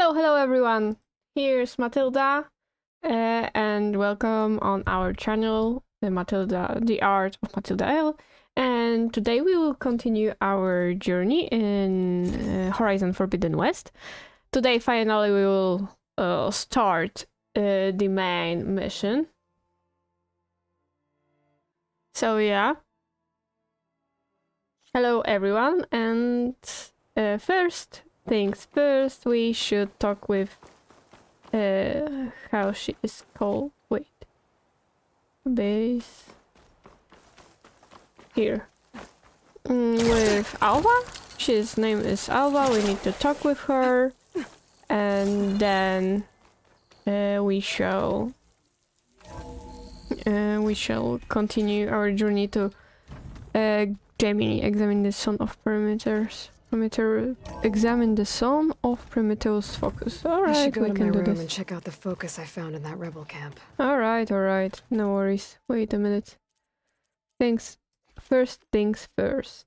Hello everyone! Here's Matilda, and welcome on our channel, Matilda, the Art of Matilda L. And today we will continue our journey in Horizon Forbidden West. Today finally we will start the main mission. So yeah. Hello everyone, and first things first, we should talk with how she is called. Wait, base here with Alva. She's name is Alva. We need to talk with her, and then we shall continue our journey to Gemini. Examine the zone of perimeters. Examine the zone of Prometheus focus. Alright, I should go we to can my do room this. and check out the focus I found in that rebel camp. Alright, no worries. Wait a minute. First things first.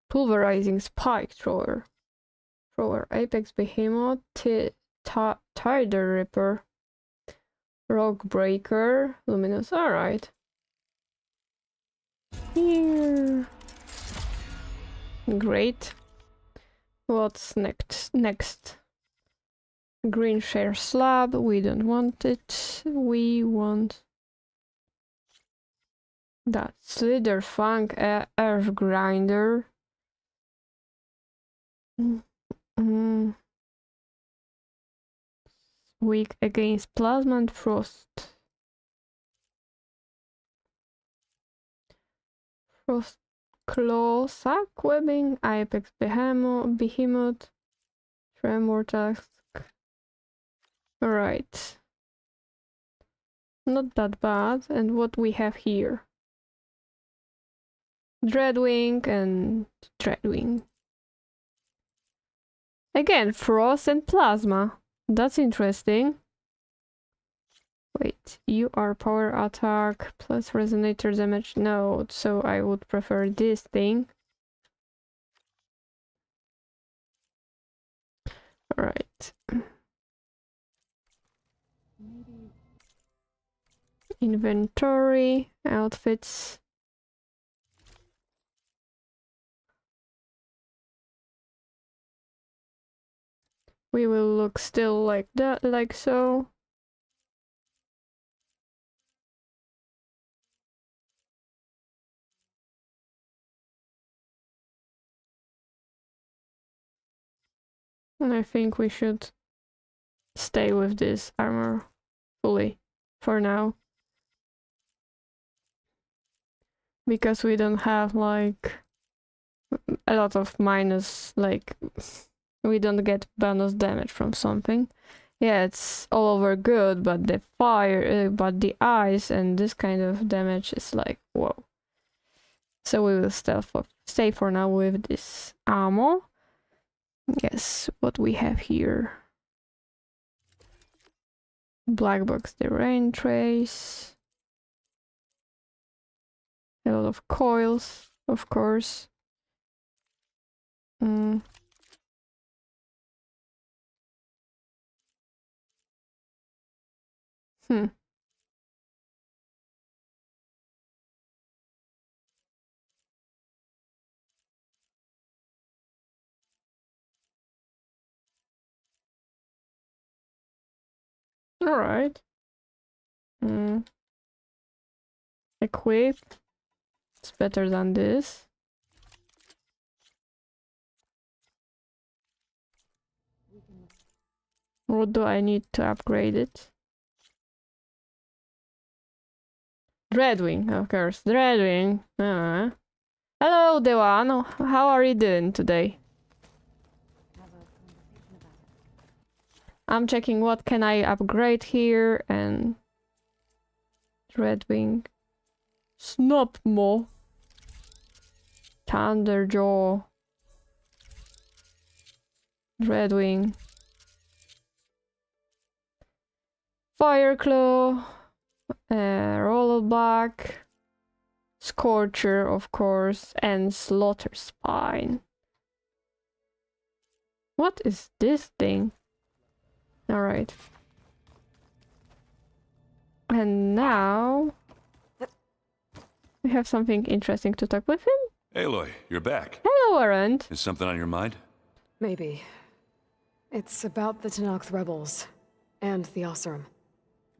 Pulverizing spike thrower. Apex behemoth. Tider ripper. Rock breaker. Luminous. Alright. Here. Great. What's next? Green share slab. We don't want it. We want that slither funk earth grinder. Weak against plasma and frost. Frost claw, sack webbing, apex behemoth, tremor task. Alright. Not that bad. And what we have here? Dreadwing and Dreadwing. Again, frost and plasma. That's interesting. Wait, you are power attack plus resonator damage. No, so I would prefer this thing. Alright. Inventory, outfits. We will look still like that, like so. And I think we should stay with this armor fully for now. Because we don't have like a lot of minus, like we don't get bonus damage from something. Yeah, it's all over good, but the fire, but the ice and this kind of damage is like, whoa. So we will stay for now with this ammo. Yes, what we have here. Black box, the rain trace. A lot of coils, of course. Alright. Equip. It's better than this. What do I need to upgrade it? Dreadwing, of course. Dreadwing. Hello, Dewan. How are you doing today? I'm checking what can I upgrade here, and Dreadwing. Snapmaw. Thunderjaw. Dreadwing. Fireclaw. Rollback. Scorcher, of course, and Slaughter Spine. What is this thing? Alright. And now... we have something interesting to talk with him. Aloy, you're back. Hello, Arend. Is something on your mind? Maybe. It's about the Tenakth rebels. And the Oseram.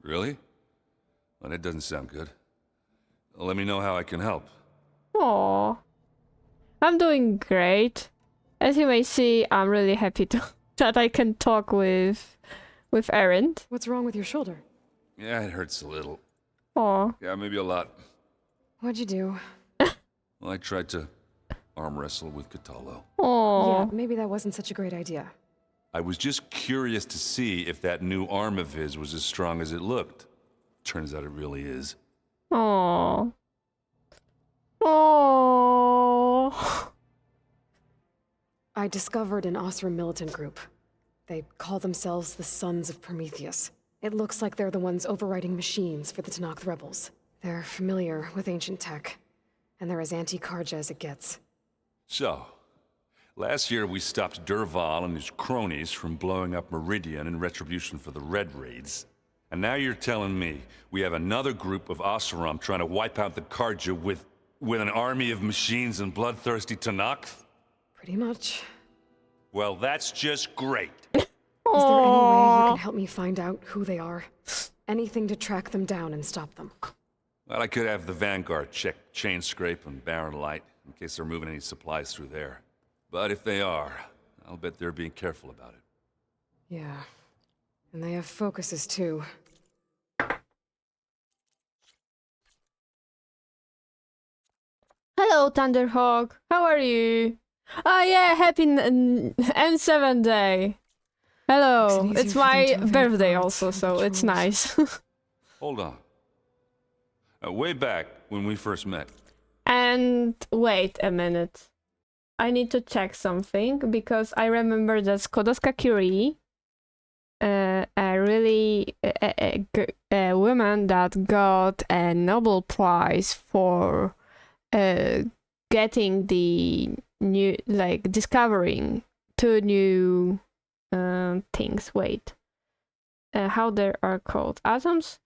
Really? Well, that doesn't sound good. Let me know how I can help. Aww. I'm doing great. As you may see, I'm really happy that I can talk with Arend. What's wrong with your shoulder? Yeah, it hurts a little. Aw. Yeah, maybe a lot. What'd you do? Well, I tried to arm wrestle with Cthulhu. Aw. Yeah, maybe that wasn't such a great idea. I was just curious to see if that new arm of his was as strong as it looked. Turns out it really is. Aw. Aw. I discovered an Oseram militant group. They call themselves the Sons of Prometheus. It looks like they're the ones overriding machines for the Tenakth rebels. They're familiar with ancient tech, and they're as anti-Karja as it gets. So, last year we stopped Durval and his cronies from blowing up Meridian in retribution for the Red Raids. And now you're telling me we have another group of Oseram trying to wipe out the Karja with an army of machines and bloodthirsty Tenakth? Pretty much. Well, that's just great. Is there any way you can help me find out who they are? Anything to track them down and stop them. Well, I could have the Vanguard check Chain Scrape and Barren Light in case they're moving any supplies through there. But if they are, I'll bet they're being careful about it. Yeah. And they have focuses too. Hello, Thunderhawk. How are you? Oh yeah, happy N7 day. Hello. Makes it It's easier for them my to invent birthday parts also, and so it's controls. nice. Hold on. Way back when we first met. And wait a minute. I need to check something because I remember that Skłodowska Curie, a woman that got a Nobel Prize for getting the new, like discovering two new things. Wait, how they are called? Atoms?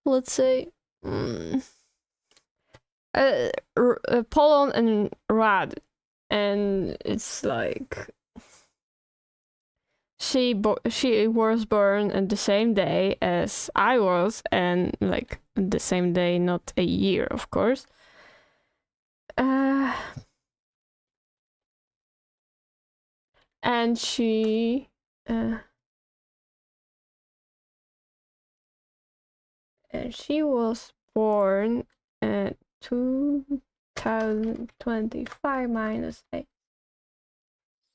Let's say. Polon and Rad, and it's like she was born on the same day as I was, and like the same day, not a year, of course. And she was born 2025 minus 8.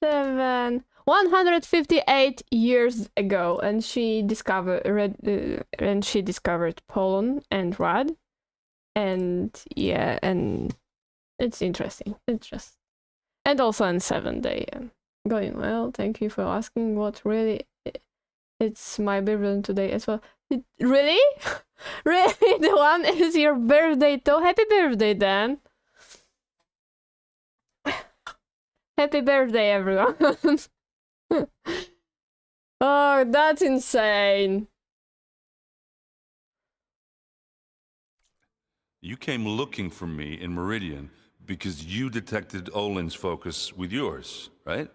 158 years ago, and she discovered pollen and rad, and yeah, and it's interesting. And also on 7th day. Going well. Thank you for asking. What really? It's my birthday today as well. Really? Really? The one is your birthday too? Happy birthday, Dan. Happy birthday, everyone. Oh, that's insane. You came looking for me in Meridian because you detected Olin's focus with yours, right?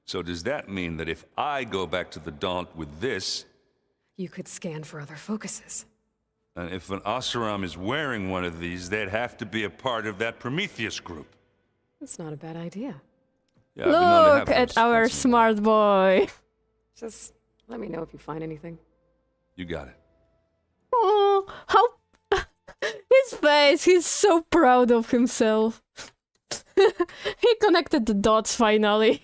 So does that mean that if I go back to the Daunt with this... You could scan for other focuses. And if an Oseram is wearing one of these, they'd have to be a part of that Prometheus group. That's not a bad idea. Yeah, I've been known to have Look at those our once in a while. smart boy. Just let me know if you find anything. You got it. Oh, how his face, he's so proud of himself. He connected the dots finally.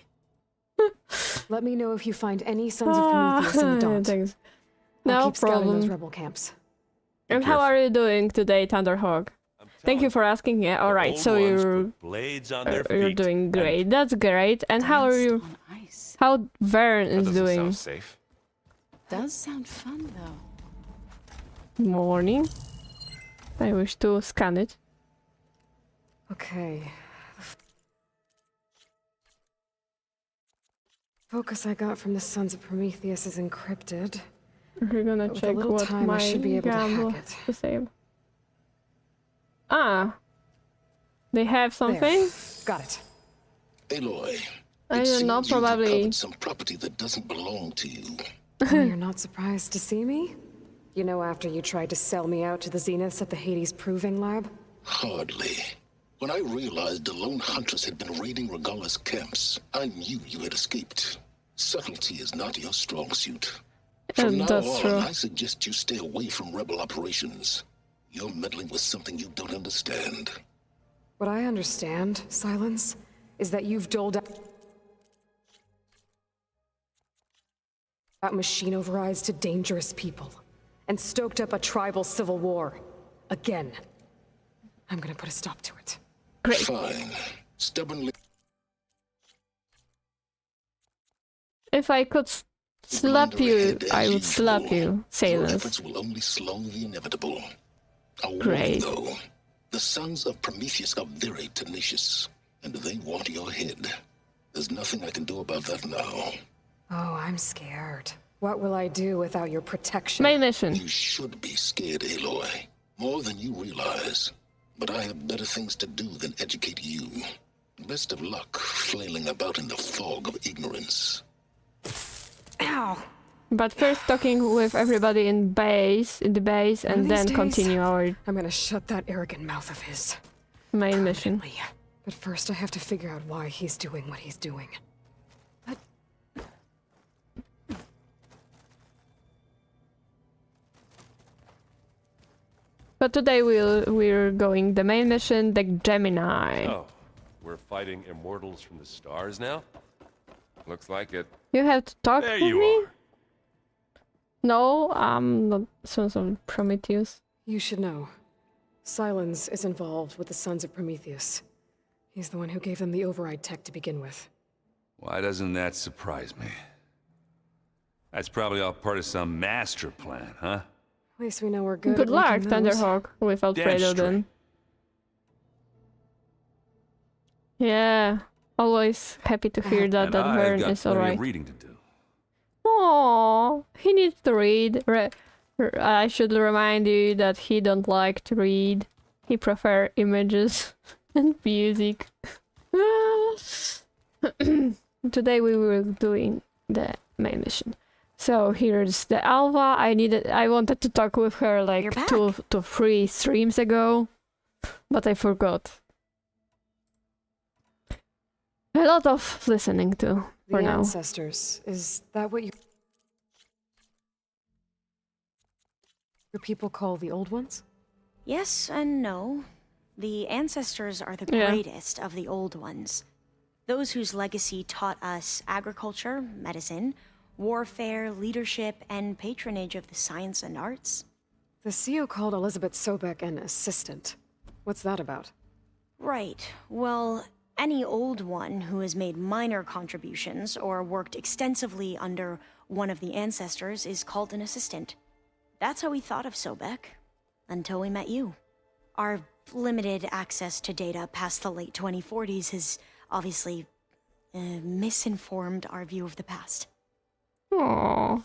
Let me know if you find any Sons of Prometheus in the Daunt. Thanks. I'll No keep scouting those problem. rebel camps. And how careful. are you doing today, Thunderhawk? Thank you for asking. Yeah, all right. So blades on their you're feet. doing great. That's great. And how are you? On ice. How Vern That is doesn't doing? sound safe. Does sound fun though. Morning. I wish to scan it. Okay. Focus I got from the Sons of Prometheus is encrypted. We're gonna With a check little what time, I my should be able to gamble hack it. to save. Ah, they have There. something. Got it. Aloy, I it don't know. seems you've Probably. recovered some property that doesn't belong to you. Oh, you're not surprised to see me? You know, after you tried to sell me out to the Zeniths at the Hades Proving Lab? Hardly. When I realized the lone huntress had been raiding Regala's camps, I knew you had escaped. Subtlety is not your strong suit. From now That's on, true. I suggest you stay away from rebel operations. You're meddling with something you don't understand. What I understand, Silence, is that you've doled out machine overrides to dangerous people, and stoked up a tribal civil war. Again. I'm gonna put a stop to it. Great. Fine. Stubbornly If I could slap blunder you, ahead as I would usual. slap you, Your Sailors. efforts will only slow the inevitable. A Great. warning, though. The Sons of Prometheus are very tenacious, and they want your head. There's nothing I can do about that now. Oh, I'm scared. What will I do without your protection? Main mission. You should be scared, Aloy. More than you realize. But I have better things to do than educate you. Best of luck flailing about in the fog of ignorance. Ow! But first talking with everybody in the base, One of and these then days, continue our I'm gonna shut that arrogant mouth of his. main mission. Permanently. But first I have to figure out why he's doing what he's doing. But today we're going the main mission, the Gemini. Oh, we're fighting immortals from the stars now? Looks like it. You have to talk There with you me? are. No, I'm not Sons of Prometheus. You should know. Silence is involved with the Sons of Prometheus. He's the one who gave them the override tech to begin with. Why doesn't that surprise me? That's probably all part of some master plan, huh? At least we know we're good. Good at luck, working those. Thunderhawk, without Damn Fredo then. Yeah, always happy to hear that And that I've Vern got is plenty alright. of reading to do. Aww, he needs to read. I should remind you that he don't like to read. He prefer images and music. Today we were doing the main mission. So here's the Alva. I wanted to talk with her like You're back. 2 to 3 streams ago, but I forgot. A lot of listening to for The now. ancestors. Is that what your people call the old ones? Yes and no. The ancestors are the Yeah. greatest of the old ones. Those whose legacy taught us agriculture, medicine, warfare, leadership, and patronage of the science and arts. The CEO called Elizabeth Sobek an assistant. What's that about? Right. Well, any old one who has made minor contributions or worked extensively under one of the ancestors is called an assistant. That's how we thought of Sobek, until we met you. Our limited access to data past the late 2040s has obviously misinformed our view of the past. Aww.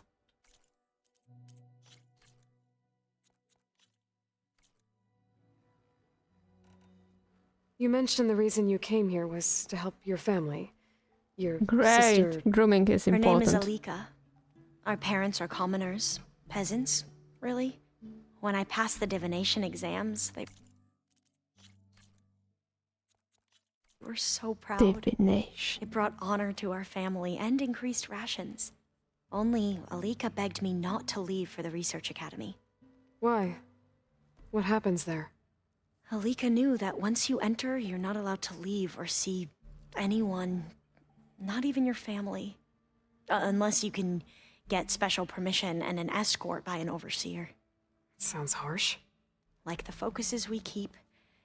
You mentioned the reason you came here was to help your family. Your Great. sister. Grooming is Her name is important. Alika. Our parents are commoners, peasants, really. When I passed the divination exams, they were so proud. Divination. It brought honor to our family and increased rations. Only Alika begged me not to leave for the research academy. Why? What happens there? Alika knew that once you enter, you're not allowed to leave or see anyone, not even your family. Unless you can get special permission and an escort by an overseer. It sounds harsh. Like the focuses we keep,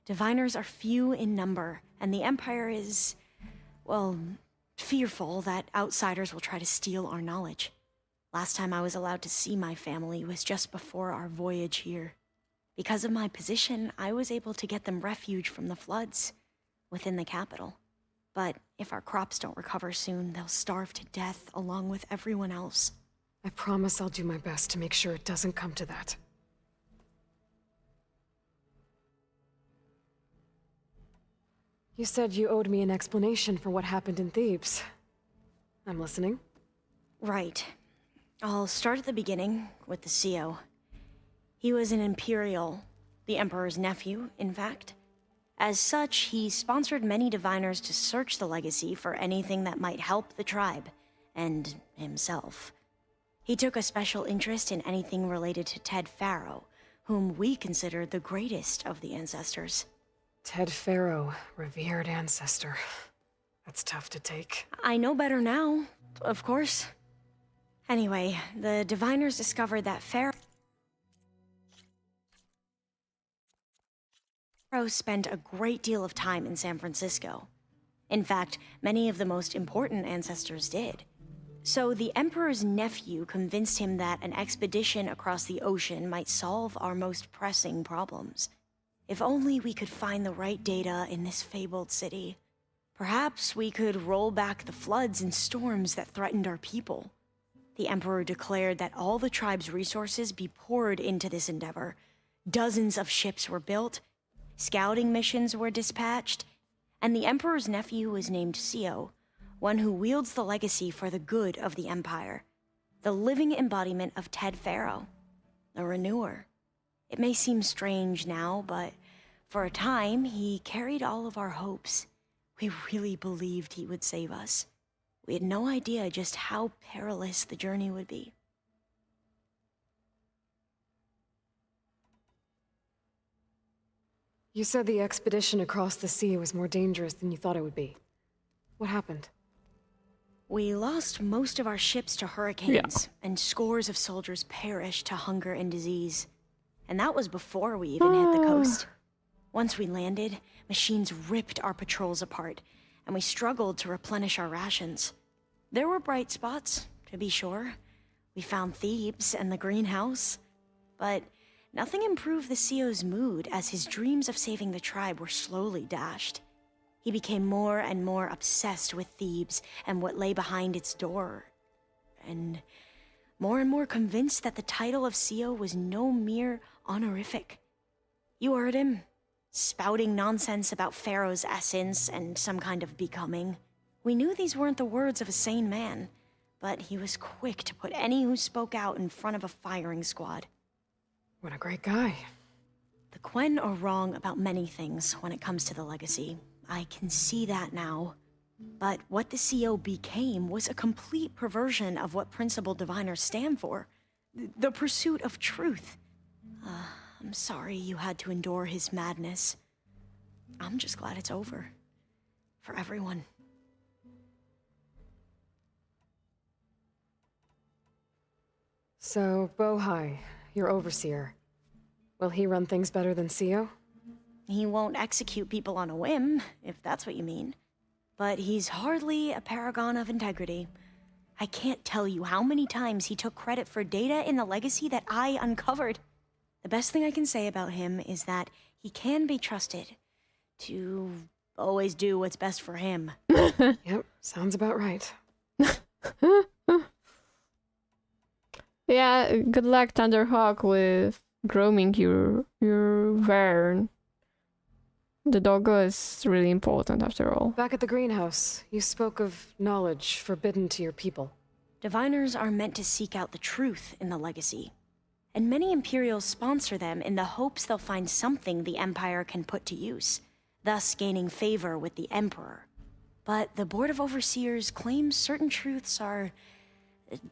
diviners are few in number, and the Empire is, well, fearful that outsiders will try to steal our knowledge. Last time I was allowed to see my family was just before our voyage here. Because of my position, I was able to get them refuge from the floods within the capital. But if our crops don't recover soon, they'll starve to death along with everyone else. I promise I'll do my best to make sure it doesn't come to that. You said you owed me an explanation for what happened in Thebes. I'm listening. Right. I'll start at the beginning with the CO. He was an Imperial, the Emperor's nephew, in fact. As such, he sponsored many diviners to search the legacy for anything that might help the tribe, and himself. He took a special interest in anything related to Ted Faro, whom we consider the greatest of the ancestors. Ted Faro, revered ancestor. That's tough to take. I know better now, of course. Anyway, the diviners discovered that Faro spent a great deal of time in San Francisco. In fact, many of the most important ancestors did. So the Emperor's nephew convinced him that an expedition across the ocean might solve our most pressing problems. If only we could find the right data in this fabled city. Perhaps we could roll back the floods and storms that threatened our people. The Emperor declared that all the tribe's resources be poured into this endeavor. Dozens of ships were built, scouting missions were dispatched, and the Emperor's nephew was named CO, one who wields the legacy for the good of the Empire. The living embodiment of Ted Faro, the Renewer. It may seem strange now, but for a time, he carried all of our hopes. We really believed he would save us. We had no idea just how perilous the journey would be. You said the expedition across the sea was more dangerous than you thought it would be. What happened? We lost most of our ships to hurricanes, and scores of soldiers perished to hunger and disease. And that was before we even hit the coast. Once we landed, machines ripped our patrols apart, and we struggled to replenish our rations. There were bright spots, to be sure. We found Thebes and the greenhouse, but nothing improved the CO's mood as his dreams of saving the tribe were slowly dashed. He became more and more obsessed with Thebes and what lay behind its door, and more convinced that the title of CO was no mere honorific. You heard him, spouting nonsense about Pharaoh's essence and some kind of becoming. We knew these weren't the words of a sane man, but he was quick to put any who spoke out in front of a firing squad. What a great guy. The Quen are wrong about many things when it comes to the legacy. I can see that now. But what the CO became was a complete perversion of what principal diviners stand for. The pursuit of truth. I'm sorry you had to endure his madness. I'm just glad it's over. For everyone. So, Bohai, your overseer. Will he run things better than CO? He won't execute people on a whim, if that's what you mean. But he's hardly a paragon of integrity. I can't tell you how many times he took credit for data in the legacy that I uncovered. The best thing I can say about him is that he can be trusted to always do what's best for him. Yep, sounds about right. Yeah, good luck, Thunderhawk, with grooming your Vern. The doggo is really important after all. Back at the greenhouse, you spoke of knowledge forbidden to your people. Diviners are meant to seek out the truth in the legacy. And many Imperials sponsor them in the hopes they'll find something the Empire can put to use, thus gaining favor with the Emperor. But the Board of Overseers claims certain truths are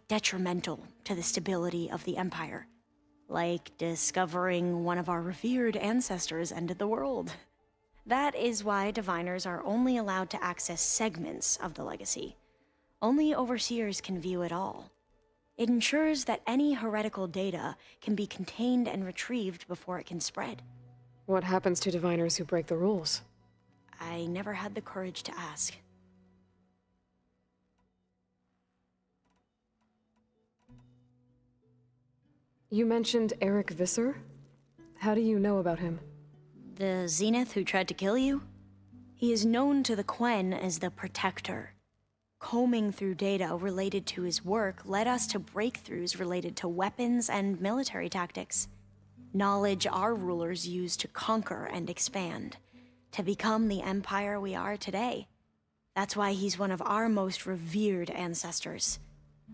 detrimental to the stability of the Empire. Like discovering one of our revered ancestors ended the world. That is why diviners are only allowed to access segments of the legacy. Only overseers can view it all. It ensures that any heretical data can be contained and retrieved before it can spread. What happens to diviners who break the rules? I never had the courage to ask. You mentioned Eric Visser? How do you know about him? The Zenith who tried to kill you? He is known to the Quen as the Protector. Combing through data related to his work led us to breakthroughs related to weapons and military tactics. Knowledge our rulers used to conquer and expand, to become the empire we are today. That's why he's one of our most revered ancestors.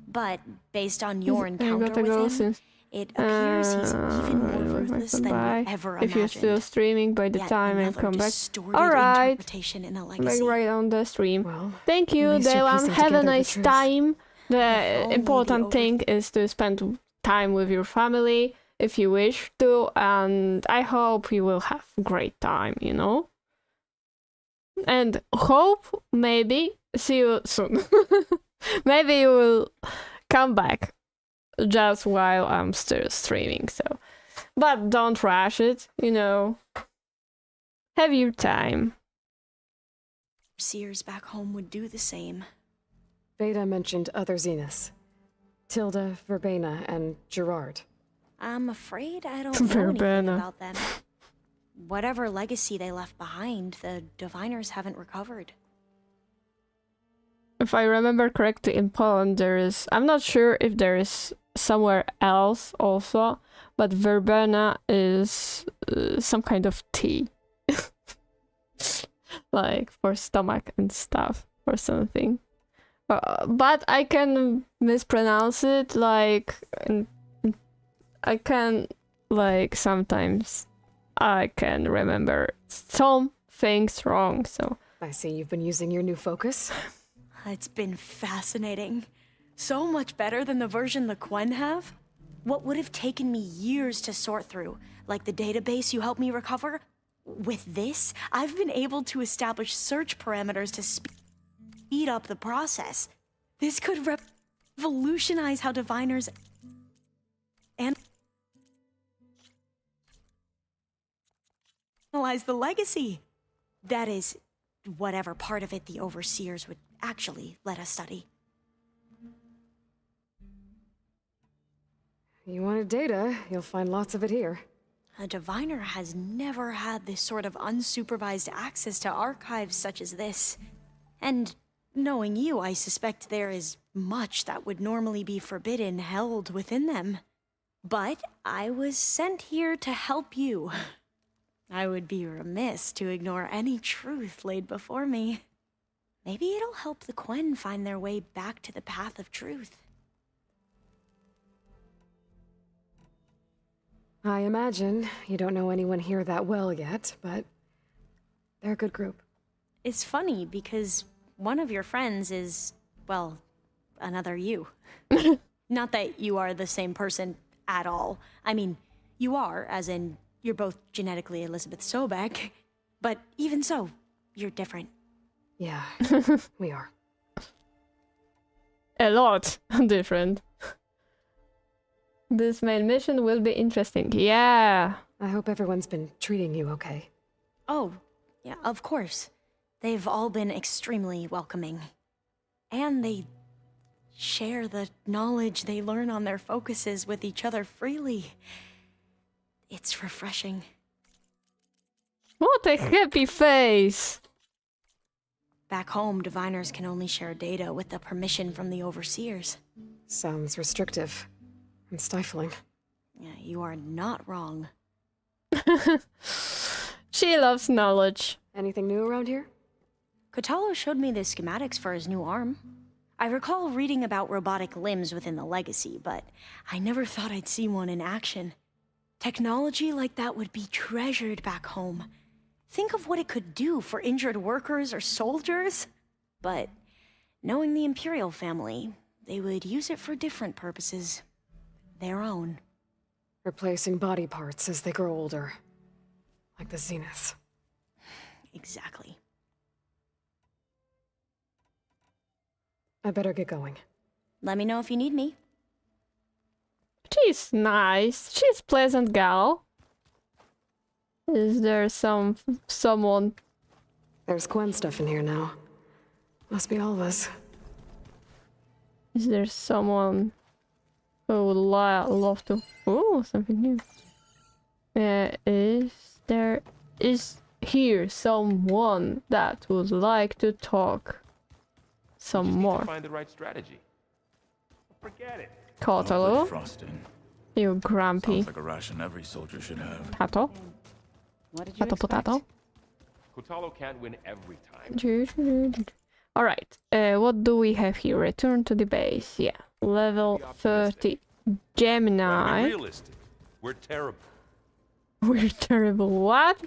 But based on your encounter with him, it appears he's even more ruthless than you ever imagined. If you're still streaming by the Yet time I another come back. distorted Alright. interpretation in a Like legacy. right on the stream. Well, Thank you, at least you're Dylan. piecing Have a together the nice truth. time. The only important the thing is to spend time with your family if you wish to, and I hope you will have a great time, you know? And hope maybe see you soon. Maybe you will come back just while I'm still streaming, so. But don't rush it, you know. Have your time. Seers back home would do the same. Beta mentioned other Zeniths. Tilda, Verbena, and Gerard. I'm afraid I don't know anything Verbena. about them. Whatever legacy they left behind, the diviners haven't recovered. If I remember correctly, in Poland there is... I'm not sure if there is somewhere else also, but verbena is some kind of tea. Like for stomach and stuff or something. But I can mispronounce it, like... I can, like, sometimes I can remember some things wrong, so... I see you've been using your new focus. It's been fascinating. So much better than the version the Quen have. What would have taken me years to sort through, like the database you helped me recover, with this, I've been able to establish search parameters to speed up the process. This could revolutionize how diviners analyze the legacy. That is, whatever part of it the overseers would actually let us study. You wanted data, you'll find lots of it here. A diviner has never had this sort of unsupervised access to archives such as this. And knowing you, I suspect there is much that would normally be forbidden held within them. But I was sent here to help you. I would be remiss to ignore any truth laid before me. Maybe it'll help the Quen find their way back to the path of truth. I imagine you don't know anyone here that well yet, but they're a good group. It's funny because one of your friends is, well, another you. Not that you are the same person at all. I mean, you are, as in, you're both genetically Elizabeth Sobek, but even so, you're different. Yeah, we are. A lot different. This main mission will be interesting. Yeah. I hope everyone's been treating you okay. Oh, yeah, of course. They've all been extremely welcoming. And they share the knowledge they learn on their focuses with each other freely. It's refreshing. What a happy face! Back home, diviners can only share data with the permission from the overseers. Sounds restrictive and stifling. Yeah, you are not wrong. She loves knowledge. Anything new around here? Kotalo showed me the schematics for his new arm. I recall reading about robotic limbs within the legacy, but I never thought I'd see one in action. Technology like that would be treasured back home. Think of what it could do for injured workers or soldiers. But knowing the Imperial family, they would use it for different purposes. Their own. Replacing body parts as they grow older. Like the Zeniths. Exactly. I better get going. Let me know if you need me. She's nice. She's pleasant gal. Is there someone? There's Quen stuff in here now. Must be all of us. Is there someone who would love to? Oh, something new. Is here someone that would like to talk some Just need to more. find the right strategy. Forget it. Kotalo, Frosting. you grumpy Sounds like a ration every soldier should have. tato. What did you Tato expect? potato. Kotalo can't win every time. Alright, what do we have here? Return to the base. Yeah, level Be 30. optimistic. Gotta be Gemini. realistic. We're terrible. We're terrible. What?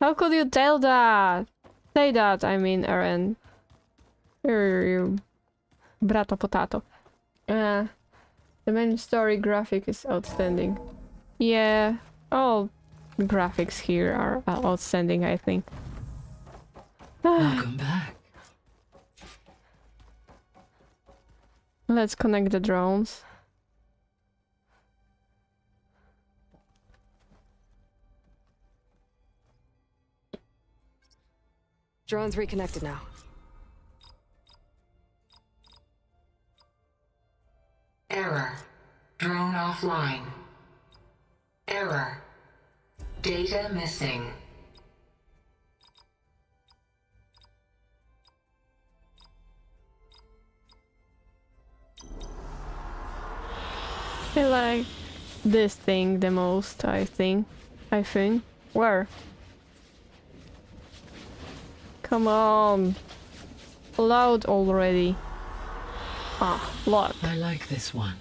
How could you tell that? Say that, I mean, Eren. You brato potato. The main story graphic is outstanding. Yeah, all the graphics here are outstanding, I think. Welcome back. Let's connect the drones. Drone's reconnected now. Error. Drone offline. Error. Data missing. I like this thing the most, I think. Where? Come on. Loud already. Ah, look. I like this one.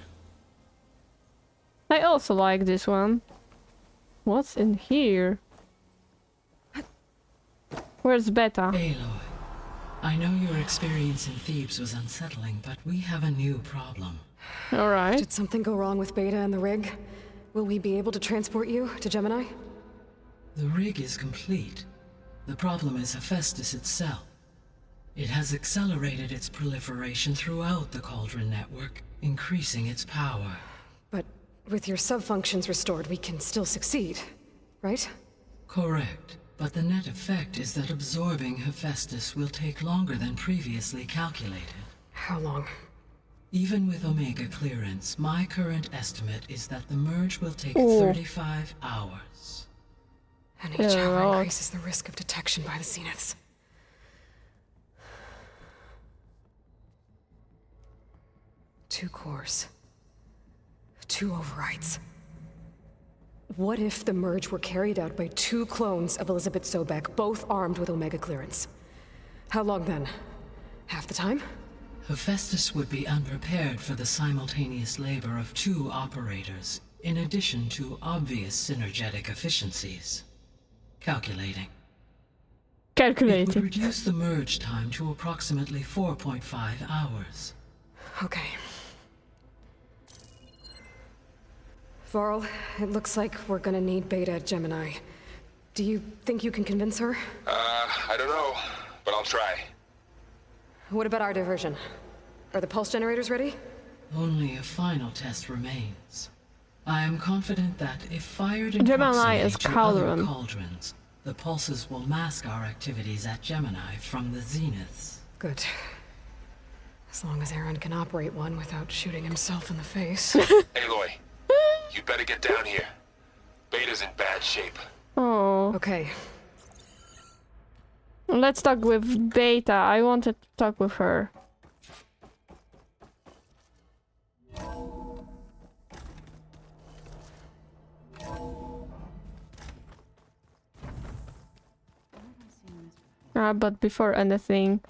I also like this one. What's in here? Where's Beta? Aloy, I know your experience in Thebes was unsettling, but we have a new problem. Alright. Did something go wrong with Beta and the rig? Will we be able to transport you to Gemini? The rig is complete. The problem is Hephaestus itself. It has accelerated its proliferation throughout the Cauldron network, increasing its power. But with your sub-functions restored, we can still succeed, right? Correct. But the net effect is that absorbing Hephaestus will take longer than previously calculated. How long? Even with Omega clearance, my current estimate is that the merge will take Ooh. 35 hours. And each hour Yeah. increases the risk of detection by the Zeniths. Two cores. Two overrides. What if the merge were carried out by two clones of Elizabeth Sobek, both armed with Omega clearance? How long then? Half the time? Hephaestus would be unprepared for the simultaneous labor of two operators, in addition to obvious synergetic efficiencies. Calculating. It would Calculating. reduce the merge time to approximately 4.5 hours. Okay. Varl, it looks like we're gonna need Beta at Gemini. Do you think you can convince her? I don't know, but I'll try. What about our diversion? Are the pulse generators ready? Only a final test remains. I am confident that if fired in Gemini proximity is to Cauldron. other cauldrons, the pulses will mask our activities at Gemini from the Zeniths. Good. As long as Aaron can operate one without shooting himself in the face. Aloy, you better get down here. Beta's in bad shape. Oh. Okay. Let's talk with Beta. I wanted to talk with her. But before anything,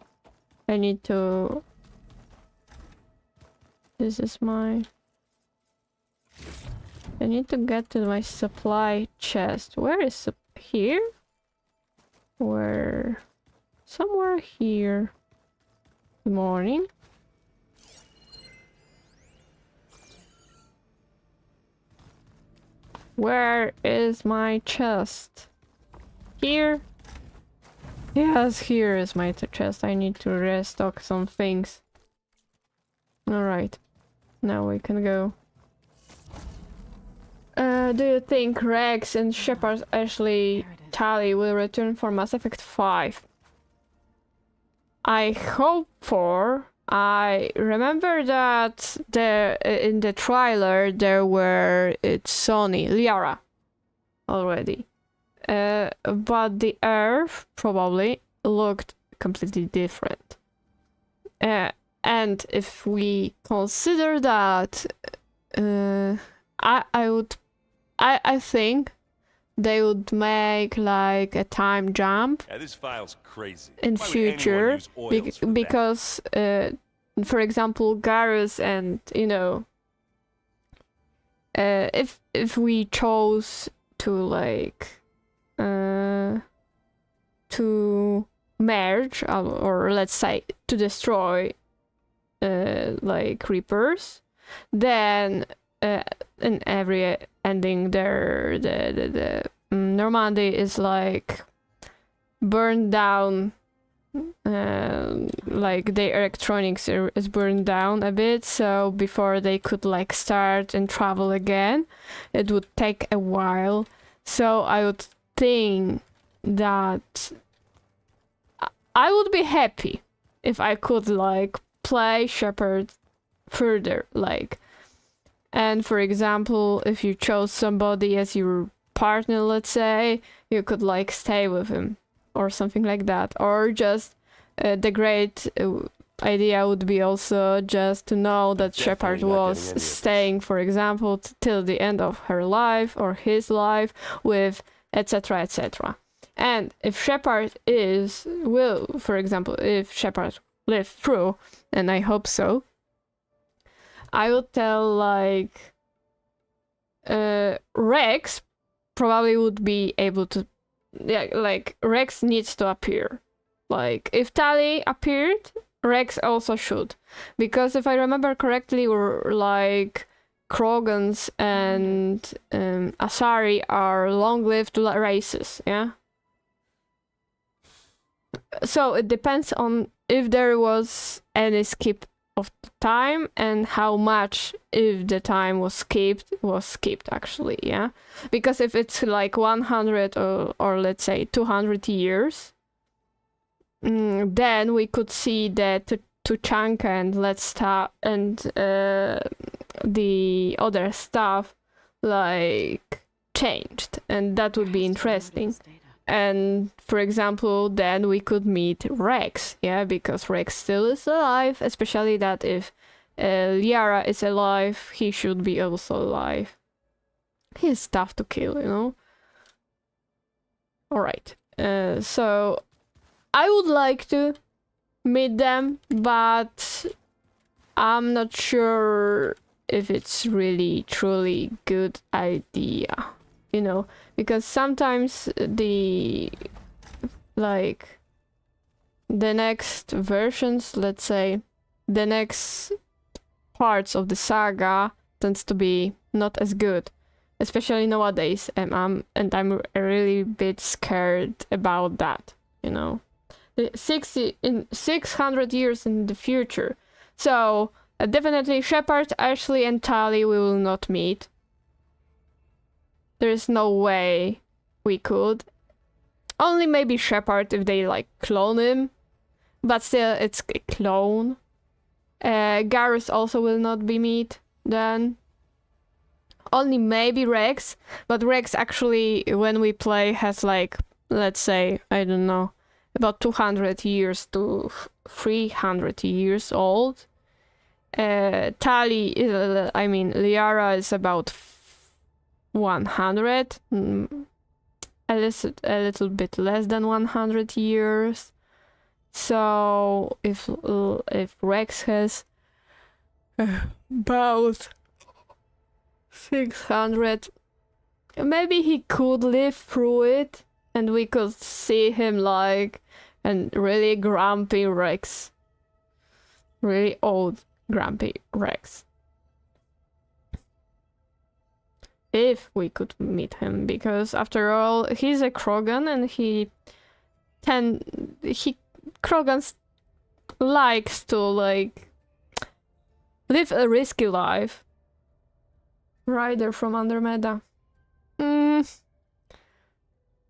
I need to... This is my... I need to get to my supply chest. Where is here? Where? Somewhere here. Good morning. Where is my chest? Here? Yes, here is my chest. I need to restock some things. Alright. Now we can go. Do you think Rex and Shepard Ashley Tally will return for Mass Effect 5? I hope for. I remember that there in the trailer there were Liara already. but the Earth probably looked completely different. And if we consider that, I think they would make like a time jump Yeah, this file's crazy. in Why would anyone future use oils for that? because, for example, Garrus and if we chose to like to merge or let's say to destroy like Reapers, then in every ending there the Normandy is like burned down, like the electronics is burned down a bit, so before they could like start and travel again it would take a while. So I would think that I would be happy if I could like play Shepard further, like, and for example if you chose somebody as your partner, let's say, you could like stay with him or something like that, or just the great idea would be also just to know that Definitely Shepard not was getting any of this. staying, for example, till the end of her life or his life with etc etc. And if Shepard will, for example, if Shepard live through, and I hope so, I would tell like Rex probably would be able to, yeah, like Rex needs to appear. Like if Tali appeared, Rex also should, because if I remember correctly, we're like Krogans and Asari are long-lived races, yeah. So it depends on if there was any skip of the time and how much, if the time was skipped actually, yeah. Because if it's like 100 or let's say 200 years, then we could see that Tuchanka and the other stuff like changed, and that would be interesting. And for example, then we could meet Rex, yeah, because Rex still is alive, especially that if Liara is alive, he should be also alive. He's tough to kill, you know. Alright, so I would like to meet them, but I'm not sure if it's really truly good idea, you know, because sometimes the next versions, let's say the next parts of the saga tends to be not as good, especially nowadays, and I'm a really bit scared about that, you know. 600 years in the future. So definitely Shepard, Ashley and Tali we will not meet. There is no way we could. Only maybe Shepard if they like clone him. But still it's a clone. Garrus also will not be meet then. Only maybe Rex. But Rex actually when we play has like, let's say, I don't know, about 200 years to 300 years old. Tali, Liara is about 100, a little bit less than 100 years. So if Rex has about 600, maybe he could live through it, and we could see him like a really grumpy Rex. Really old grumpy Rex. If we could meet him, because after all, he's a Krogan and Krogan likes to like live a risky life. Rider from Andromeda.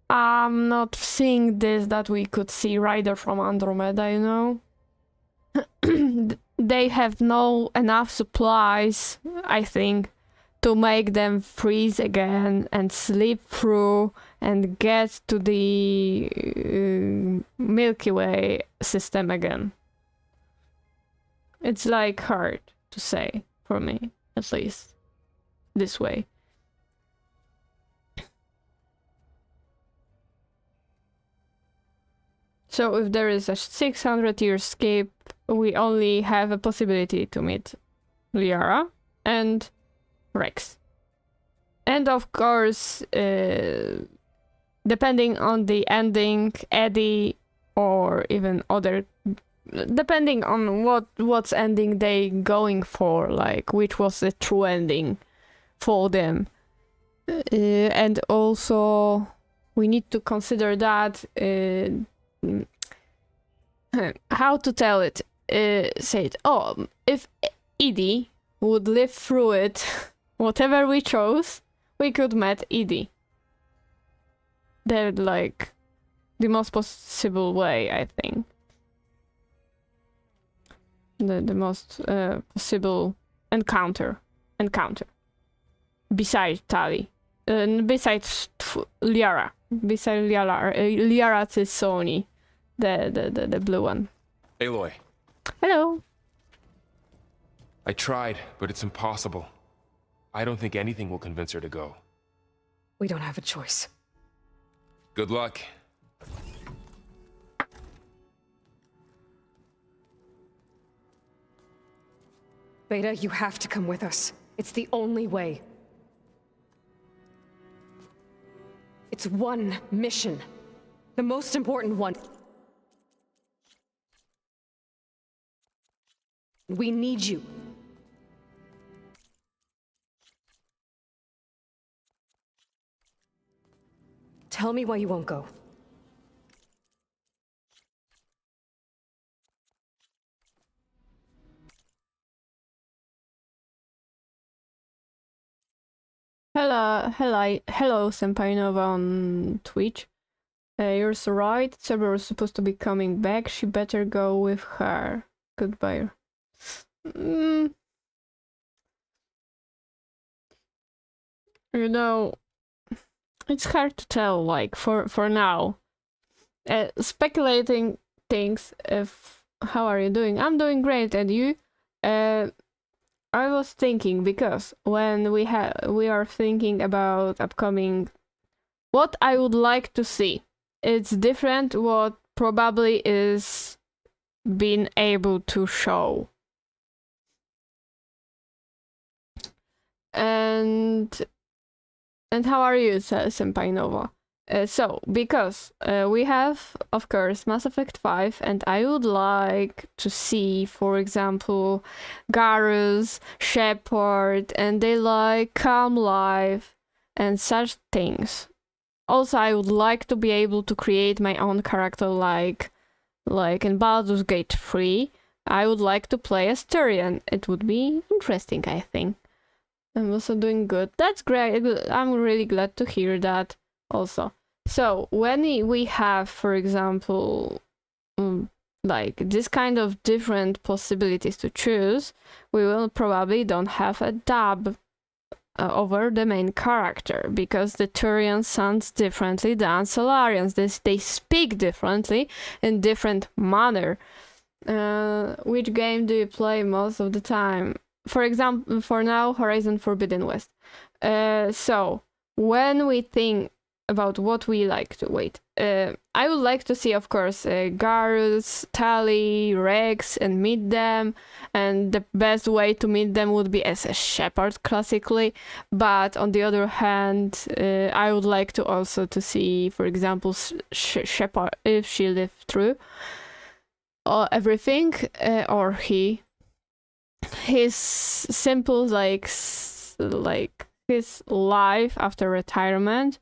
I'm not seeing this that we could see Rider from Andromeda, you know? They have no enough supplies, I think, to make them freeze again and sleep through and get to the Milky Way system again. It's like hard to say for me, at least this way. So if there is a 600-year skip, we only have a possibility to meet Liara and Rex. And of course, depending on the ending, Eddie or even other, depending on what's ending they going for, like which was the true ending for them. And also we need to consider that how to tell it, say it. Oh, if Edie would live through it, whatever we chose, we could meet Edie. They're like the most possible way, I think. The most possible encounter. Besides Tali. Besides Liara. Besides Liara Tissoni. The blue one. Aloy. Hello. I tried, but it's impossible. I don't think anything will convince her to go. We don't have a choice. Good luck. Beta, you have to come with us. It's the only way. It's one mission. The most important one. We need you. Tell me why you won't go. Hello, Senpai Nova on Twitch. You're so right. Cerberus is supposed to be coming back. She better go with her. Goodbye. You know, it's hard to tell. Like for now, speculating things. How are you doing? I'm doing great, and you? I was thinking, because when we are thinking about upcoming, what I would like to see, it's different what probably is being able to show. And how are you, Senpai Nova? So, because we have, of course, Mass Effect 5, and I would like to see, for example, Garrus, Shepard, and they like Calm Life, and such things. Also, I would like to be able to create my own character, like in Baldur's Gate 3. I would like to play as Tyrion. It would be interesting, I think. I'm also doing good. That's great. I'm really glad to hear that also. So when we have, for example, like this kind of different possibilities to choose, we will probably don't have a dub over the main character, because the Turians sounds differently than Solarians. They speak differently in different manner. Which game do you play most of the time? For example, for now, Horizon Forbidden West. So when we think about what we like to I would like to see, of course, Garrus, Tali, Rex, and meet them. And the best way to meet them would be as a Shepard, classically. But on the other hand, I would like to also to see, for example, Shepard, if she lived through everything, or his simple like his life after retirement.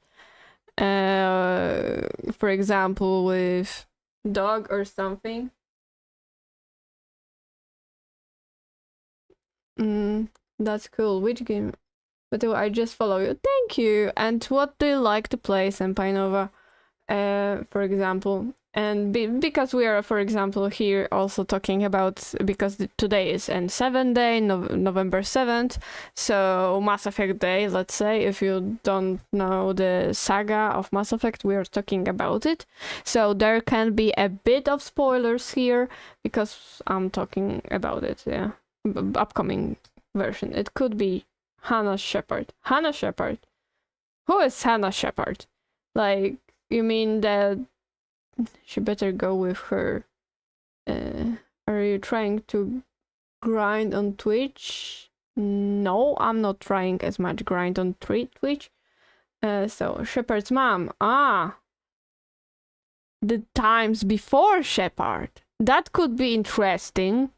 For example, with dog or something. That's cool. Which game? But I just follow you. Thank you. And what do you like to play, Senpai Nova? for example. And because we are, for example, here also talking about, because today is N7 day, November 7th, so Mass Effect Day, let's say. If you don't know the saga of Mass Effect, we are talking about it. So there can be a bit of spoilers here, because I'm talking about it, yeah. Upcoming version. It could be Hannah Shepard. Hannah Shepard. Who is Hannah Shepard? Like, you mean that she better go with her? Are you trying to grind on Twitch? No, I'm not trying as much grind on Twitch. So, Shepard's mom. Ah! The times before Shepard. That could be interesting.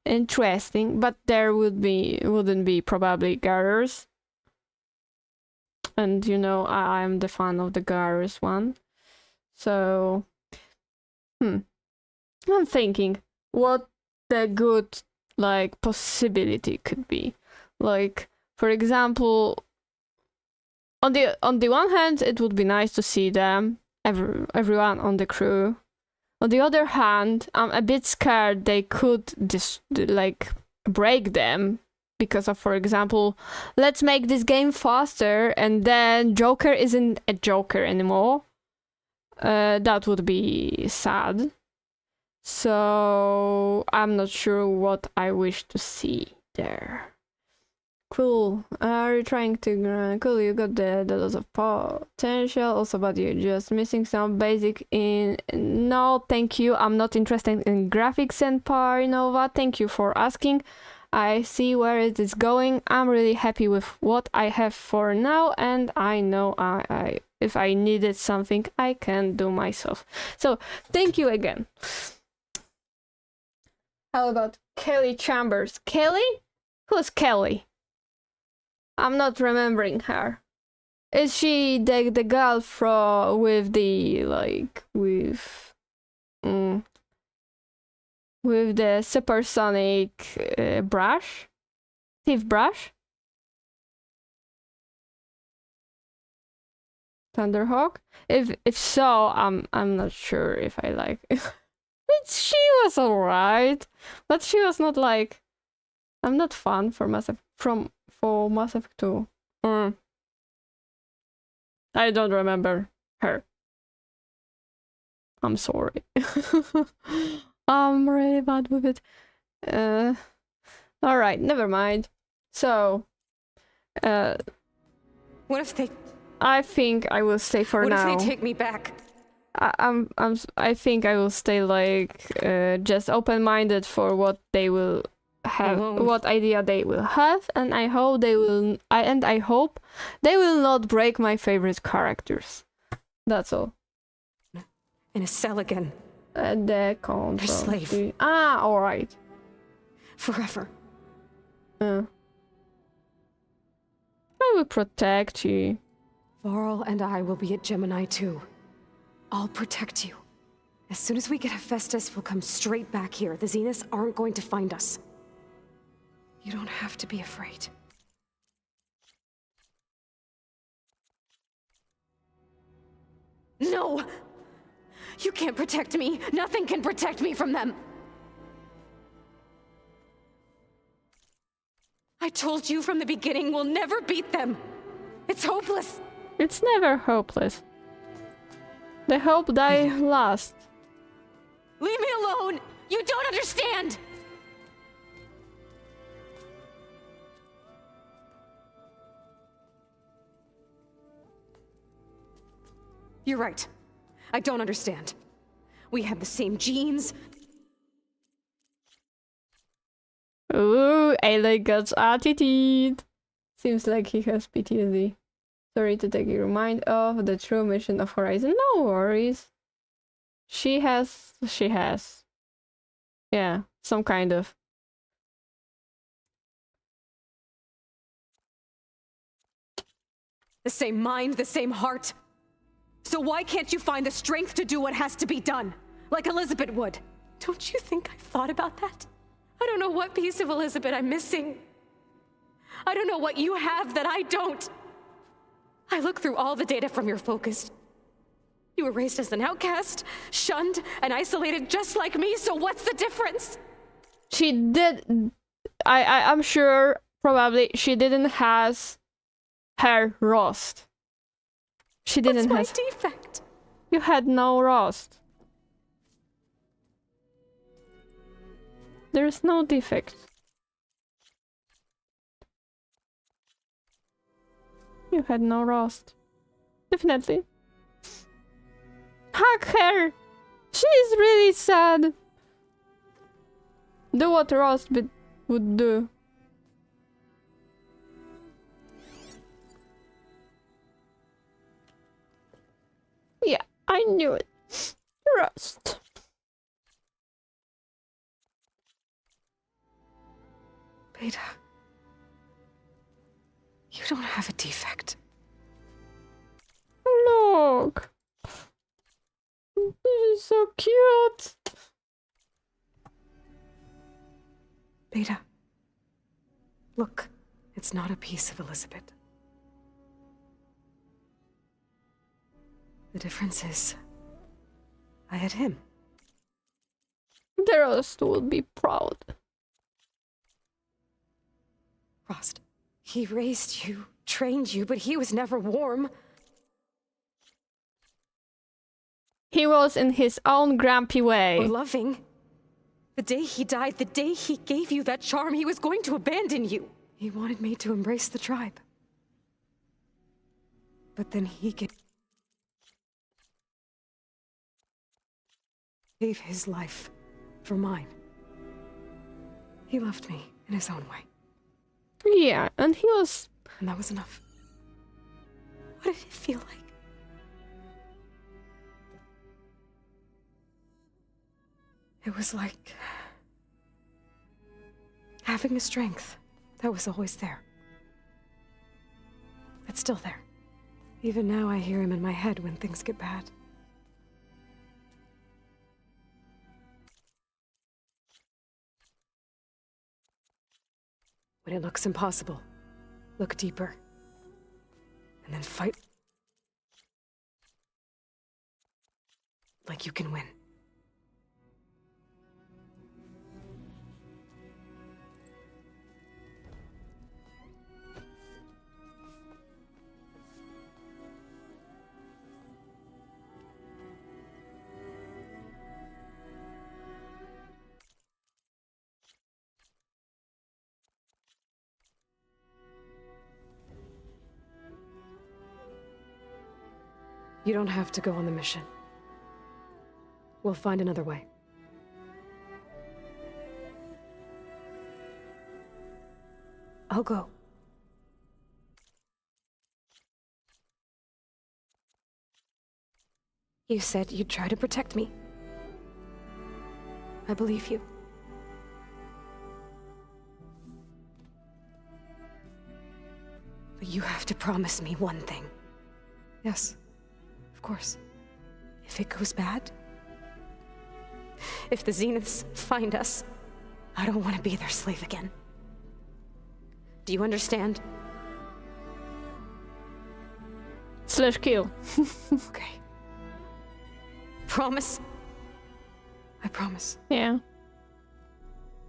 But there wouldn't be probably Garrus. And you know, I'm the fan of the Garrus one. So, I'm thinking what the good, like, possibility could be. Like, for example, on the one hand, it would be nice to see them, everyone on the crew. On the other hand, I'm a bit scared they could break them because of, for example, let's make this game faster, and then Joker isn't a Joker anymore. That would be sad. So I'm not sure what I wish to see there. Cool. Are you trying to... Cool, you got the lot of potential also, but you're just missing some basic in... No, thank you. I'm not interested in graphics and Senpai Nova. Thank you for asking. I see where it is going. I'm really happy with what I have for now, and I know I if I needed something, I can do myself. So, thank you again. How about Kelly Chambers? Kelly? Who's Kelly? I'm not remembering her. Is she the girl with the, like, with the supersonic brush? Steve Brush? Thunderhawk? If so, I'm not sure if I like it. She was alright, but she was not like... I'm not fan for Mass Effect 2. I don't remember her. I'm sorry. I'm really bad with it. Alright, never mind. So, what if they... I think I will stay for now. What if they take me back? I think I will stay, like, just open-minded for what they will have, what idea they will have, and I hope they will. I hope they will not break my favorite characters. That's all. In a cell again. The Cauldron. A slave. All right. Forever. I will protect you. Varl and I will be at Gemini too. I'll protect you. As soon as we get Hephaestus, we'll come straight back here. The Zeniths aren't going to find us. You don't have to be afraid. No! You can't protect me. Nothing can protect me from them. I told you from the beginning, we'll never beat them. It's hopeless. It's never hopeless. The hope die last. Leave me alone! You don't understand! You're right. I don't understand. We have the same genes. Ooh, Alec got attitude. Seems like he has PTSD. Sorry to take your mind off the true mission of Horizon. No worries. She has. Yeah, some kind of. The same mind, the same heart. So why can't you find the strength to do what has to be done? Like Elizabeth would. Don't you think I've thought about that? I don't know what piece of Elizabeth I'm missing. I don't know what you have that I don't. I look through all the data from your focus. You were raised as an outcast, shunned and isolated just like me, so what's the difference? She did... I'm sure, probably, she didn't has her roast. She didn't What's has... my defect? You had no roast. There's no defect. You had no roast. Definitely. Hug her! She's really sad. Do what roast would do. Yeah, I knew it. Roast. Beta. You don't have a defect. Look. This is so cute. Beta. Look, it's not a piece of Elizabeth. The difference is, I had him. The roast will be proud. Rost, he raised you, trained you, but he was never warm. He was in his own grumpy way. Or loving. The day he died, the day he gave you that charm, he was going to abandon you. He wanted me to embrace the tribe. But then he gave his life for mine. He loved me in his own way. Yeah, and he was... And that was enough. What did it feel like? It was like having a strength that was always there. It's still there. Even now I hear him in my head when things get bad. When it looks impossible, look deeper. And then fight like you can win. You don't have to go on the mission. We'll find another way. I'll go. You said you'd try to protect me. I believe you. But you have to promise me one thing. Yes. Of course. If it goes bad, if the Zeniths find us, I don't want to be their slave again. Do you understand? Slash kill. Okay. Promise? I promise. Yeah.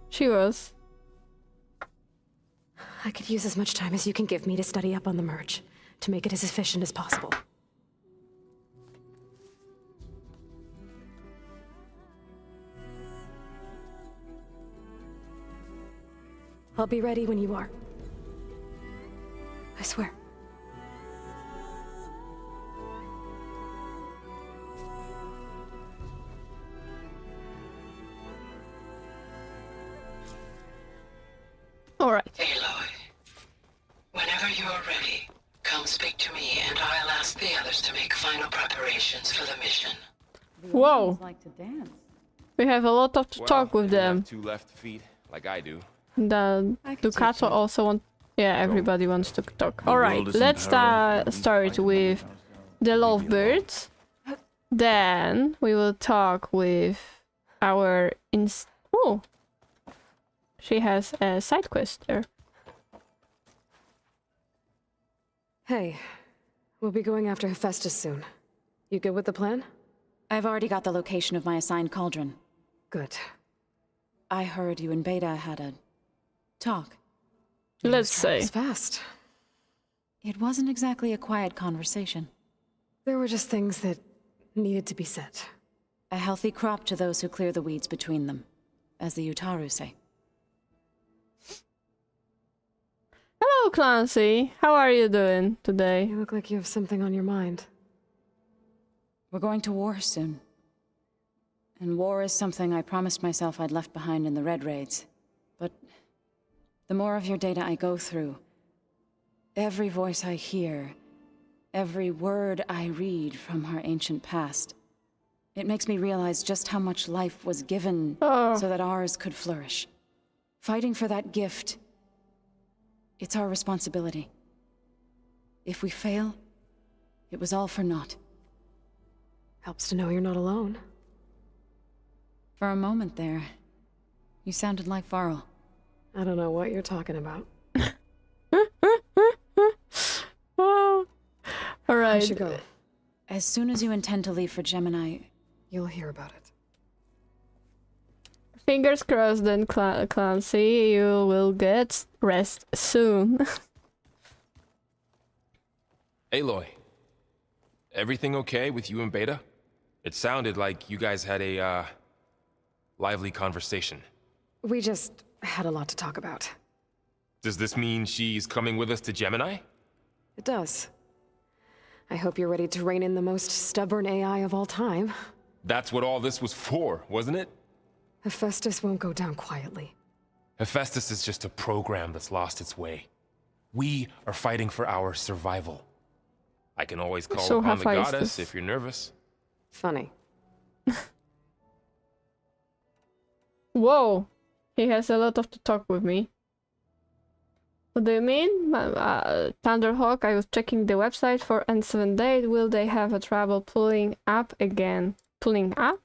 She was. I could use as much time as you can give me to study up on the merge, to make it as efficient as possible. I'll be ready when you are. I swear. All right. Aloy, whenever you're ready, come speak to me and I'll ask the others to make final preparations for the mission. Whoa. Like to dance. We have a lot of to talk with and you have them. 2 left feet, like I do. The I could take Ducato that. also want... Yeah, everybody wants to talk. The Alright, world is in let's peril. start with the lovebirds. Then we will talk with our... Oh! She has a side quest there. Hey, we'll be going after Hephaestus soon. You good with the plan? I've already got the location of my assigned cauldron. Good. I heard you and Beta had a talk. Let's say. It's fast. It wasn't exactly a quiet conversation. There were just things that needed to be said. A healthy crop to those who clear the weeds between them, as the Utaru say. Hello, Clancy. How are you doing today? You look like you have something on your mind. We're going to war soon. And war is something I promised myself I'd left behind in the Red Raids. But the more of your data I go through, every voice I hear, every word I read from our ancient past, it makes me realize just how much life was given so that ours could flourish. Fighting for that gift, it's our responsibility. If we fail, it was all for naught. Helps to know you're not alone. For a moment there, you sounded like Varl. I don't know what you're talking about. Oh. All right. I should go. As soon as you intend to leave for Gemini, You'll hear about it. Fingers crossed then, Clancy. You will get rest soon. Aloy, everything okay with you and Beta? It sounded like you guys had a, lively conversation. We just had a lot to talk about. Does this mean she's coming with us to Gemini? It does. I hope you're ready to rein in the most stubborn AI of all time. That's what all this was for, wasn't it? Hephaestus won't go down quietly. Hephaestus is just a program that's lost its way. We are fighting for our survival. I can always call So upon the Hephaestus. goddess if you're nervous. Funny. Whoa. He has a lot of to talk with me. What do you mean? Thunderhawk, I was checking the website for N7 date. Will they have a trouble pulling up again? Pulling up?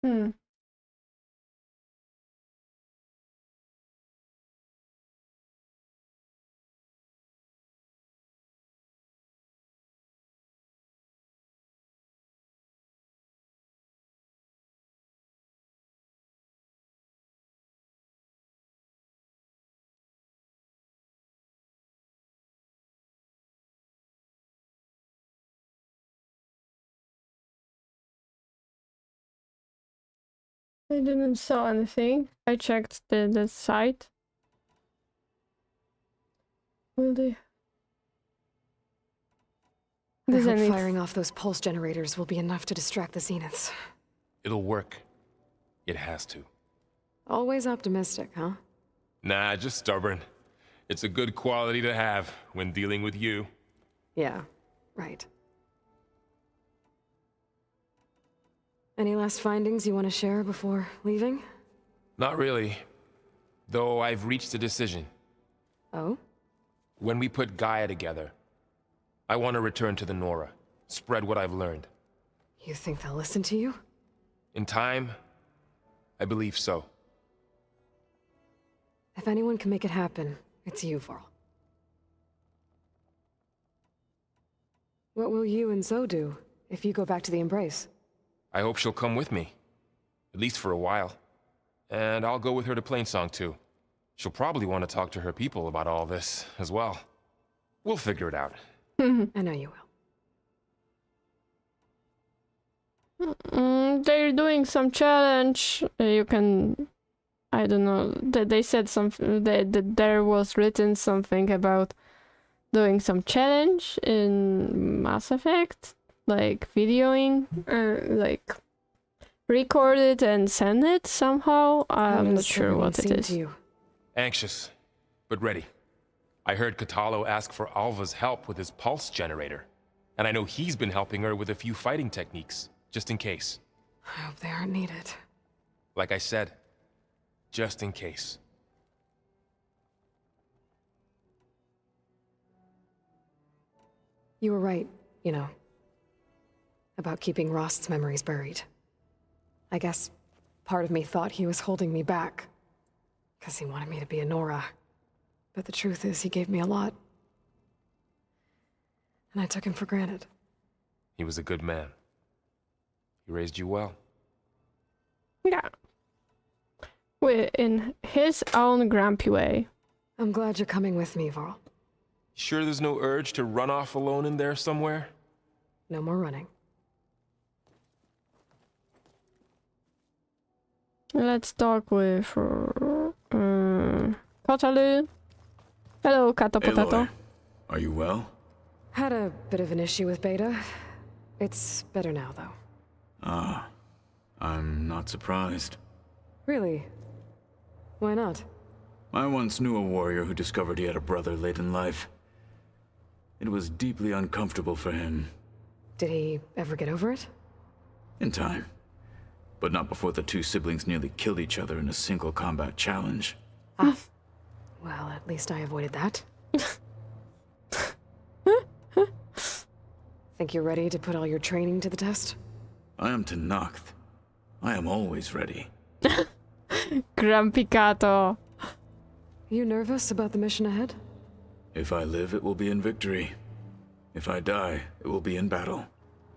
Hmm. I didn't saw anything. I checked the site. Will they? I Does hope any- firing off those pulse generators will be enough to distract the Zeniths. It'll work. It has to. Always optimistic, huh? Nah, just stubborn. It's a good quality to have when dealing with you. Yeah, right. Any last findings you want to share before leaving? Not really. Though I've reached a decision. Oh? When we put Gaia together, I want to return to the Nora. Spread what I've learned. You think they'll listen to you? In time, I believe so. If anyone can make it happen, it's you, Varl. What will you and Zoe do if you go back to the Embrace? I hope she'll come with me. At least for a while. And I'll go with her to Plainsong too. She'll probably want to talk to her people about all this as well. We'll figure it out. I know you will. They're doing some challenge. You can, I don't know. They said something. That there was written something about doing some challenge in Mass Effect. like videoing, like record it and send it somehow. I'm not sure what it is. Anxious, but ready. I heard Katalo ask for Alva's help with his pulse generator, and I know he's been helping her with a few fighting techniques, just in case. I hope they aren't needed. Like I said, just in case. You were right, you know, about keeping Rost's memories buried. I guess part of me thought he was holding me back, because he wanted me to be a Nora. But the truth is, he gave me a lot. And I took him for granted. He was a good man. He raised you well. Yeah. In his own grumpy way. I'm glad you're coming with me, Varl. Sure there's no urge to run off alone in there somewhere? No more running. Let's talk with Kotalu. Hello, Kato Potato. Aloy, are you well? Had a bit of an issue with Beta. It's better now, though. Ah, I'm not surprised. Really? Why not? I once knew a warrior who discovered he had a brother late in life. It was deeply uncomfortable for him. Did he ever get over it? In time. But not before the two siblings nearly killed each other in a single combat challenge. Ah. Well, at least I avoided that. Think you're ready to put all your training to the test? I am Tenakth. I am always ready. Grumpy Kato. You nervous about the mission ahead? If I live, it will be in victory. If I die, it will be in battle.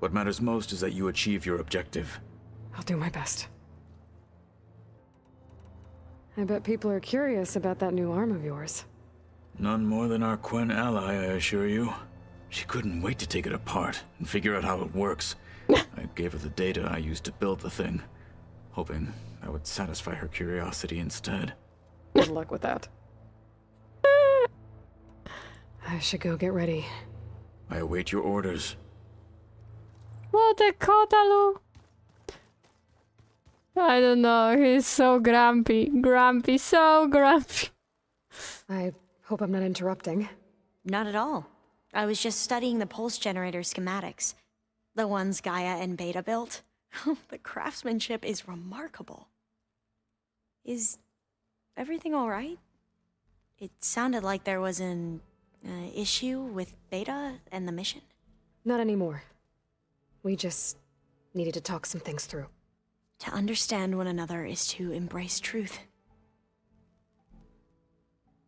What matters most is that you achieve your objective. I'll do my best. I bet people are curious about that new arm of yours. None more than our Quen ally, I assure you. She couldn't wait to take it apart and figure out how it works. I gave her the data I used to build the thing, hoping that would satisfy her curiosity instead. Good luck with that. I should go get ready. I await your orders. What a Kotalu. I don't know, he's so grumpy. Grumpy, so grumpy. I hope I'm not interrupting. Not at all. I was just studying the pulse generator schematics. The ones Gaia and Beta built. The craftsmanship is remarkable. Is everything all right? It sounded like there was an issue with Beta and the mission. Not anymore. We just needed to talk some things through. To understand one another is to embrace truth.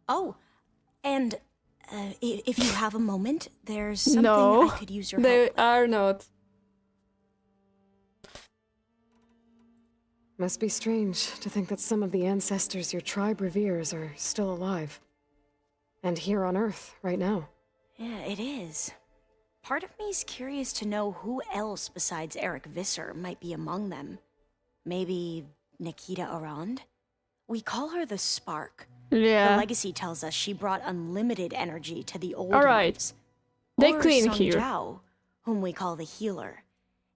Oh, and if you have a moment, there's something No, I could use your they help. are not. Must be strange to think that some of the ancestors your tribe reveres are still alive. And here on Earth, right now. Yeah, it is. Part of me's curious to know who else besides Eric Visser might be among them. Maybe Nikita Arand? We call her the Spark. Yeah. The legacy tells us she brought unlimited energy to the old All right. ones. They Or clean Sung here. Jiao, whom we call the Healer.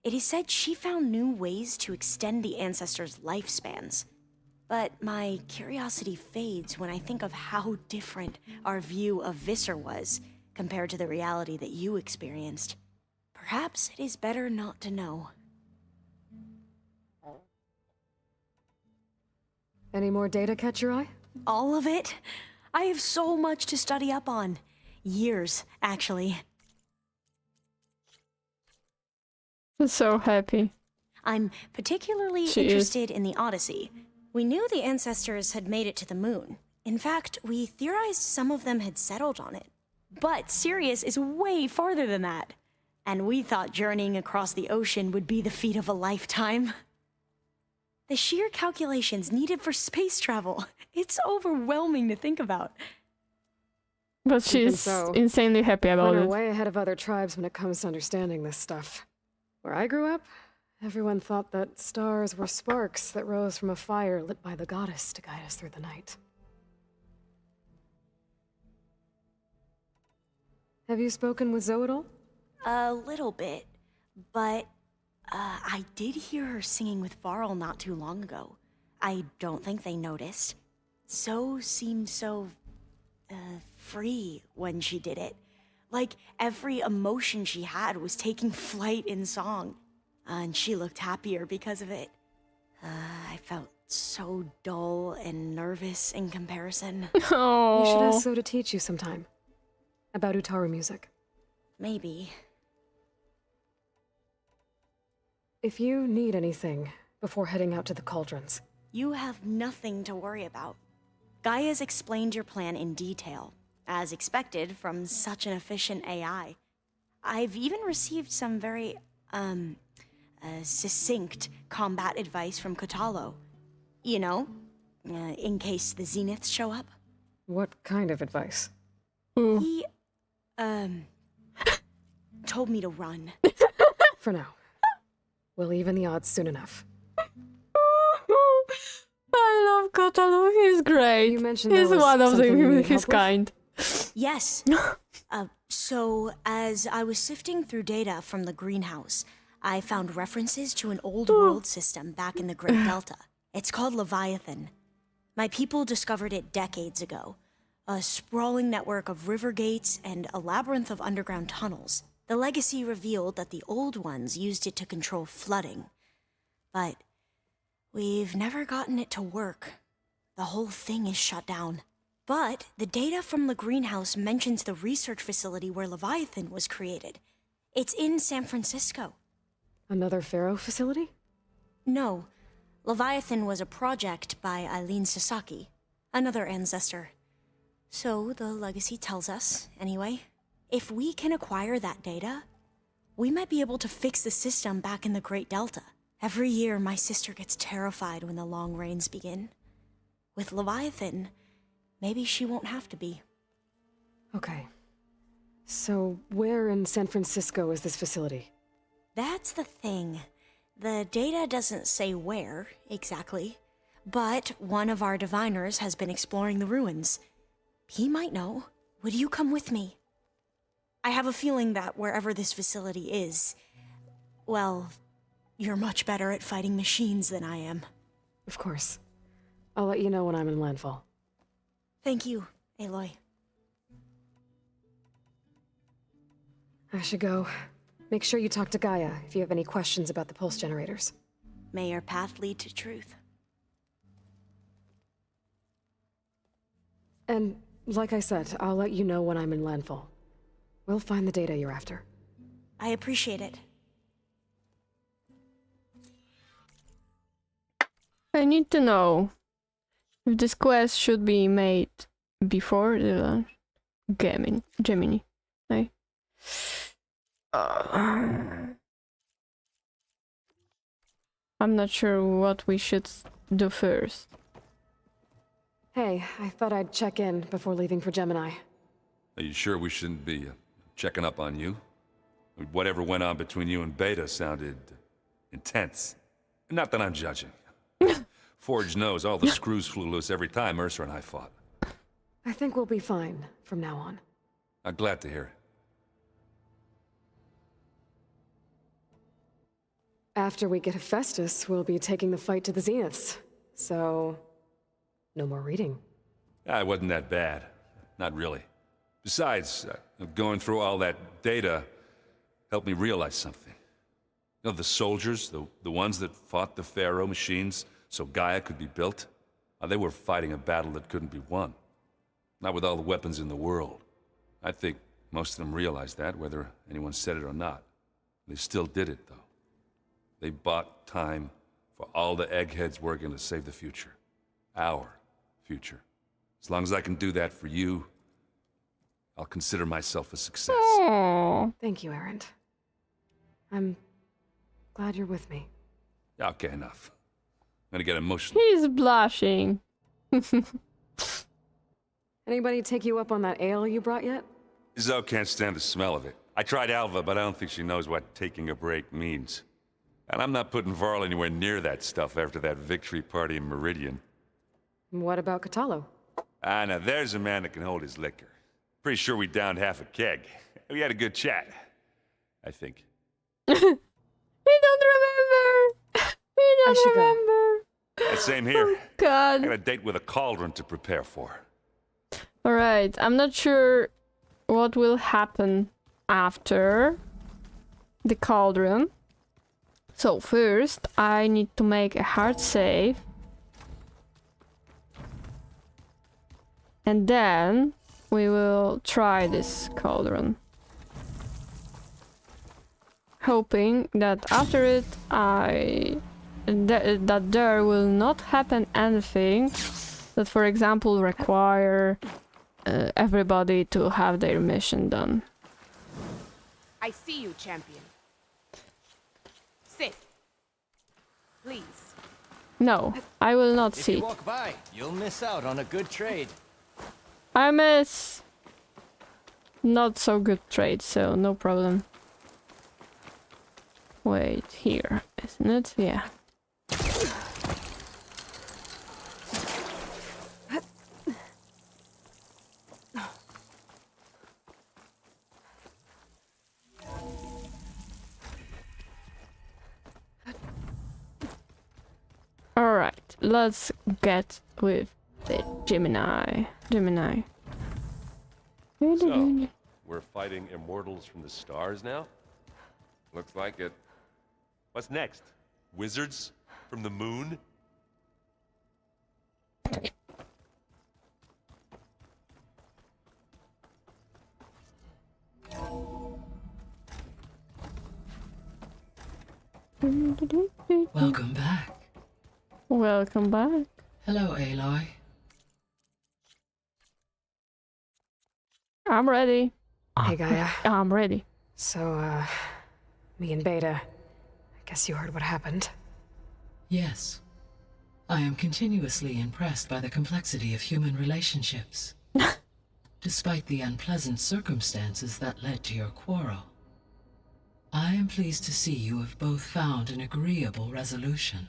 It is said she found new ways to extend the ancestors' lifespans. But my curiosity fades when I think of how different our view of Visser was compared to the reality that you experienced. Perhaps it is better not to know. Any more data catch your eye? All of it? I have so much to study up on. Years, actually. So happy. I'm particularly She is. interested in the Odyssey. We knew the ancestors had made it to the moon. In fact, we theorized some of them had settled on it. But Sirius is way farther than that. And we thought journeying across the ocean would be the feat of a lifetime. The sheer calculations needed for space travel. It's overwhelming to think about. But she's so. insanely happy about We're it. way ahead of other tribes when it comes to understanding this stuff. Where I grew up, everyone thought that stars were sparks that rose from a fire lit by the goddess to guide us through the night. Have you spoken with Zoe at all? A little bit. But, I did hear her singing with Varl not too long ago. I don't think they noticed. So seemed so, free when she did it. Like every emotion she had was taking flight in song. And she looked happier because of it. I felt so dull and nervous in comparison. You should Oh. ask So to teach you sometime. About Utaru music. Maybe. If you need anything before heading out to the Cauldrons. You have nothing to worry about. Gaia's explained your plan in detail, as expected from such an efficient AI. I've even received some very, succinct combat advice from Kotalo. You know, in case the Zeniths show up. What kind of advice? He, told me to run. For now. We'll even the odds soon enough. I love Kotalo. He's great. You mentioned there He's was one of something you need his help with? kind. Yes. So, as I was sifting through data from the greenhouse, I found references to an old world system back in the Great Delta. It's called Leviathan. My people discovered it decades ago. A sprawling network of river gates and a labyrinth of underground tunnels. The legacy revealed that the old ones used it to control flooding. But we've never gotten it to work. The whole thing is shut down. But the data from the greenhouse mentions the research facility where Leviathan was created. It's in San Francisco. Another Pharaoh facility? No, Leviathan was a project by Eileen Sasaki, another ancestor. So the legacy tells us, anyway, if we can acquire that data, we might be able to fix the system back in the Great Delta. Every year, my sister gets terrified when the long rains begin. With Leviathan, maybe she won't have to be. Okay. So, where in San Francisco is this facility? That's the thing. The data doesn't say where, exactly. But one of our diviners has been exploring the ruins. He might know. Would you come with me? I have a feeling that wherever this facility is, well, you're much better at fighting machines than I am. Of course. I'll let you know when I'm in landfall. Thank you, Aloy. I should go. Make sure you talk to Gaia if you have any questions about the pulse generators. May your path lead to truth. And, like I said, I'll let you know when I'm in landfall. We'll find the data you're after. I appreciate it. I need to know if this quest should be made before the launch. Gemini. Right? I'm not sure what we should do first. Hey, I thought I'd check in before leaving for Gemini. Are you sure we shouldn't be checking up on you? Whatever went on between you and Beta sounded intense. Not that I'm judging. Forge knows all the screws flew loose every time Ursa and I fought. I think we'll be fine from now on. I'm glad to hear it. After we get Hephaestus, we'll be taking the fight to the Zeniths. So, no more reading. It wasn't that bad. Not really. Besides, going through all that data helped me realize something. You know, the soldiers, the ones that fought the Pharaoh machines so Gaia could be built, they were fighting a battle that couldn't be won. Not with all the weapons in the world. I think most of them realized that, whether anyone said it or not. They still did it, though. They bought time for all the eggheads working to save the future. Our future. As long as I can do that for you, I'll consider myself a success. Aww. Thank you, Erend. I'm glad you're with me. Okay, enough. I'm gonna get emotional. He's blushing. Anybody take you up on that ale you brought yet? Zoe can't stand the smell of it. I tried Alva, but I don't think she knows what taking a break means. And I'm not putting Varl anywhere near that stuff after that victory party in Meridian. What about Kotalo? Now there's a man that can hold his liquor. Pretty sure we downed half a keg. We had a good chat. I think. We don't remember. We I don't should go. remember. Yeah, same here. I God. got a date with a Cauldron to prepare for. All right. I'm not sure what will happen after the Cauldron. So first, I need to make a hard save. And then we will try this Cauldron. Hoping that after it, that there will not happen anything that, for example, require everybody to have their mission done. I see you, champion. Sit. Please. No, I will not If see. you walk by, you'll miss out on a good trade. I miss not so good trade, so no problem. Wait, here, isn't it? Yeah. Alright, let's get with the Gemini. So, we're fighting immortals from the stars now? Looks like it. What's next? Wizards from the moon? Welcome back. Welcome back. Hello, Aloy. I'm ready. Hey, Gaia. I'm ready. So, me and Beta, I guess you heard what happened. Yes. I am continuously impressed by the complexity of human relationships. Despite the unpleasant circumstances that led to your quarrel. I am pleased to see you have both found an agreeable resolution.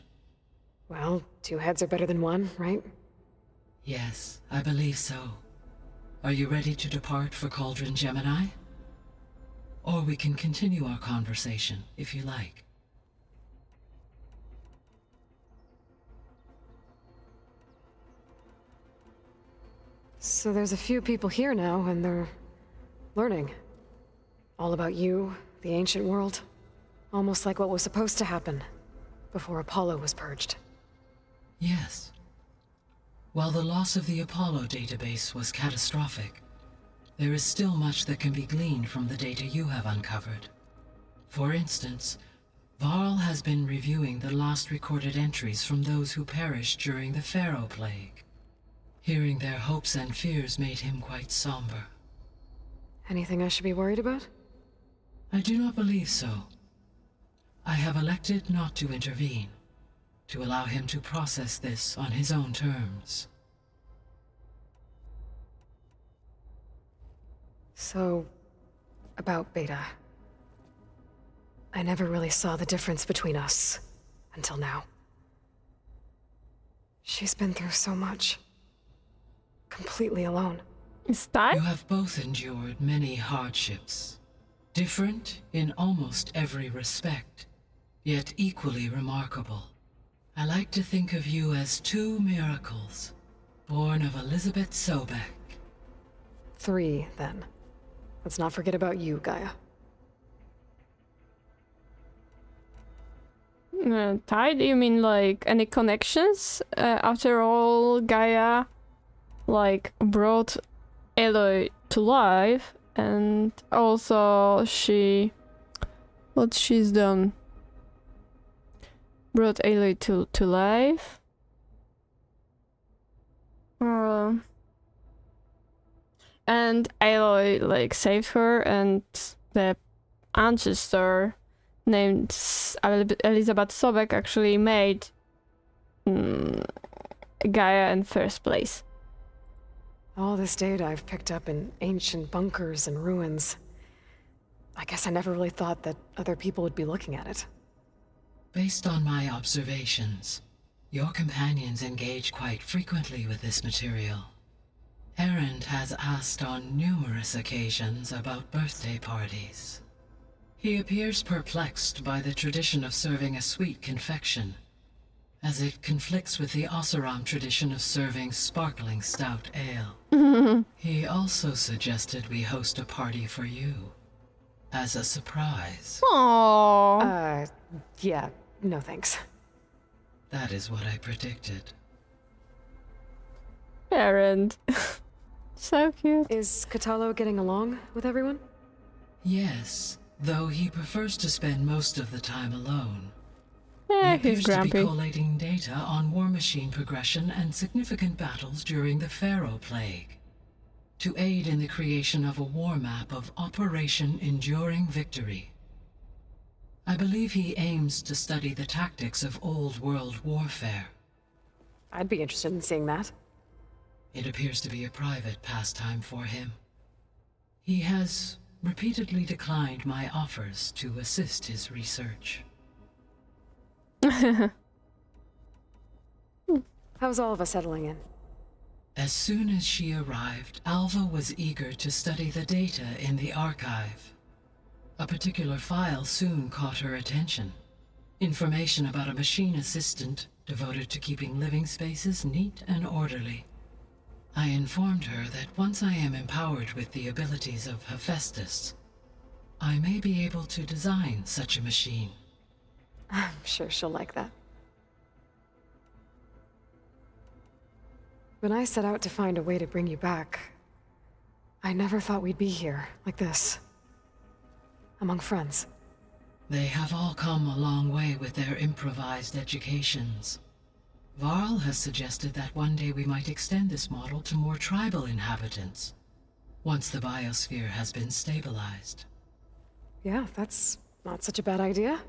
Well, 2 heads are better than 1, right? Yes, I believe so. Are you ready to depart for Cauldron, Gemini? Or we can continue our conversation, if you like. So there's a few people here now, and they're learning. All about you, the ancient world. Almost like what was supposed to happen before Apollo was purged. Yes. While the loss of the Apollo database was catastrophic, there is still much that can be gleaned from the data you have uncovered. For instance, Varl has been reviewing the last recorded entries from those who perished during the Pharaoh Plague. Hearing their hopes and fears made him quite somber. Anything I should be worried about? I do not believe so. I have elected not to intervene, to allow him to process this on his own terms. So, about Beta. I never really saw the difference between us, until now. She's been through so much. Completely alone. Is that? You have both endured many hardships, different in almost every respect, yet equally remarkable. I like to think of you as 2 miracles, born of Elizabeth Sobek. 3, then. Let's not forget about you, Gaia. Tied? You mean like any connections? After all, Gaia like brought Aloy to life, and also what she's done brought Aloy to life. And Aloy like saved her, and the ancestor named Elizabeth Sobek actually made Gaia in first place. All this data I've picked up in ancient bunkers and ruins. I guess I never really thought that other people would be looking at it. Based on my observations, your companions engage quite frequently with this material. Erend has asked on numerous occasions about birthday parties. He appears perplexed by the tradition of serving a sweet confection, as it conflicts with the Oseram tradition of serving sparkling stout ale. He also suggested we host a party for you, as a surprise. Aww. Yeah, no thanks. That is what I predicted. Parent. So cute. Is Katalo getting along with everyone? Yes, though he prefers to spend most of the time alone. Yeah, He he's appears to be grumpy. collating data on war machine progression and significant battles during the Pharaoh Plague, to aid in the creation of a war map of Operation Enduring Victory. I believe he aims to study the tactics of old world warfare. I'd be interested in seeing that. It appears to be a private pastime for him. He has repeatedly declined my offers to assist his research. How's all of us settling in? As soon as she arrived, Alva was eager to study the data in the archive. A particular file soon caught her attention. Information about a machine assistant devoted to keeping living spaces neat and orderly. I informed her that once I am empowered with the abilities of Hephaestus, I may be able to design such a machine. I'm sure she'll like that. When I set out to find a way to bring you back, I never thought we'd be here, like this. Among friends. They have all come a long way with their improvised educations. Varl has suggested that one day we might extend this model to more tribal inhabitants, once the biosphere has been stabilized. Yeah, that's not such a bad idea.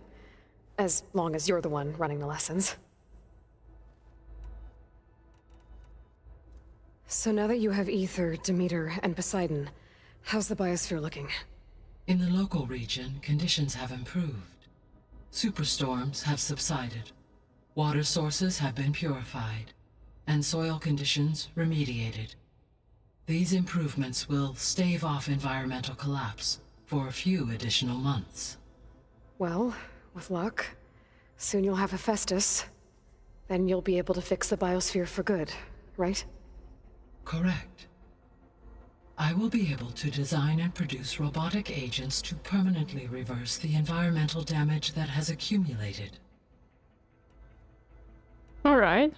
As long as you're the one running the lessons. So now that you have Ether, Demeter, and Poseidon, how's the biosphere looking? In the local region, conditions have improved. Superstorms have subsided. Water sources have been purified, and soil conditions remediated. These improvements will stave off environmental collapse for a few additional months. Well, with luck, soon you'll have Hephaestus. Then you'll be able to fix the biosphere for good, right? Correct. I will be able to design and produce robotic agents to permanently reverse the environmental damage that has accumulated. Alright.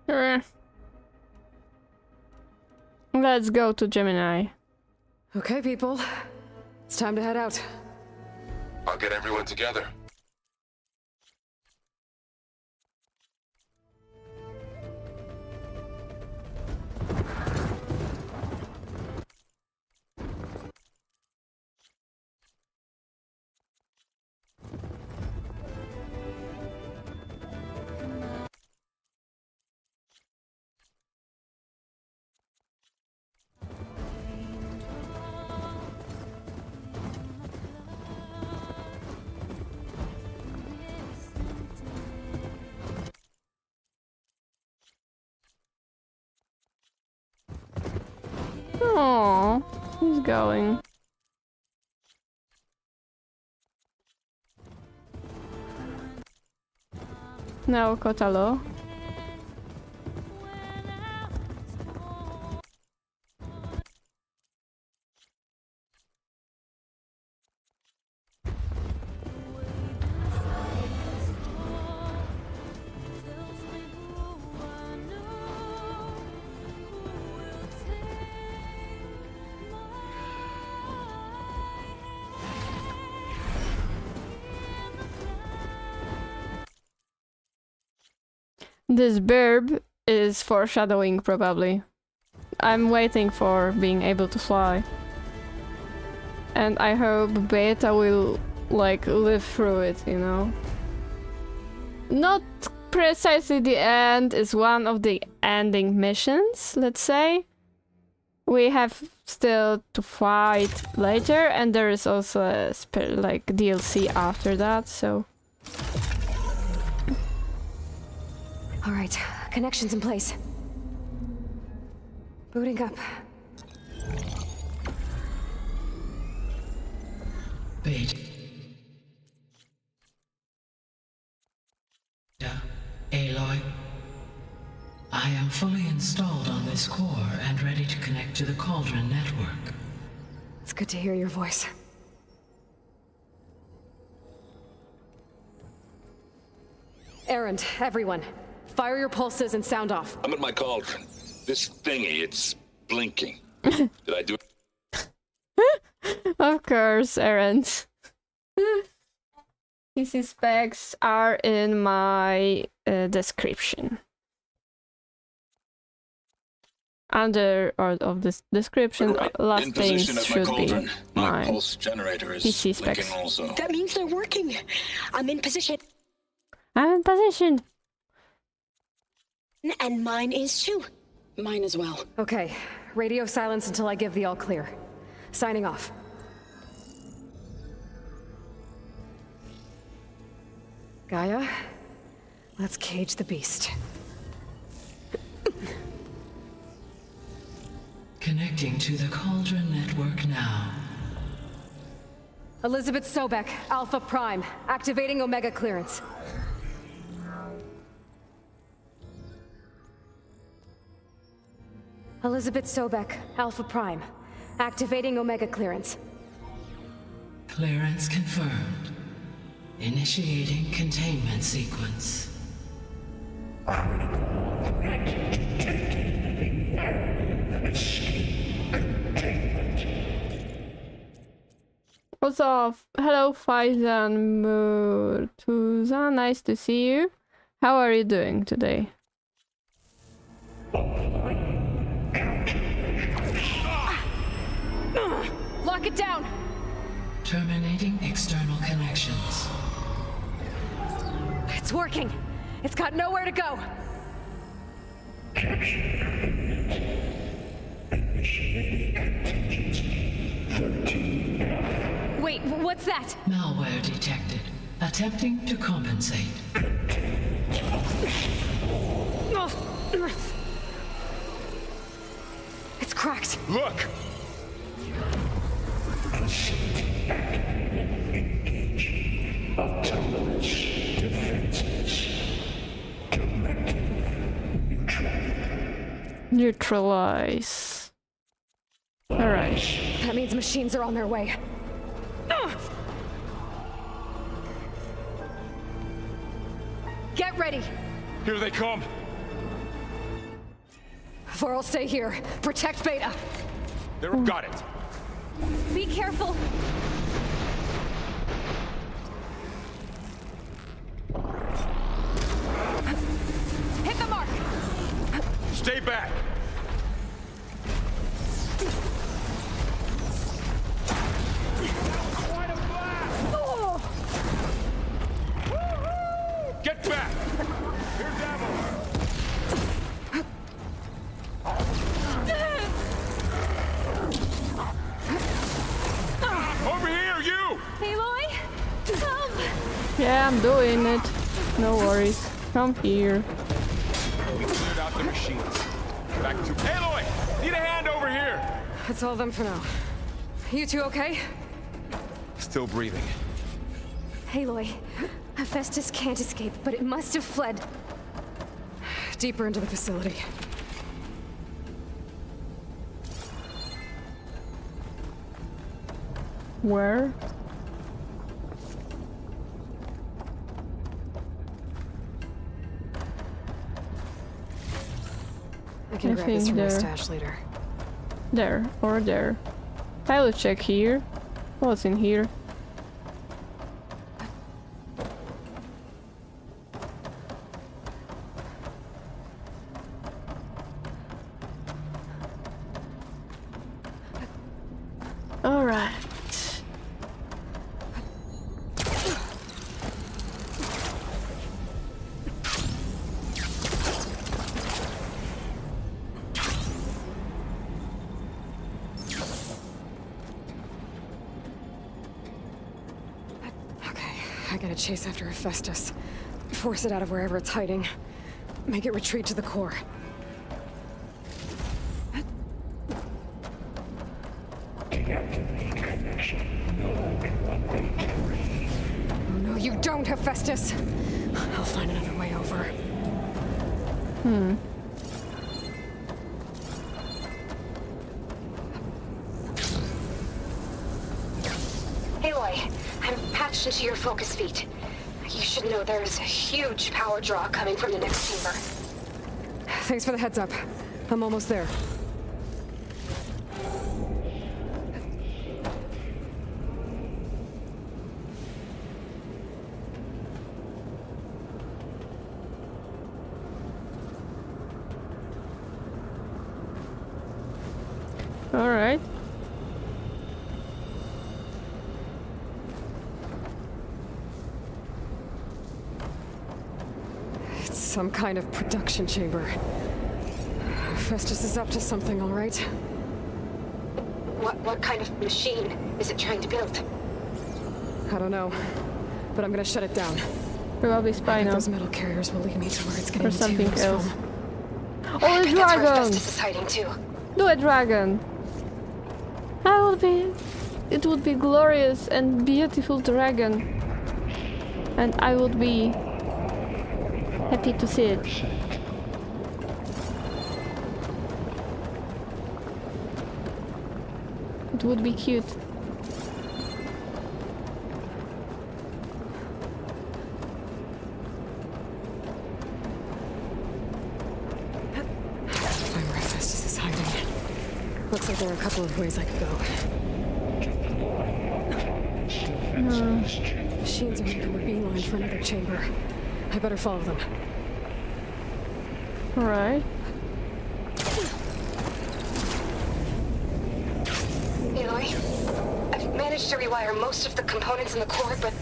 Sure. Let's go to Gemini. Okay, people. It's time to head out. I'll get everyone together. Oh, he's going. Now Kotalo. This burb is foreshadowing, probably. I'm waiting for being able to fly. And I hope Beta will, like, live through it, you know? Not precisely the end is one of the ending missions, let's say. We have still to fight later, and there is also a like DLC after that, so... All right, Connections in place. Booting up. Beta. Aloy. I am fully installed on this core and ready to connect to the Cauldron network. It's good to hear your voice. Errand, everyone. Fire your pulses and sound off. I'm at my Cauldron. This thingy, it's blinking. Did I do it? Of course, errands. PC specs are in my description. Under or of this description, Right. last In things position at my should be Cauldron. My my pulse generator is PC blinking specs. also. That means they're working. I'm in position. I'm in position. And mine is too. Mine as well. Okay, radio silence until I give the all clear. Signing off. Gaia, let's cage the beast. Connecting to the Cauldron network now. Elizabeth Sobek, Alpha Prime, activating Omega clearance. Elizabeth Sobek, Alpha Prime, activating Omega clearance. Clearance confirmed. Initiating containment sequence. What's up? Hello, Faizan Murtuza. Nice to see you. How are you doing today? Lock it down! Terminating external connections. It's working! It's got nowhere to go! Wait, what's that? Malware detected. Attempting to compensate. It's cracked. Look! Neutralize. Alright. That means machines are on their way. Get ready! Here they come! Vor'll stay here. Protect Beta. They're got it! Be careful! Hit the mark! Stay back! Get back! Here's ammo! Over here, you! Aloy? Help! Yeah, I'm doing it. No worries. Come here. We cleared out the machines. Back to Aloy! Need a hand over here! That's all of them for now. You two okay? Still breathing. Aloy, Hephaestus can't escape, but it must have fled deeper into the facility. Where? I can I grab this think from my there. stash later. There or there. I will check here. What's in here? All right. Okay, I gotta chase after Hephaestus. Force it out of wherever it's hiding. Make it retreat to the core. Oh no, you don't, Hephaestus! I'll find another way over. Aloy, I'm patched into your focus feet. You should know there's a huge power draw coming from the next chamber. Thanks for the heads up. I'm almost there. All right. It's some kind of production chamber. Festus is up to something, all right? What kind of machine is it trying to build? I don't know, but I'm gonna shut it down. Probably I think spinal. those metal carriers will lead me to where it's getting Or something materials else. from. Oh, a That's where dragon! Festus is hiding too. Do a dragon. That would be. It would be glorious and beautiful dragon. And I would be happy to see it. It would be cute. Find where Festus is hiding. Looks like there are a couple of ways I could go. Machines are making a beeline for another chamber. I better follow them. Alright. Aloy, I've managed to rewire most of the components in the core, but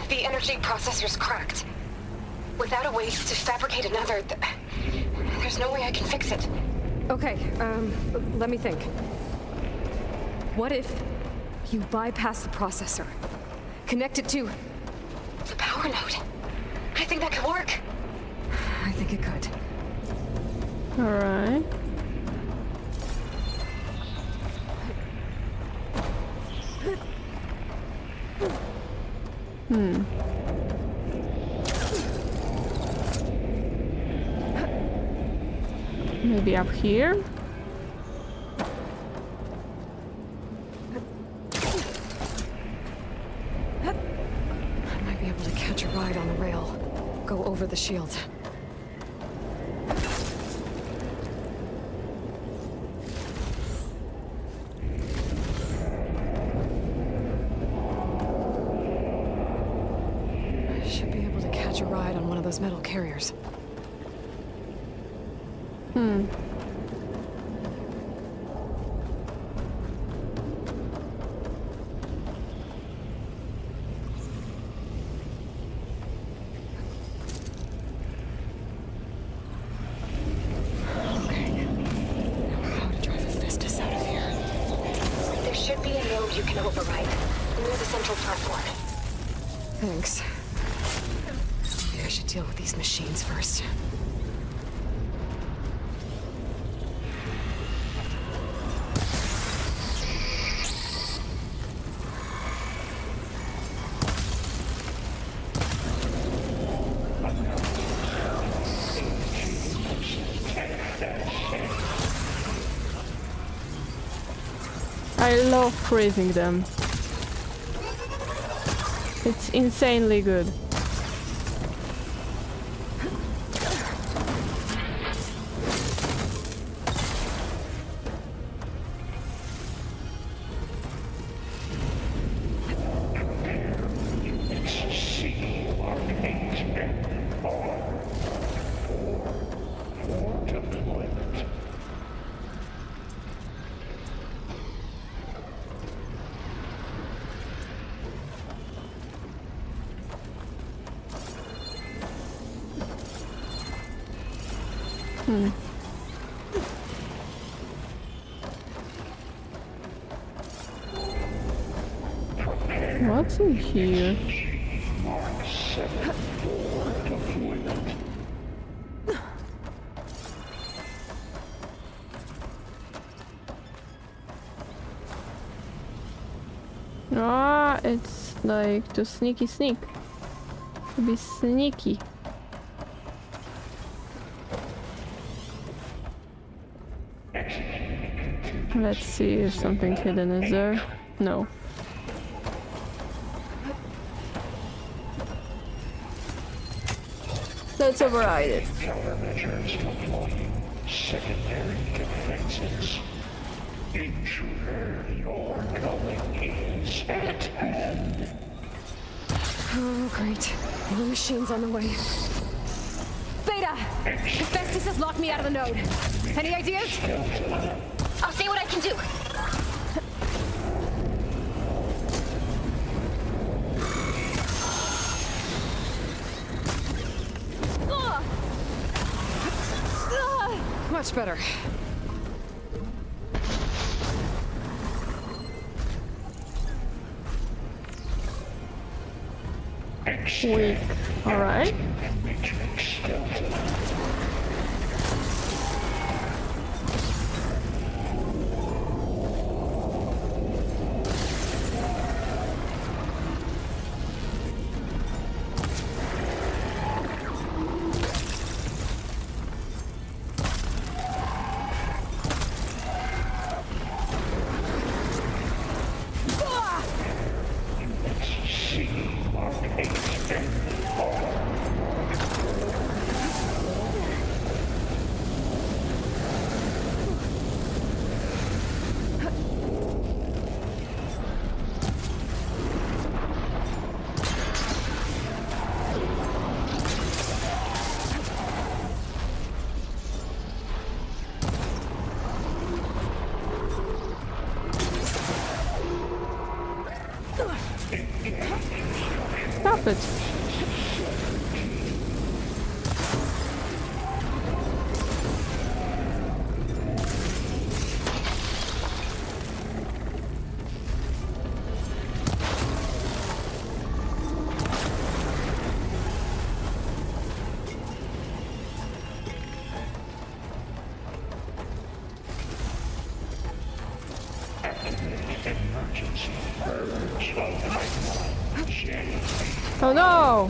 the energy processor's cracked. Without a way to fabricate another, there's no way I can fix it. Okay, let me think. What if you bypass the processor? Connect it to The power node. I think that could work. I think it could. Alright. Maybe up here? I might be able to catch a ride on the rail. Go over the shield. I should be able to catch a ride on one of those metal carriers. Okay. Now how to drive Hephaestus out of here? There should be a node you can override near the central platform. Thanks. Maybe I should deal with these machines first. I love freezing them. It's insanely good. What's in here? Ah, it's like to sneak. To be sneaky. Let's see if something hidden is there. No. Let's override it. Countermeasures deploying secondary defenses. Intruder, your coming is at hand. Oh, great. More machines on the way. Beta! Hephaestus has locked me out of the node. Any ideas? I'll see what I can do. Much better. Weak. Alright. Stop it. Oh no!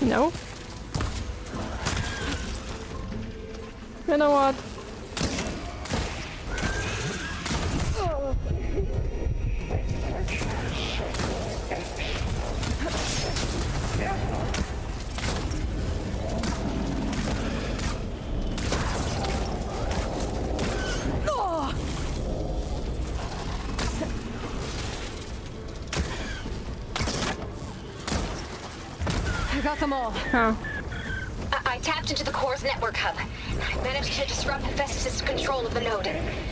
No. You know what? I got them all. Huh. I tapped into the core's network hub. I managed to disrupt Hephaestus' control of the node.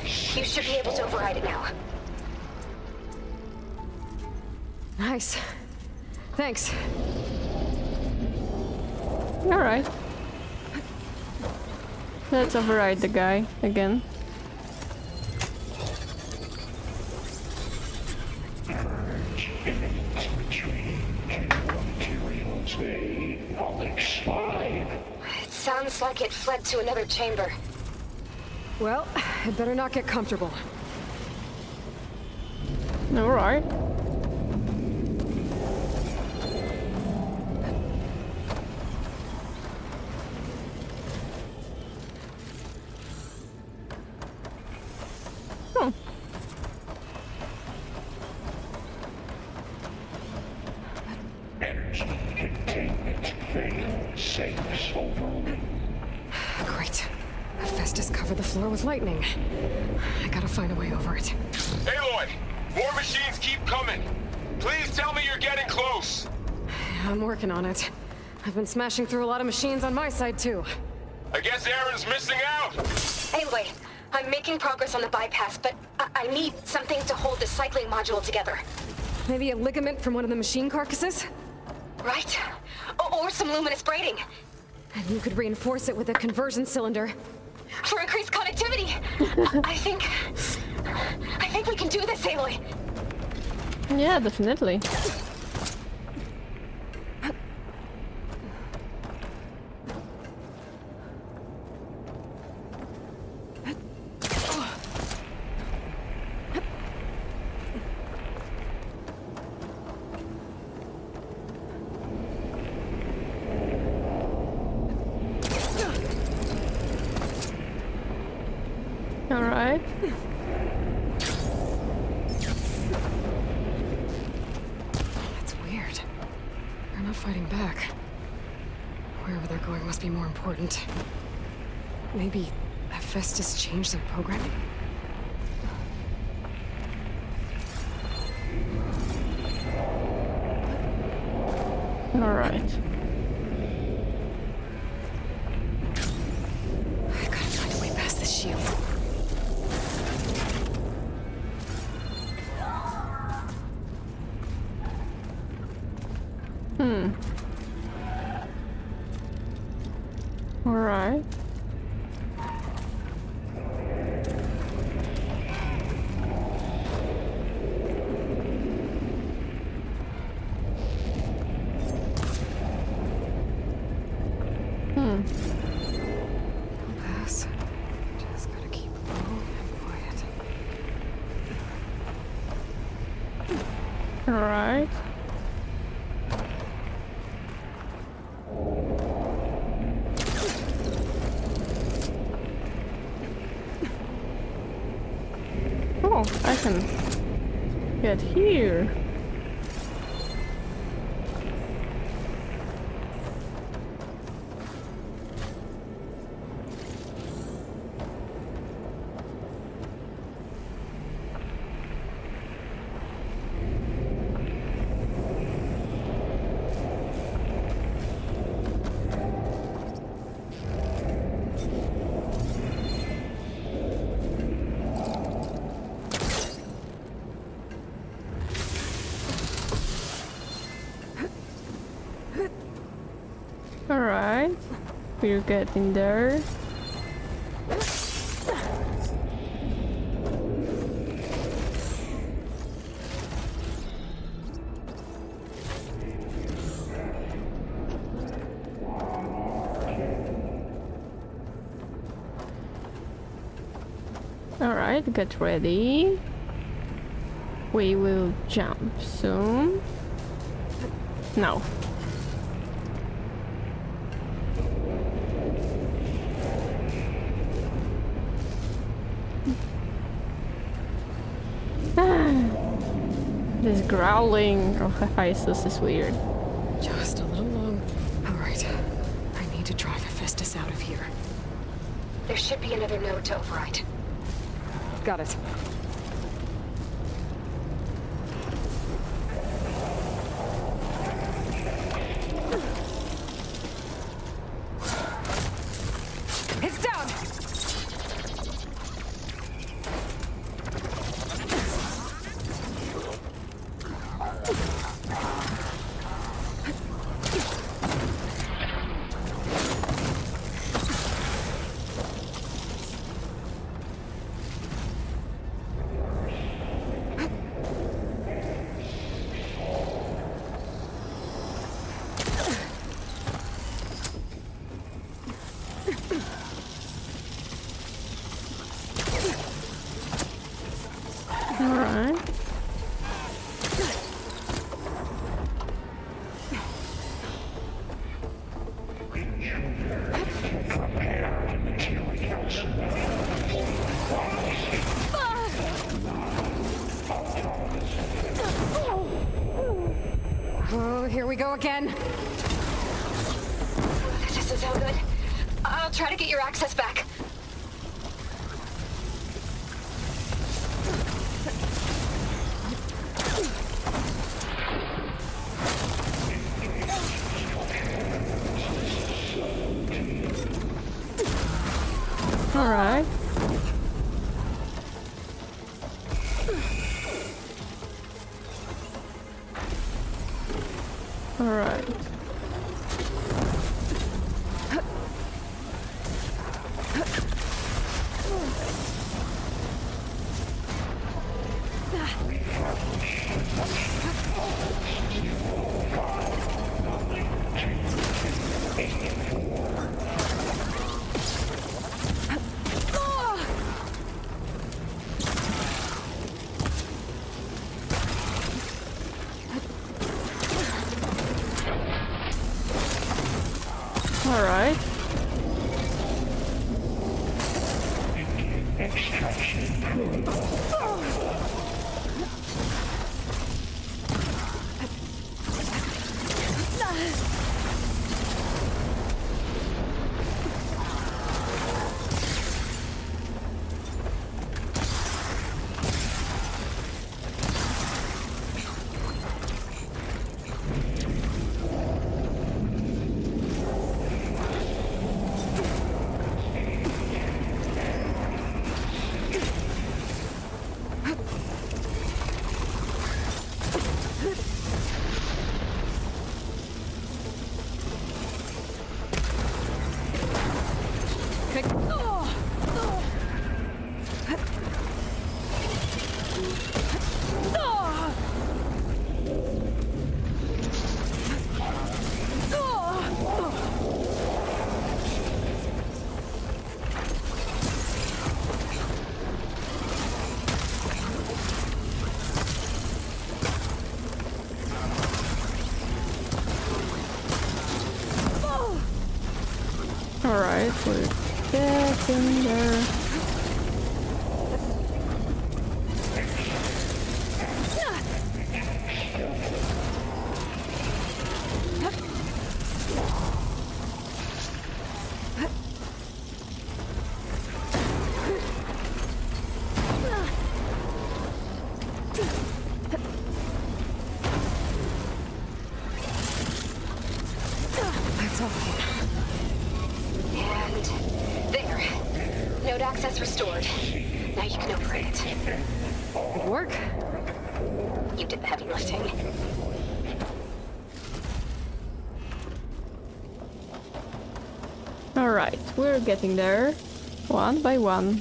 You should be able to override it now. Nice. Thanks. Alright. Let's override the guy again. It sounds like it fled to another chamber. Well, I'd better not get comfortable. Alright. Hmm. Energy containment failed. Safes overruled. Great. Hephaestus covered the floor with lightning. I gotta find a way over it. Aloy! More machines keep coming! Please tell me you're getting close! I'm working on it. I've been smashing through a lot of machines on my side, too. I guess Aaron's missing out! Anyway, I'm making progress on the bypass, but I need something to hold the cycling module together. Maybe a ligament from one of the machine carcasses? Right? Or some luminous braiding. And you could reinforce it with a conversion cylinder. For increased connectivity! I think we can do this, Aloy! Yeah, definitely. Alright. That's weird. They're not fighting back. Wherever they're going must be more important. Maybe Hephaestus changed their programming? Alright. I've got to find a way past this shield. Alright. Pass. Just gotta keep low and quiet. Alright. Oh, I can get here. Alright, we're getting there. Alright, get ready. We will jump soon. No. This growling of Hephaestus is weird. Just a little long. Alright. I need to drive Hephaestus out of here. There should be another node to override. Got it. It's down! Alright. Oh, here we go again. This doesn't sound good. I'll try to get your access back. Alright. Alright. Alright. Alright, we're getting there. That's all. And there. Node access restored. Now you can operate it. Good work. You did the heavy lifting. Alright, we're getting there. One by one.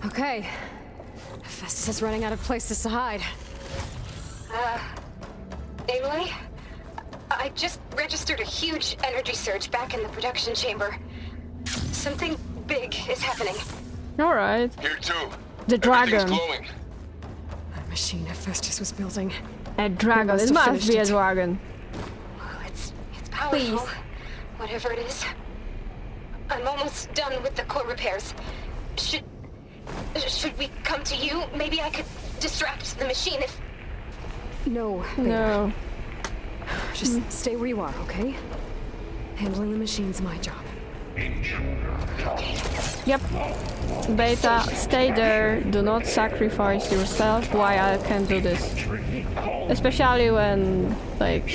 Okay. Festus is running out of places to hide. Aloy? I just registered a huge energy surge back in the production chamber. Something big is happening. Alright. Here too. The dragon. Glowing. That machine Festus was building. A dragon. must It have must be a finished it. dragon. Oh, it's powerful. Please. Whatever it is. I'm almost done with the core repairs. Should we come to you? Maybe I could distract the machine if... No. No. Just stay where you are, okay? Handling the machine's my job. Yep. Beta, stay there. Do not sacrifice yourself. Why I can do this? Especially when, like,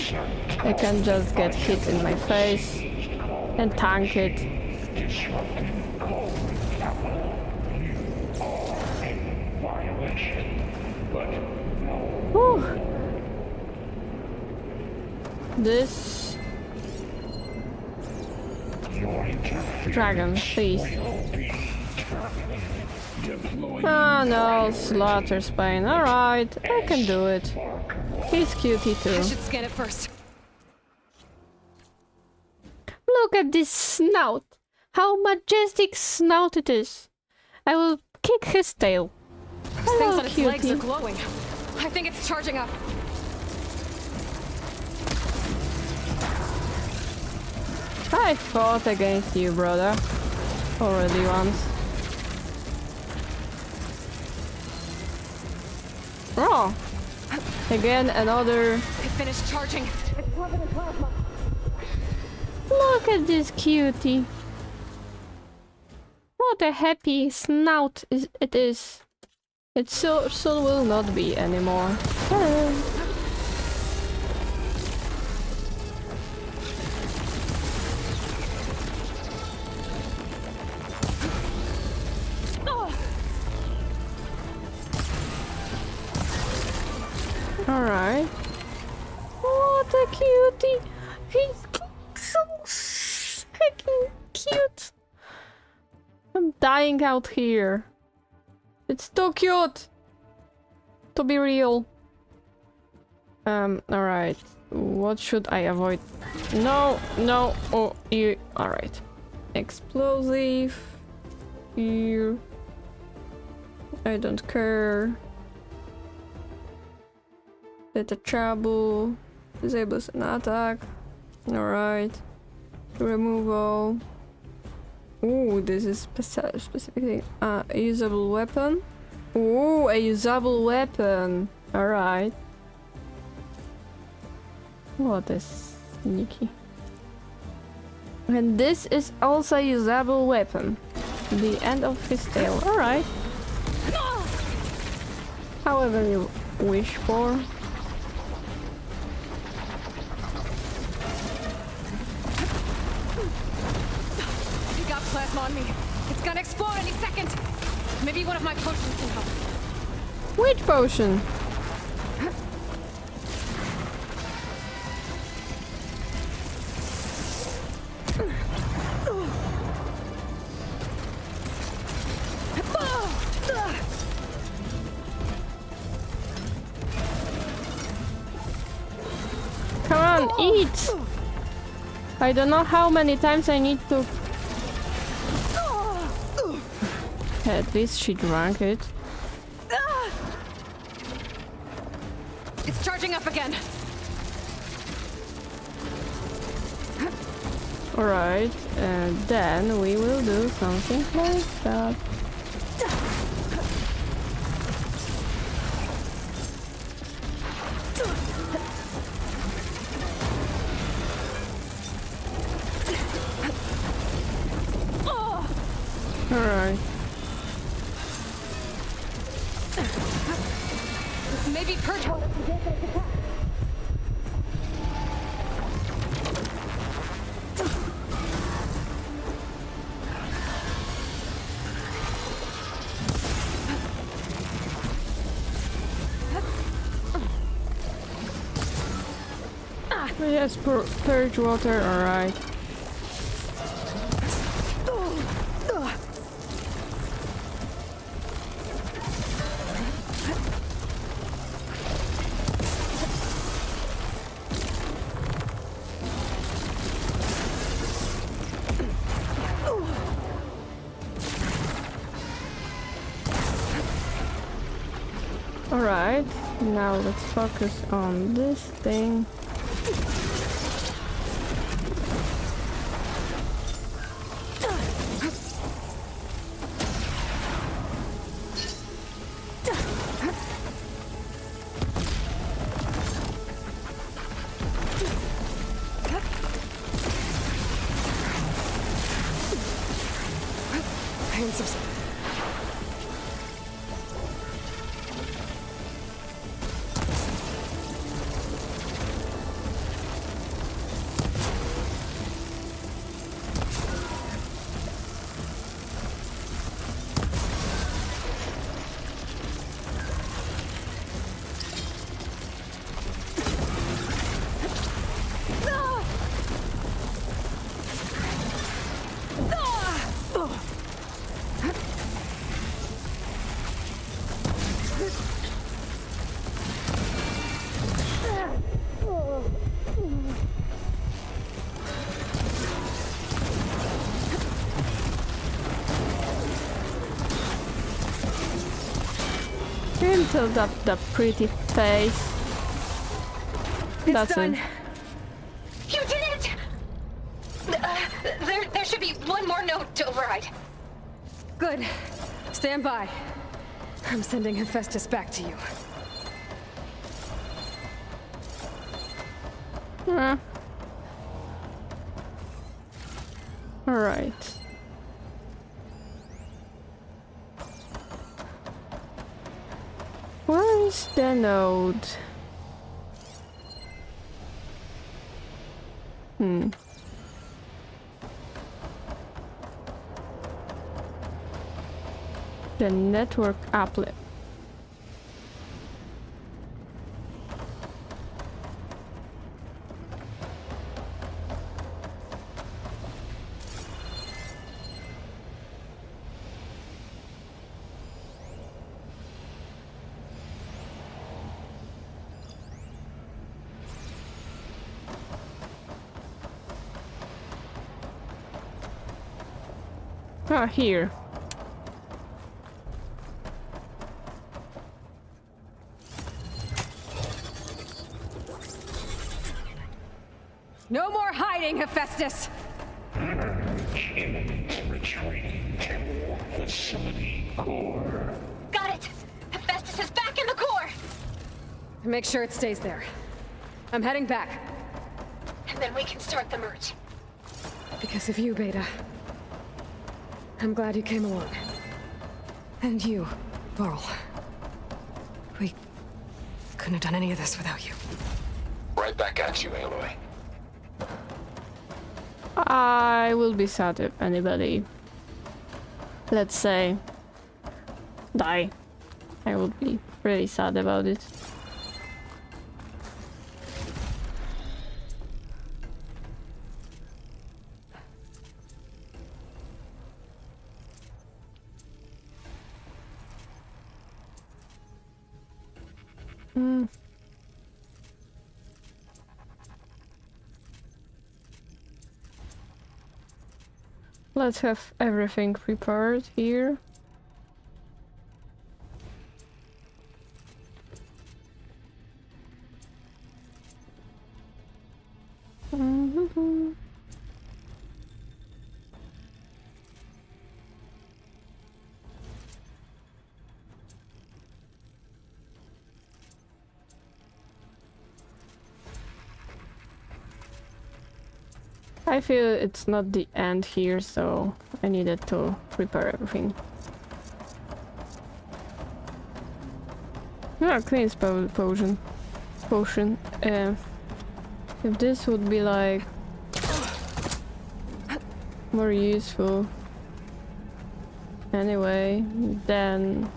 I can just get hit in my face and tank it. Whew. This dragon, please. Oh no, Slaughter Spain. Alright, I can do it. He's cutie too. I should scan it first. Look at this snout. how majestic snout it is. I will kick his tail. Those Hello, things on its legs are cutie. glowing. I think it's charging up. I fought against you, brother. Already once. Oh! Again, another... It finished charging. It's covered in plasma. Look at this cutie. What a happy snout it is. It soon will not be anymore. Alright. What a cutie! He's so freaking cute! I'm dying out here. It's too cute to be real. Alright. What should I avoid? No, no. Oh, you. Alright. Explosive. Here. I don't care. Detachable. Disables an attack. Alright. Removal. Ooh, this is specific thing. A usable weapon. Ooh, a usable weapon. Alright. What is sneaky? And this is also a usable weapon. The end of his tail. Alright. However you wish for. Plasma on me. It's gonna explode any second. Maybe one of my potions can help. Which potion? Come on, eat! I don't know how many times I need to... At least she drank it. It's charging up again. Alright, and then we will do something like that. Alright. Maybe purge one. Yes, purge water, alright. Alright, now let's focus on this thing. until that pretty face. That's done. it. You did it! There should be one more note to override. Good. Stand by. I'm sending Hephaestus back to you. Alright. Where is the node? The network applet. Ah, here. No more hiding, Hephaestus! Retreating to facility core. Got it! Hephaestus is back in the core! Make sure it stays there. I'm heading back. And then we can start the merge. Because of you, Beta. I'm glad you came along. And you, Varl. We couldn't have done any of this without you. Right back at you, Aloy. I will be sad if anybody, let's say, die. I will be really sad about it. Let's have everything prepared here. I feel it's not the end here, so I needed to prepare everything. Yeah, cleanse potion. If this would be like more useful anyway, then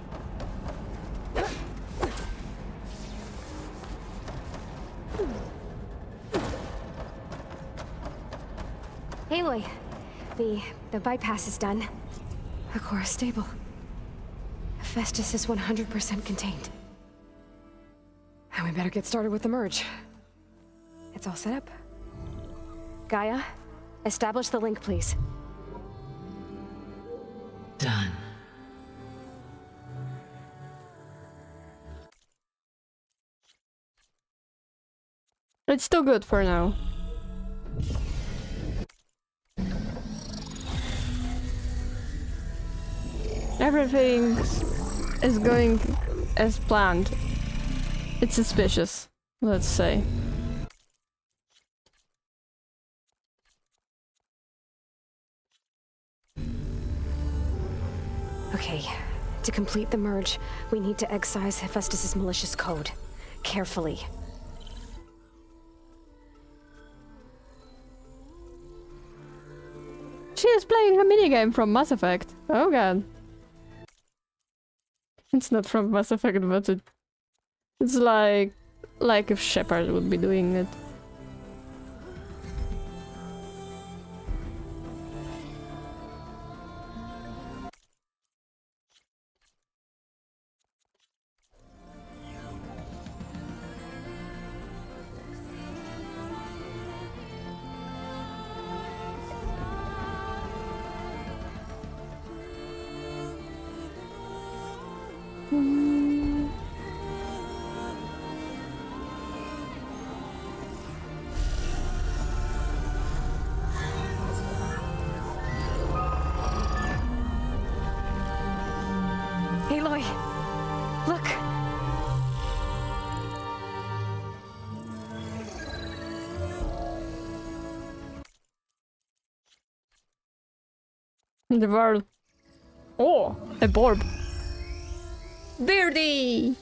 Aloy, the bypass is done. The core is stable. Hephaestus is 100% contained. And we better get started with the merge. It's all set up. Gaia, establish the link, please. Done. it's still good for now. Everything is going as planned. It's suspicious, let's say. Okay, to complete the merge, we need to excise Hephaestus's malicious code. Carefully. She is playing a minigame from Mass Effect. Oh god. It's not from Mass Effect, but it's like if Shepard would be doing it. Aloy! Look! The world. Oh, a borb. Beardy!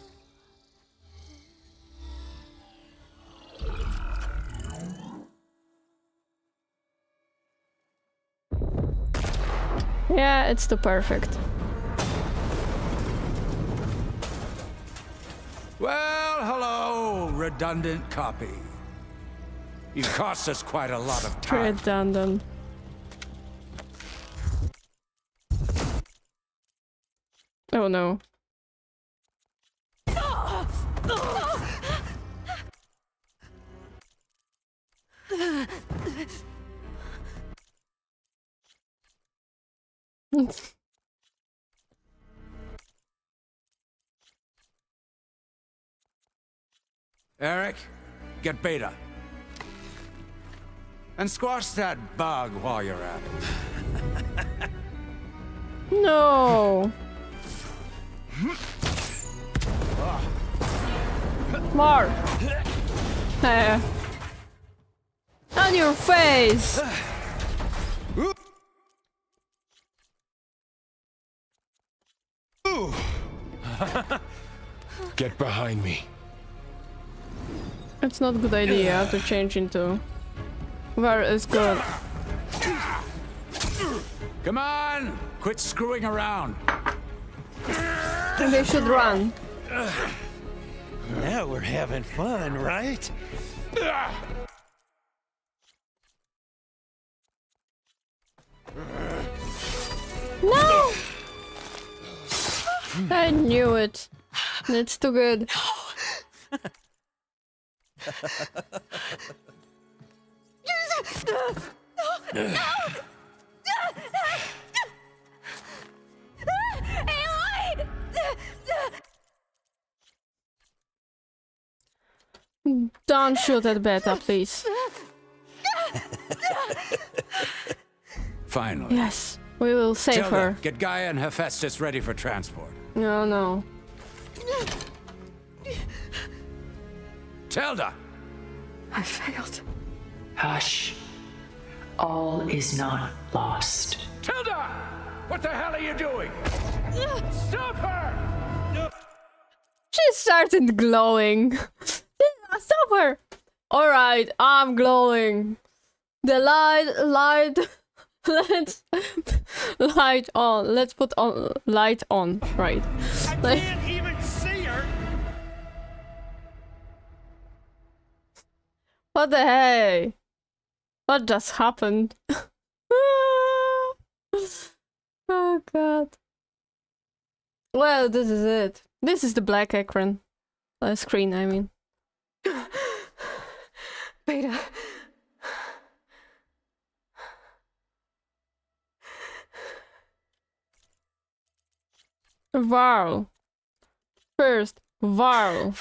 Yeah, it's too perfect. Well, hello, redundant copy. You cost us quite a lot of time. Redundant. Oh no. Eric, get Beta. And squash that bug while you're at it. No. More. On your face. Get behind me. It's not a good idea to change into where is good. Come on! Quit screwing around. They should run. Now we're having fun, right? No! I knew it. It's too good. Don't shoot at Beta, please. Finally. Yes, we will save Tilda, her. get Gaia and Hephaestus ready for transport. No, no. Tilda! I failed. Hush. All is not lost. Tilda! What the hell are you doing? Stop her! She started glowing. Stop her! Alright, I'm glowing. The light, let's light on. Let's put on light on, right? I can't even see her. What the hey? What just happened? Oh god. Well, this is it. This is the black screen, I mean. Beta. Varl. First, Varl.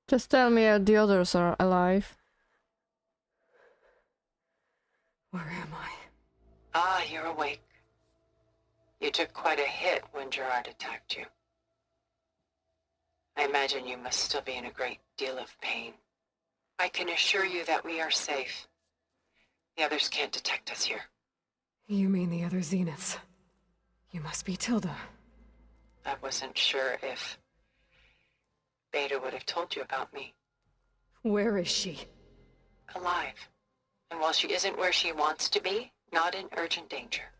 Just tell me the others are alive. Where am I? Ah, you're awake. You took quite a hit when Gerard attacked you. I imagine you must still be in a great deal of pain. I can assure you that we are safe. The others can't detect us here. You mean the other Zeniths? You must be Tilda. I wasn't sure if Beta would have told you about me. Where is she? Alive. And while she isn't where she wants to be, not in urgent danger.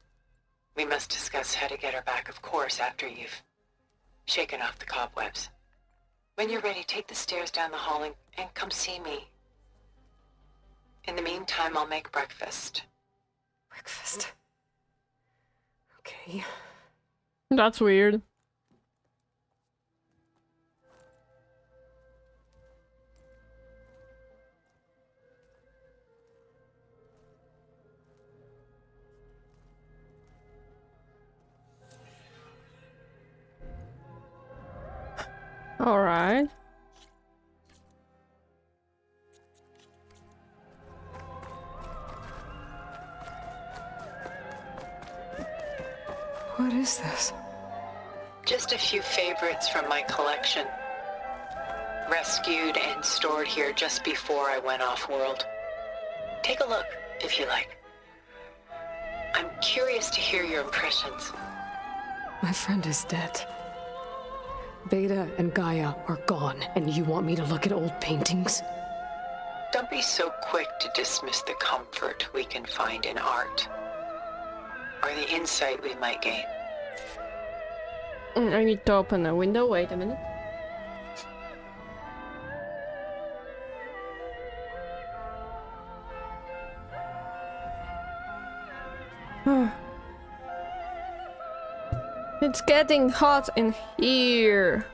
We must discuss how to get her back, of course, after you've shaken off the cobwebs. When you're ready, take the stairs down the hall and come see me. In the meantime, I'll make breakfast. Breakfast? Okay. That's weird. Alright. What is this? Just a few favorites from my collection. Rescued and stored here just before I went off-world. Take a look, if you like. I'm curious to hear your impressions. My friend is dead. Beta and Gaia are gone, and you want me to look at old paintings? Don't be so quick to dismiss the comfort we can find in art, or the insight we might gain. I need to open a window. Wait a minute. It's getting hot in here.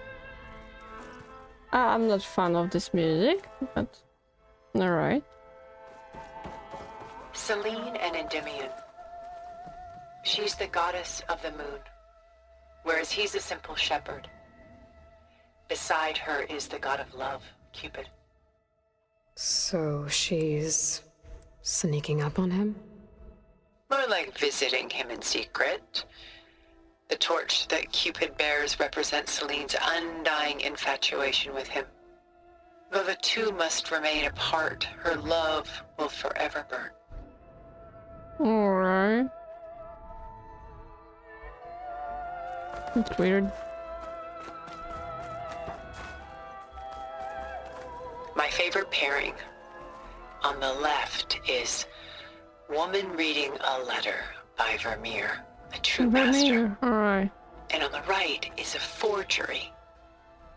I'm not fan of this music, but alright. Selene and Endymion. She's the goddess of the moon, whereas he's a simple shepherd. Beside her is the god of love, Cupid. So she's sneaking up on him? More like visiting him in secret. The torch that Cupid bears represents Selene's undying infatuation with him. Though the two must remain apart, her love will forever burn. Alright. It's weird. My favorite pairing on the left is Woman Reading a Letter by Vermeer, a true master. Alright. And on the right is a forgery,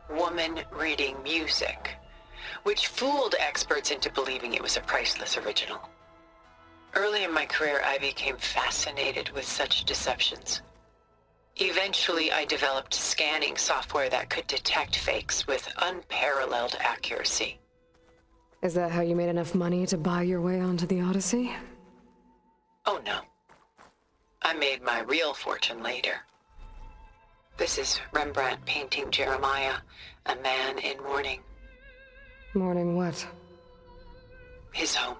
Woman Reading Music, which fooled experts into believing it was a priceless original. Early in my career, I became fascinated with such deceptions. Eventually, I developed scanning software that could detect fakes with unparalleled accuracy. Is that how you made enough money to buy your way onto the Odyssey? Oh no. I made my real fortune later. This is Rembrandt painting Jeremiah, a man in mourning. Mourning what? His home.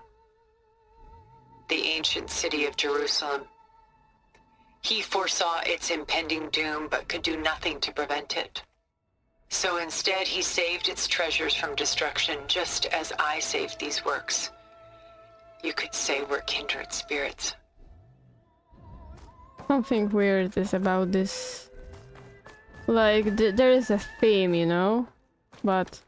The ancient city of Jerusalem. He foresaw its impending doom, but could do nothing to prevent it. So instead, he saved its treasures from destruction, just as I saved these works. You could say we're kindred spirits. Something weird is about this. Like, there is a theme, you know? But...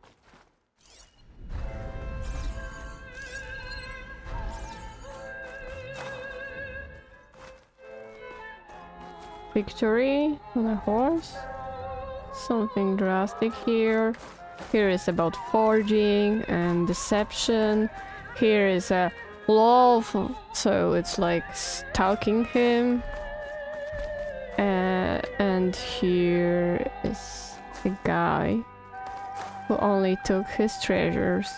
Victory on a horse? Something drastic here. Here is about forging and deception. Here is a love, so it's like stalking him. And here is a guy who only took his treasures.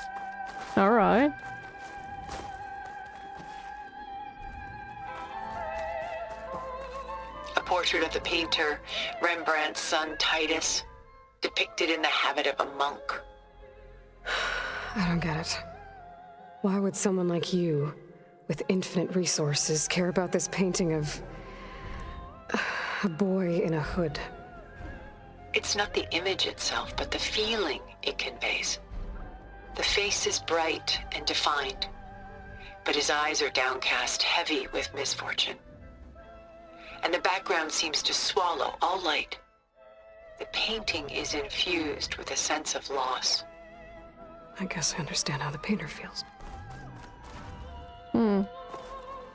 Alright. A portrait of the painter, Rembrandt's son Titus, depicted in the habit of a monk. I don't get it. Why would someone like you, with infinite resources, care about this painting of a boy in a hood? It's not the image itself, but the feeling it conveys. The face is bright and defined, but his eyes are downcast, heavy with misfortune. And the background seems to swallow all light. The painting is infused with a sense of loss. I guess I understand how the painter feels.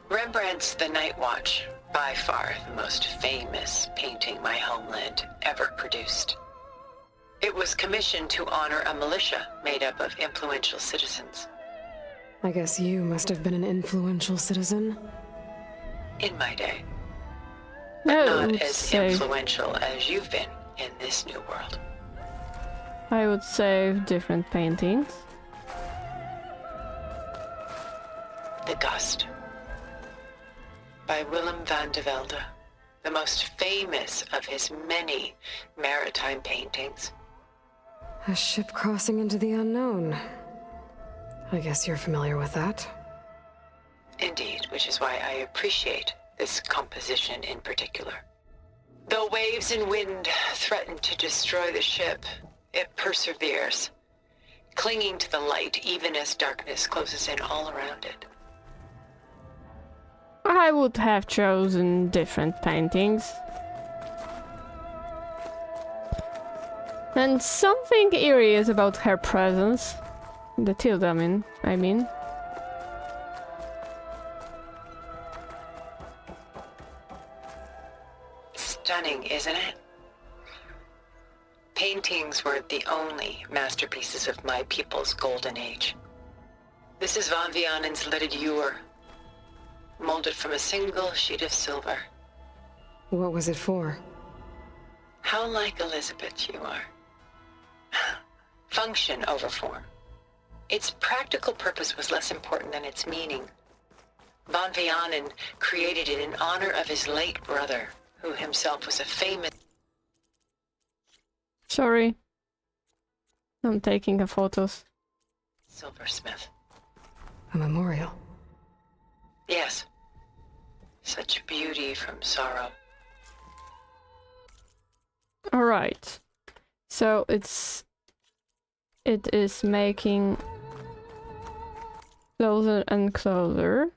Rembrandt's The Night Watch, by far the most famous painting my homeland ever produced. It was commissioned to honor a militia made up of influential citizens. I guess you must have been an influential citizen? In my day. But not as influential as you've been in this new world. I would save different paintings. The Gust, by Willem van de Velde, the most famous of his many maritime paintings. A ship crossing into the unknown. I guess you're familiar with that. Indeed, which is why I appreciate this composition in particular. Though waves and wind threaten to destroy the ship, it perseveres, clinging to the light even as darkness closes in all around it. I would have chosen different paintings. And something eerie is about her presence. The Tilda, I mean. Stunning, isn't it? Paintings were the only masterpieces of my people's golden age. This is Von Vianen's leaded ewer, molded from a single sheet of silver. What was it for? How like Elizabeth you are. Function over form. Its practical purpose was less important than its meaning. Von Vianen created it in honor of his late brother, who himself was a famous... Sorry. I'm taking photos. silversmith. A memorial. Yes. Such beauty from sorrow. Alright. So it is making closer and closer.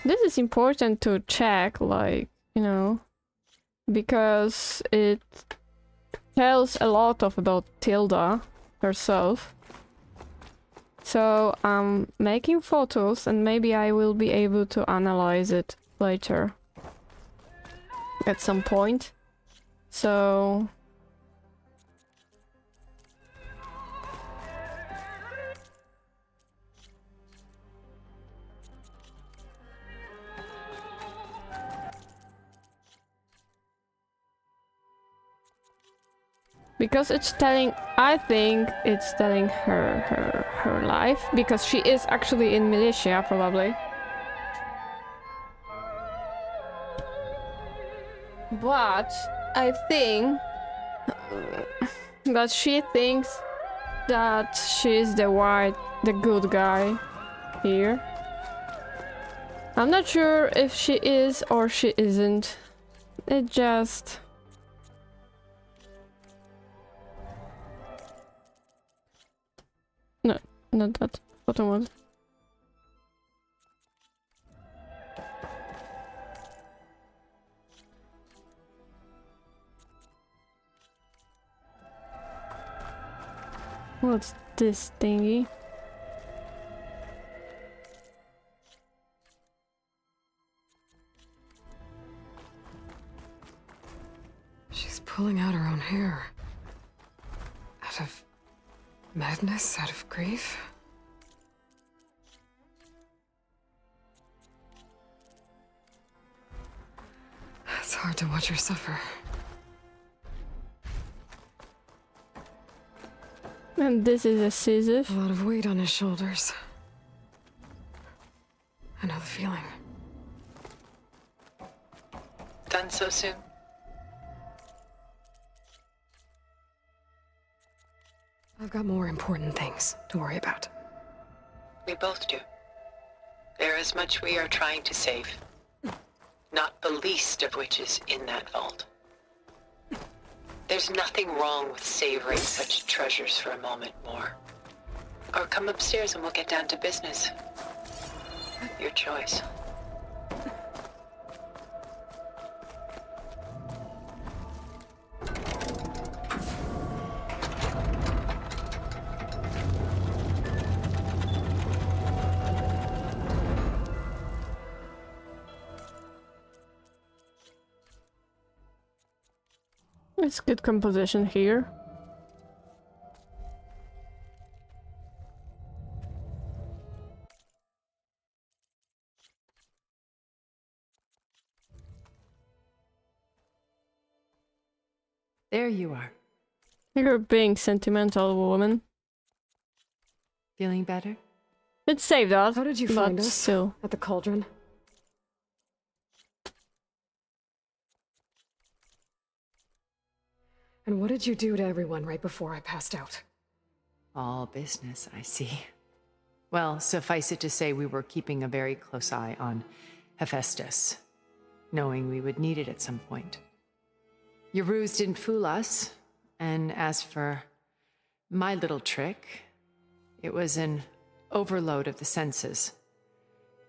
This is important to check, like, you know, because it tells a lot about Tilda herself. So I'm making photos and maybe I will be able to analyze it later at some point. So because it's telling, I think it's telling her life, because she is actually in militia, probably. But I think that she thinks that she's the good guy here. I'm not sure if she is or she isn't. It just... No, not that. Bottom one. What's this thingy? She's pulling out her own hair. Out of madness, out of grief. It's hard to watch her suffer. And this is a Sisyph. A lot of weight on his shoulders. I know the feeling. Done so soon? I've got more important things to worry about. We both do. There is much we are trying to save. Not the least of which is in that vault. There's nothing wrong with savoring such treasures for a moment more. Or come upstairs and we'll get down to business. Your choice. It's good composition here. There you are. You're being sentimental, woman. Feeling better? Let's save that. How did you but find us? Still. At the Cauldron? And what did you do to everyone right before I passed out? All business, I see. Well, suffice it to say we were keeping a very close eye on Hephaestus, knowing we would need it at some point. Your ruse didn't fool us, and as for my little trick, it was an overload of the senses,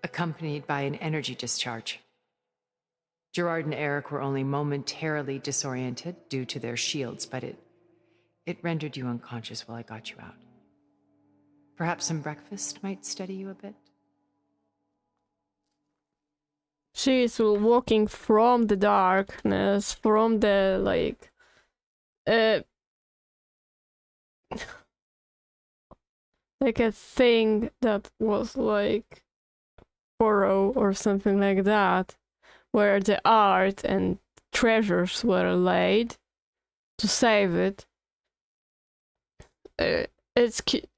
accompanied by an energy discharge. Gerard and Eric were only momentarily disoriented due to their shields, but it rendered you unconscious while I got you out. Perhaps some breakfast might steady you a bit? She is walking from the darkness, from the, like... like a thing that was like burrow or something like that, where the art and treasures were laid to save it.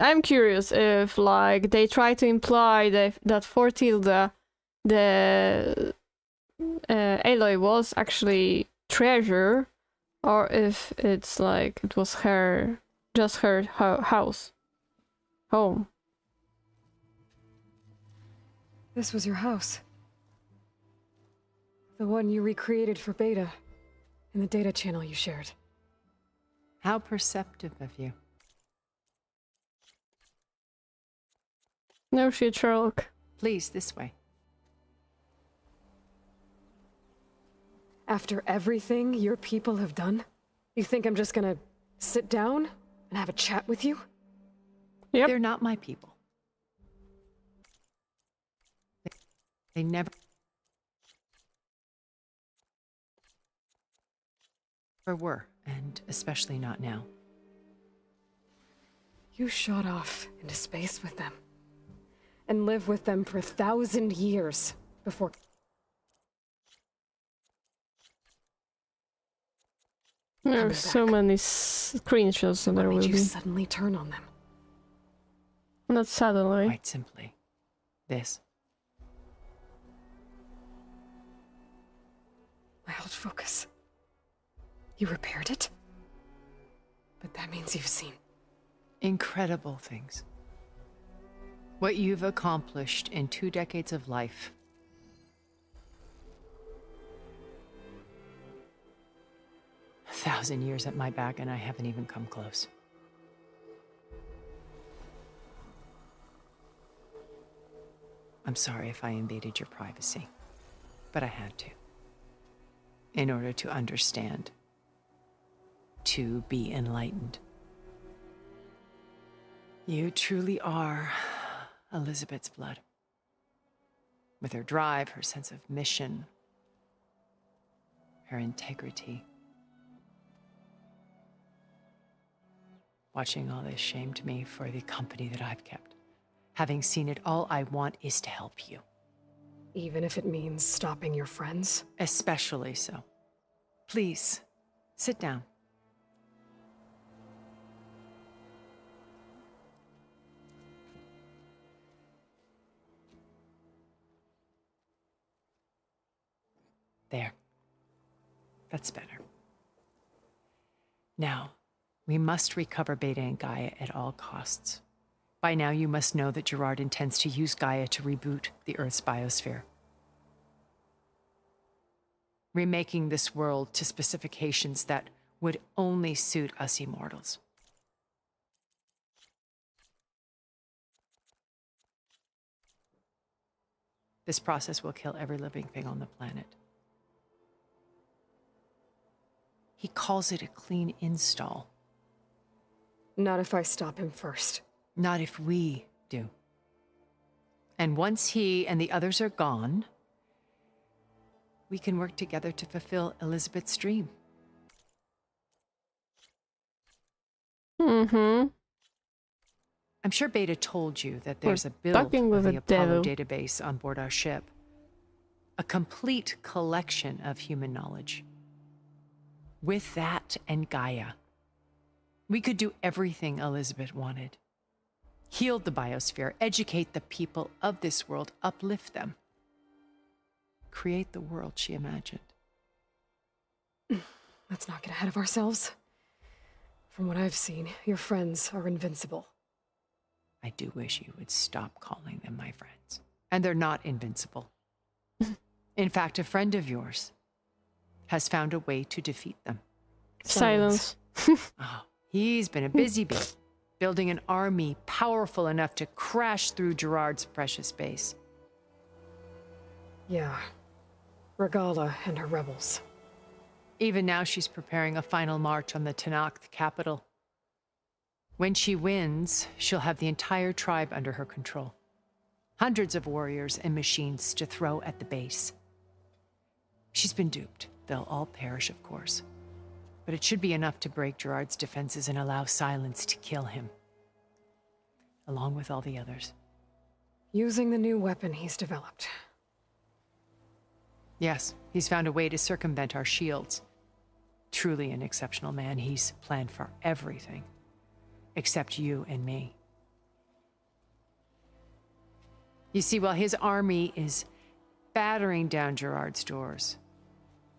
I'm curious if like they try to imply that for Tilda the Aloy was actually treasure, or if it's like it was just her house. Home. This was your house. The one you recreated for Beta, in the data channel you shared. How perceptive of you. No shit, Sherlock. Please, this way. After everything your people have done, you think I'm just gonna sit down and have a chat with you? Yep. They're not my people. They never were, and especially not now. You shot off into space with them, and lived with them for 1,000 years before... There's so many screenshots that there will What made be. you suddenly turn on them? Not suddenly. Quite simply, this. My old focus. You repaired it? But that means you've seen... Incredible things. What you've accomplished in 2 decades of life. A 1,000 years at my back and I haven't even come close. I'm sorry if I invaded your privacy, but I had to. In order to understand. To be enlightened. You truly are Elizabeth's blood. With her drive, her sense of mission, her integrity. Watching all this shamed me for the company that I've kept. Having seen it, all I want is to help you. Even if it means stopping your friends? Especially so. Please, sit down. There. That's better. Now, we must recover Beta and Gaia at all costs. By now, you must know that Gerard intends to use Gaia to reboot the Earth's biosphere. Remaking this world to specifications that would only suit us immortals. This process will kill every living thing on the planet. He calls it a clean install. Not if I stop him first. Not if we do. And once he and the others are gone, we can work together to fulfill Elizabeth's dream. Mm-hmm. I'm sure Beta told you that there's a build talking with of the a Apollo devil. database on board our ship. A complete collection of human knowledge. With that and Gaia, We could do everything Elizabeth wanted. Heal the biosphere, educate the people of this world, uplift them. Create the world she imagined. Let's not get ahead of ourselves. From what I've seen, your friends are invincible. I do wish you would stop calling them my friends. And they're not invincible. In fact, a friend of yours has found a way to defeat them. Silence. Oh, he's been a busy bee, building an army powerful enough to crash through Gerard's precious base. Yeah. Regala and her rebels. Even now, she's preparing a final march on the Tenakth capital. When she wins, she'll have the entire tribe under her control. Hundreds of warriors and machines to throw at the base. She's been duped. They'll all perish, of course. But it should be enough to break Gerard's defenses and allow Silence to kill him. Along with all the others. Using the new weapon he's developed. Yes, he's found a way to circumvent our shields. Truly an exceptional man. He's planned for everything. Except you and me. You see, while his army is battering down Gerard's doors,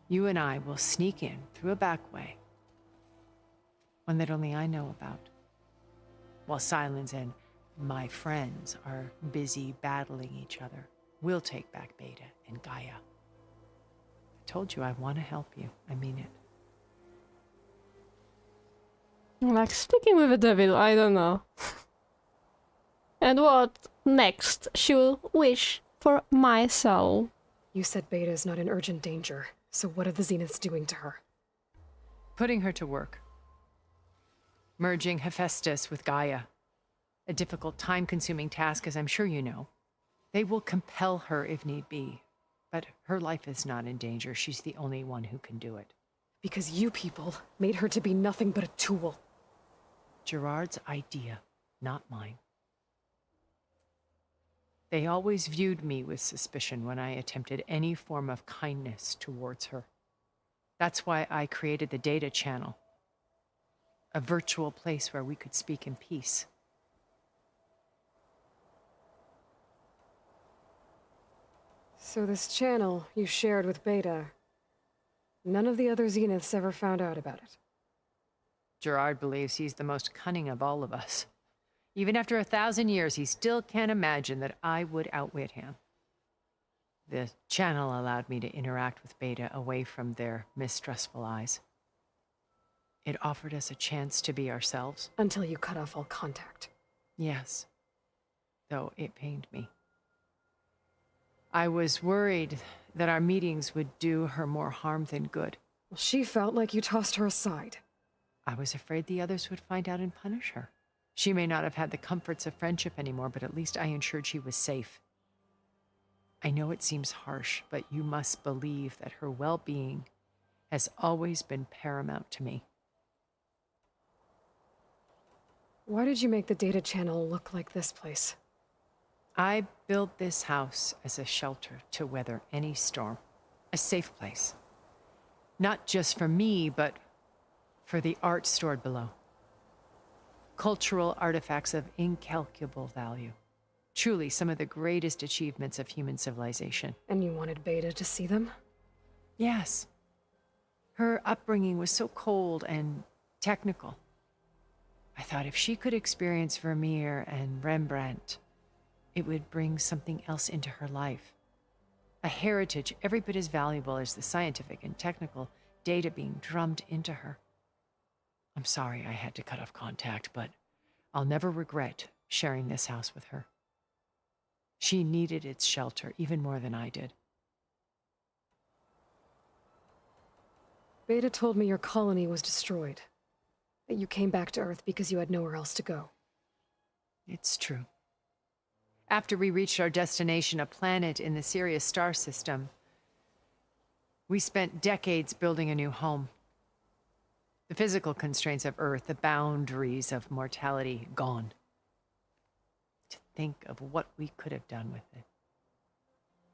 you and I will sneak in through a back way. One that only I know about. While Silence and my friends are busy battling each other, we'll take back Beta and Gaia. I told you I want to help you. I mean it. Like sticking with the devil, I don't know. And what next? She will wish for my soul. You said Beta is not in urgent danger, so what are the Zeniths doing to her? Putting her to work. Merging Hephaestus with Gaia. A difficult, time-consuming task, as I'm sure you know. They will compel her if need be. But her life is not in danger. She's the only one who can do it. Because you people made her to be nothing but a tool. Gerard's idea, not mine. They always viewed me with suspicion when I attempted any form of kindness towards her. That's why I created the data channel. A virtual place where we could speak in peace. So this channel you shared with Beta, none of the other Zeniths ever found out about it. Gerard believes he's the most cunning of all of us. Even after 1,000 years, he still can't imagine that I would outwit him. The channel allowed me to interact with Beta away from their mistrustful eyes. It offered us a chance to be ourselves. Until you cut off all contact. Yes. Though it pained me. I was worried that our meetings would do her more harm than good. Well, she felt like you tossed her aside. I was afraid the others would find out and punish her. She may not have had the comforts of friendship anymore, but at least I ensured she was safe. I know it seems harsh, but you must believe that her well-being has always been paramount to me. Why did you make the data channel look like this place? I built this house as a shelter to weather any storm. A safe place. Not just for me, but for the art stored below. Cultural artifacts of incalculable value. Truly some of the greatest achievements of human civilization. And you wanted Beta to see them? Yes. Her upbringing was so cold and technical. I thought if she could experience Vermeer and Rembrandt, it would bring something else into her life. A heritage every bit as valuable as the scientific and technical data being drummed into her. I'm sorry I had to cut off contact, but I'll never regret sharing this house with her. She needed its shelter even more than I did. Beta told me your colony was destroyed. That you came back to Earth because you had nowhere else to go. It's true. After we reached our destination, a planet in the Sirius star system, we spent decades building a new home. The physical constraints of Earth, the boundaries of mortality, gone. To think of what we could have done with it.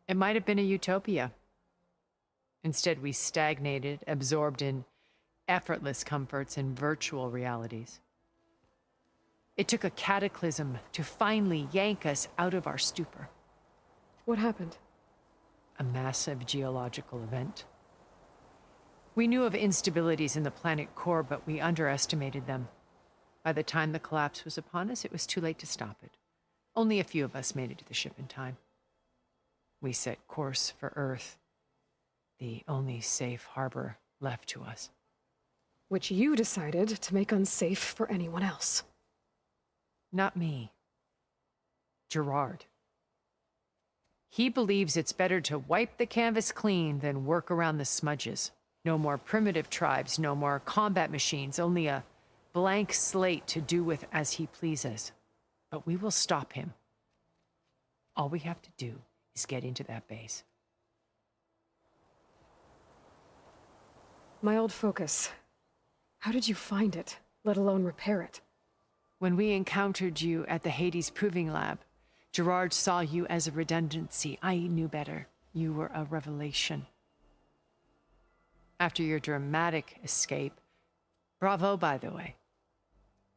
It might have been a utopia. Instead, we stagnated, absorbed in effortless comforts and virtual realities. It took a cataclysm to finally yank us out of our stupor. What happened? A massive geological event. We knew of instabilities in the planet core, but we underestimated them. By the time the collapse was upon us, it was too late to stop it. Only a few of us made it to the ship in time. We set course for Earth, the only safe harbor left to us. Which you decided to make unsafe for anyone else. Not me. Gerard. He believes it's better to wipe the canvas clean than work around the smudges. No more primitive tribes, no more combat machines, only a blank slate to do with as he pleases. But we will stop him. All we have to do is get into that base. My old focus. How did you find it, let alone repair it? When we encountered you at the Hades Proving Lab, Gerard saw you as a redundancy. I knew better. You were a revelation. After your dramatic escape, bravo, by the way,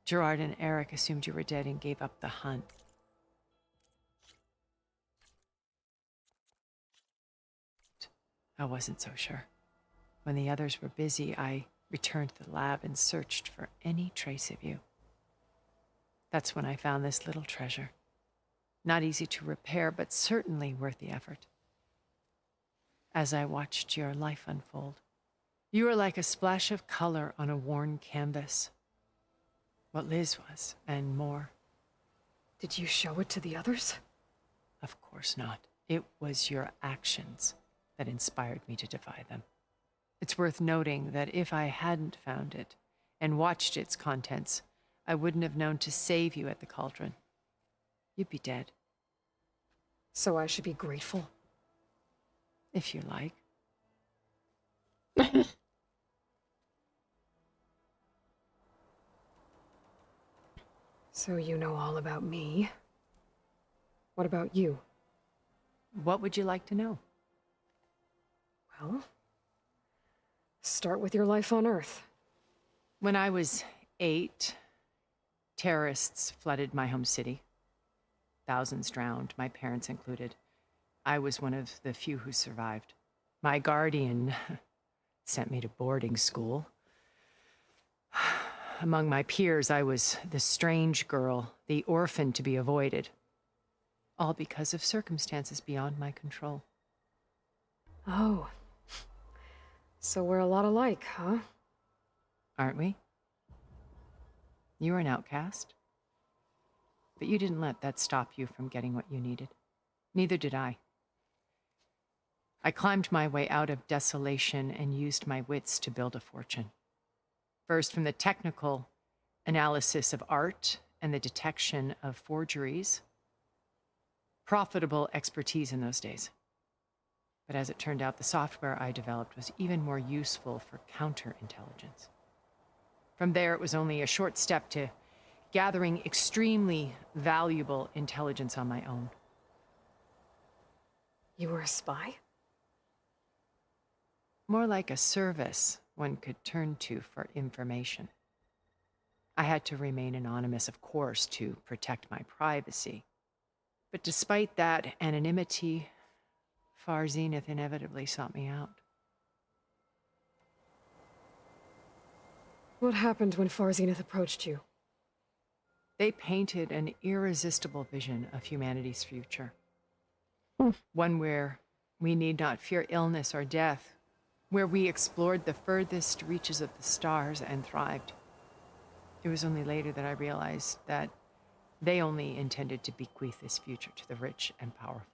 Gerard and Eric assumed you were dead and gave up the hunt. I wasn't so sure. When the others were busy, I returned to the lab and searched for any trace of you. That's when I found this little treasure. Not easy to repair, but certainly worth the effort. As I watched your life unfold, you were like a splash of color on a worn canvas. What Liz was, and more. Did you show it to the others? Of course not. It was your actions that inspired me to defy them. It's worth noting that if I hadn't found it and watched its contents, I wouldn't have known to save you at the Cauldron. You'd be dead. So I should be grateful? If you like. So you know all about me. What about you? What would you like to know? Well, start with your life on Earth. When I was 8, terrorists flooded my home city. Thousands drowned, my parents included. I was one of the few who survived. My guardian sent me to boarding school. Among my peers, I was the strange girl, the orphan to be avoided. All because of circumstances beyond my control. Oh. So we're a lot alike, huh? Aren't we? You were an outcast. But you didn't let that stop you from getting what you needed. Neither did I. I climbed my way out of desolation and used my wits to build a fortune. First, from the technical analysis of art and the detection of forgeries. Profitable expertise in those days. But as it turned out, the software I developed was even more useful for counterintelligence. From there, it was only a short step to gathering extremely valuable intelligence on my own. You were a spy? More like a service one could turn to for information. I had to remain anonymous, of course, to protect my privacy. But despite that anonymity, Far Zenith inevitably sought me out. What happened when Far Zenith approached you? They painted an irresistible vision of humanity's future. One where we need not fear illness or death, where we explored the furthest reaches of the stars and thrived. It was only later that I realized that they only intended to bequeath this future to the rich and powerful.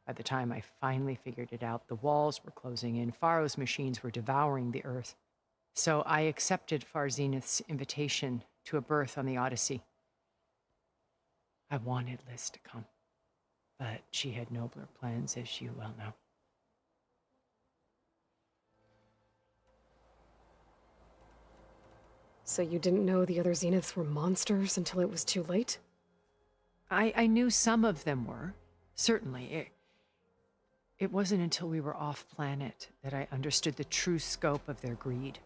By the time I finally figured it out, the walls were closing in, Pharaoh's machines were devouring the earth. So I accepted Far Zenith's invitation to a berth on the Odyssey. I wanted Liz to come, but she had nobler plans, as you well know. So you didn't know the other Zeniths were monsters until it was too late? I knew some of them were, certainly. It wasn't until we were off-planet that I understood the true scope of their greed.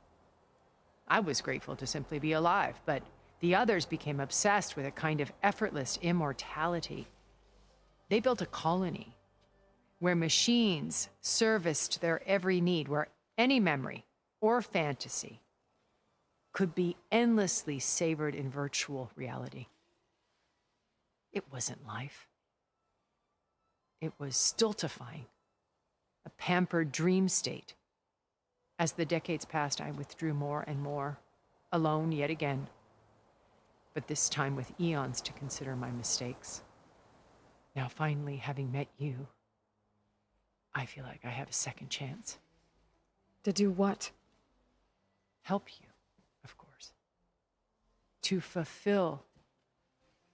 I was grateful to simply be alive, but The others became obsessed with a kind of effortless immortality. They built a colony where machines serviced their every need, where any memory or fantasy could be endlessly savored in virtual reality. It wasn't life. It was stultifying, a pampered dream state. As the decades passed, I withdrew more and more, alone yet again, but this time with eons to consider my mistakes. Now finally, having met you, I feel like I have a second chance. To do what? Help you, of course. To fulfill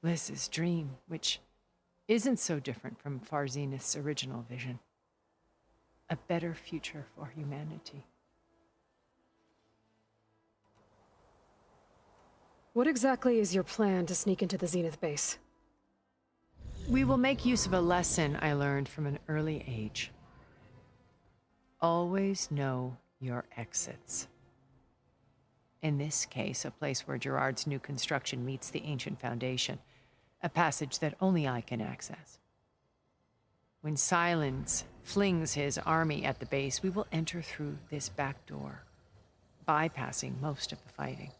Liz's dream, which isn't so different from Farzenith's original vision. A better future for humanity. What exactly is your plan to sneak into the Zenith base? We will make use of a lesson I learned from an early age. Always know your exits. In this case, a place where Gerard's new construction meets the ancient foundation, a passage that only I can access. When Silence flings his army at the base, we will enter through this back door, bypassing most of the fighting.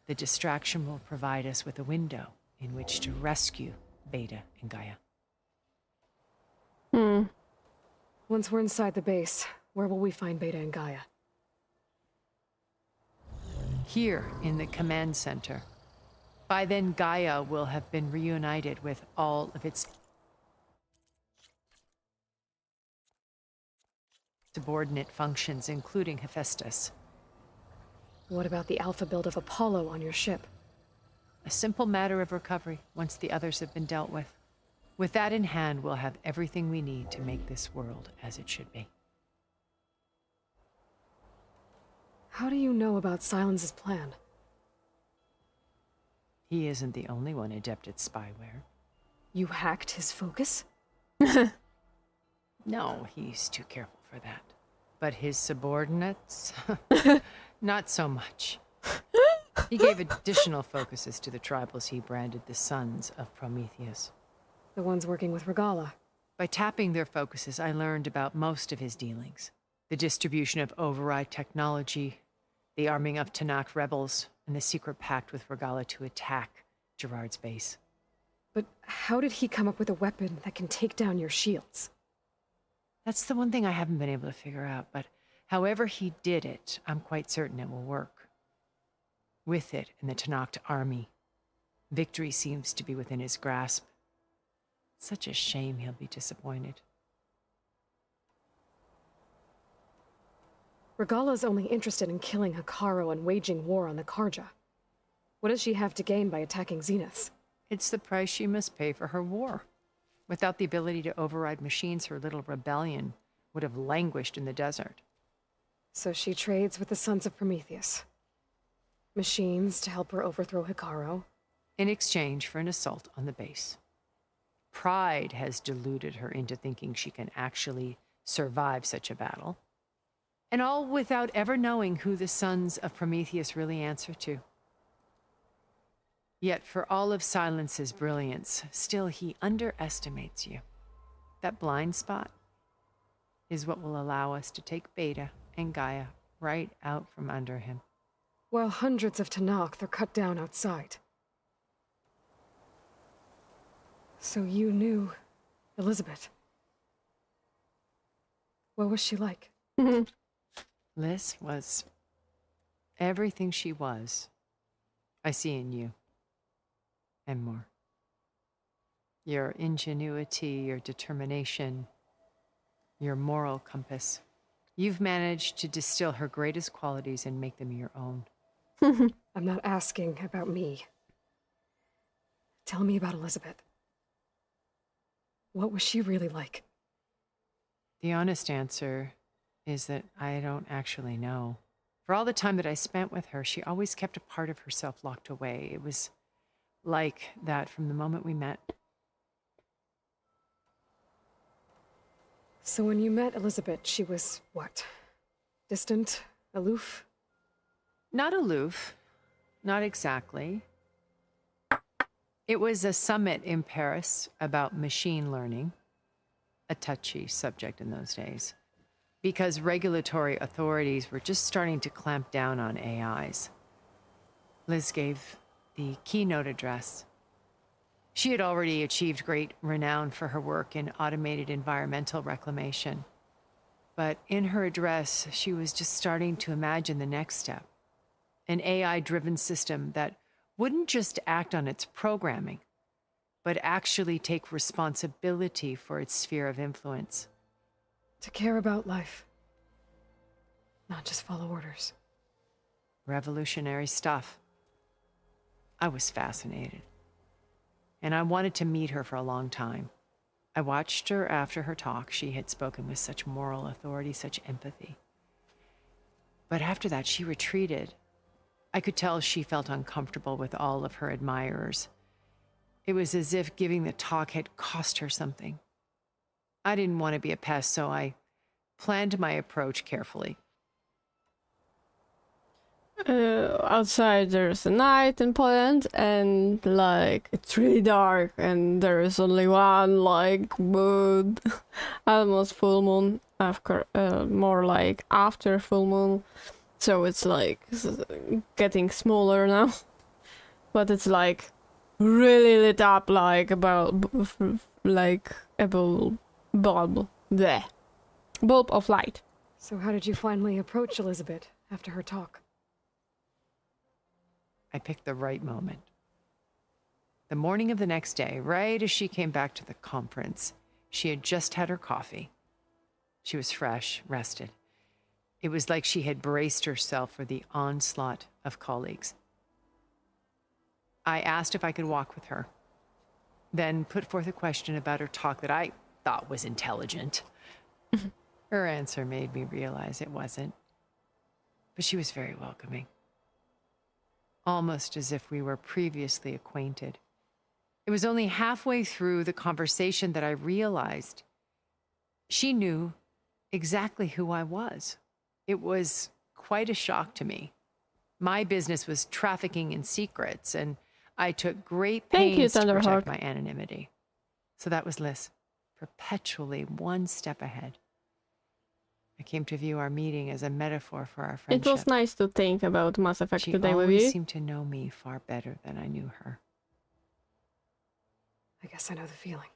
The distraction will provide us with a window in which to rescue Beta and Gaia. Once we're inside the base, where will we find Beta and Gaia? Here in the command center. By then, Gaia will have been reunited with all of its subordinate functions, including Hephaestus. What about the alpha build of Apollo on your ship? A simple matter of recovery once the others have been dealt with. With that in hand, we'll have everything we need to make this world as it should be. How do you know about Silence's plan? He isn't the only one adept at spyware. You hacked his focus? No, he's too careful for that. But his subordinates? Not so much. He gave additional focuses to the tribals he branded the Sons of Prometheus. The ones working with Regala. By tapping their focuses, I learned about most of his dealings. The distribution of override technology, the arming of Tanakh rebels, and the secret pact with Regala to attack Gerard's base. But how did he come up with a weapon that can take down your shields? That's the one thing I haven't been able to figure out, but however he did it, I'm quite certain it will work. With it and the Tanakh army, victory seems to be within his grasp. Such a shame he'll be disappointed. Regala's only interested in killing Hekarro and waging war on the Karja. What does she have to gain by attacking Zeniths? It's the price she must pay for her war. Without the ability to override machines, her little rebellion would have languished in the desert. So she trades with the Sons of Prometheus. Machines to help her overthrow Hekarro. In exchange for an assault on the base. Pride has deluded her into thinking she can actually survive such a battle. And all without ever knowing who the Sons of Prometheus really answer to. Yet for all of Silence's brilliance, still he underestimates you. That blind spot is what will allow us to take Beta and Gaia right out from under him. While hundreds of Tanakh are cut down outside. So you knew Elizabeth. What was she like? Liz was everything she was. I see in you. And more. Your ingenuity, your determination, your moral compass. You've managed to distill her greatest qualities and make them your own. I'm not asking about me. Tell me about Elizabeth. What was she really like? The honest answer is that I don't actually know. For all the time that I spent with her, she always kept a part of herself locked away. It was like that from the moment we met. So when you met Elizabeth, she was what? Distant? Aloof? Not aloof. Not exactly. It was a summit in Paris about machine learning, a touchy subject in those days, because regulatory authorities were just starting to clamp down on AIs. Liz gave the keynote address. She had already achieved great renown for her work in automated environmental reclamation. But in her address, she was just starting to imagine the next step, an AI-driven system that wouldn't just act on its programming, but actually take responsibility for its sphere of influence. To care about life, not just follow orders. Revolutionary stuff. I was fascinated. And I wanted to meet her for a long time. I watched her after her talk. She had spoken with such moral authority, such empathy. But after that, she retreated. I could tell she felt uncomfortable with all of her admirers. It was as if giving the talk had cost her something. I didn't want to be a pest, so I planned my approach carefully. Outside there's a night in Poland, and like it's really dark, and there is only one like moon, almost full moon, after more like after full moon, so it's like getting smaller now, but it's like really lit up like a bulb of light. So how did you finally approach Elizabeth after her talk? I picked the right moment. The morning of the next day, right as she came back to the conference, she had just had her coffee. She was fresh, rested. It was like she had braced herself for the onslaught of colleagues. I asked if I could walk with her, then put forth a question about her talk that I thought was intelligent. Her answer made me realize it wasn't, but she was very welcoming. Almost as if we were previously acquainted. It was only halfway through the conversation that I realized she knew exactly who I was. It was quite a shock to me. My business was trafficking in secrets, and I took great pains to protect my anonymity. So that was Liz, perpetually one step ahead. I came to view our meeting as a metaphor for our friendship. It was nice to think about Mass Effect today with you. She always seemed to know me far better than I knew her. I guess I know the feeling.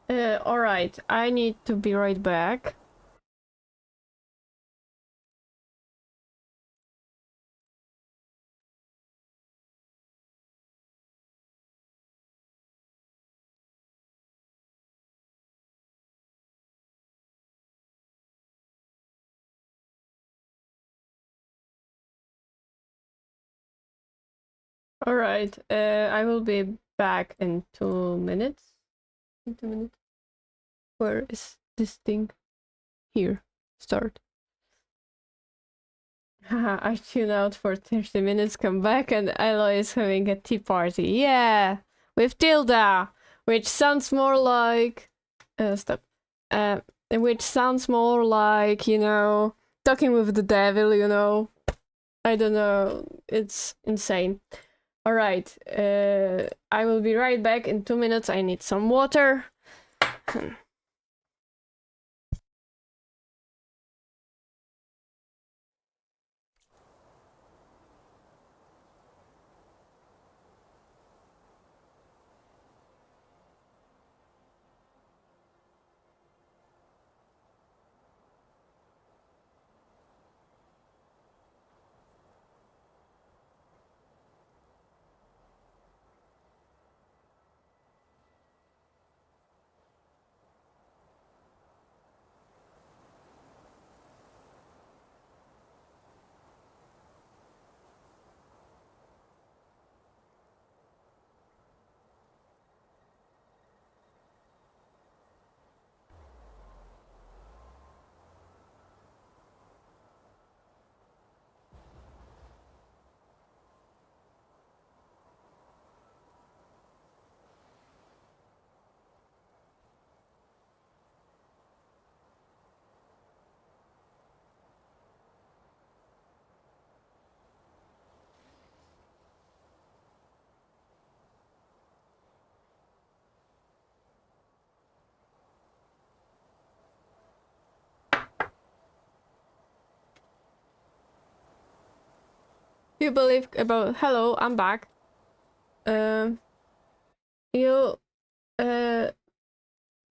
Alright, I need to be right back. Alright, I will be back in 2 minutes. In 2 minutes. Where is this thing? Here. Start. Haha, I tune out for 30 minutes, come back, and Aloy is having a tea party. Yeah! With Tilda! Which sounds more like... stop. Which sounds more like, you know, talking with the devil, you know. I don't know. It's insane. Alright, I will be right back in 2 minutes. I need some water. You believe about... Hello, I'm back. You,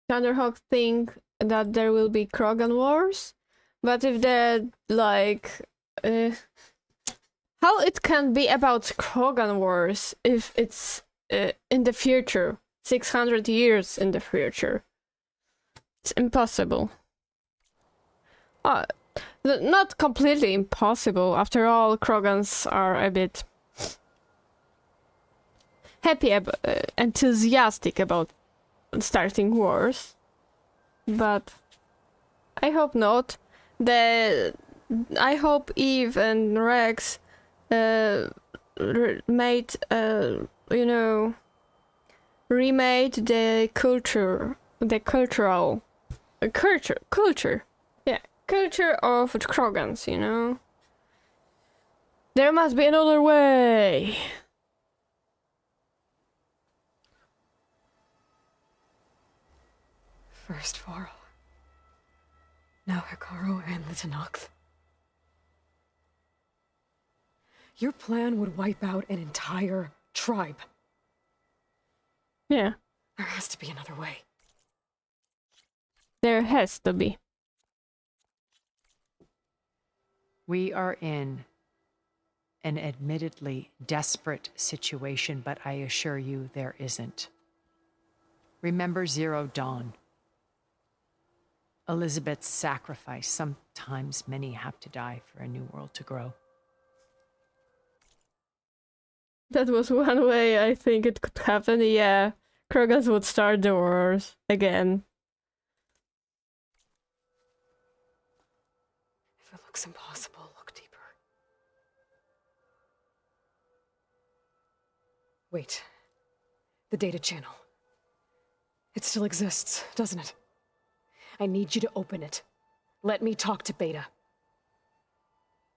Thunderhawk think that there will be Krogan wars, but if they're like... how it can be about Krogan wars if it's in the future, 600 years in the future? It's impossible. Not completely impossible. After all, Krogans are a bit happy, enthusiastic about starting wars. But I hope not. I hope Eve and Rex remade the culture of Krogans, you know? There must be another way! First Varl. Now Hikaru and the Tenakth. Your plan would wipe out an entire tribe. Yeah. There has to be another way. There has to be. We are in an admittedly desperate situation, but I assure you there isn't. Remember Zero Dawn. Elizabeth's sacrifice. Sometimes many have to die for a new world to grow. That was one way I think it could happen, yeah. Krogans would start the wars again. If it looks impossible, look deeper. Wait. The data channel. It still exists, doesn't it? I need you to open it. Let me talk to Beta.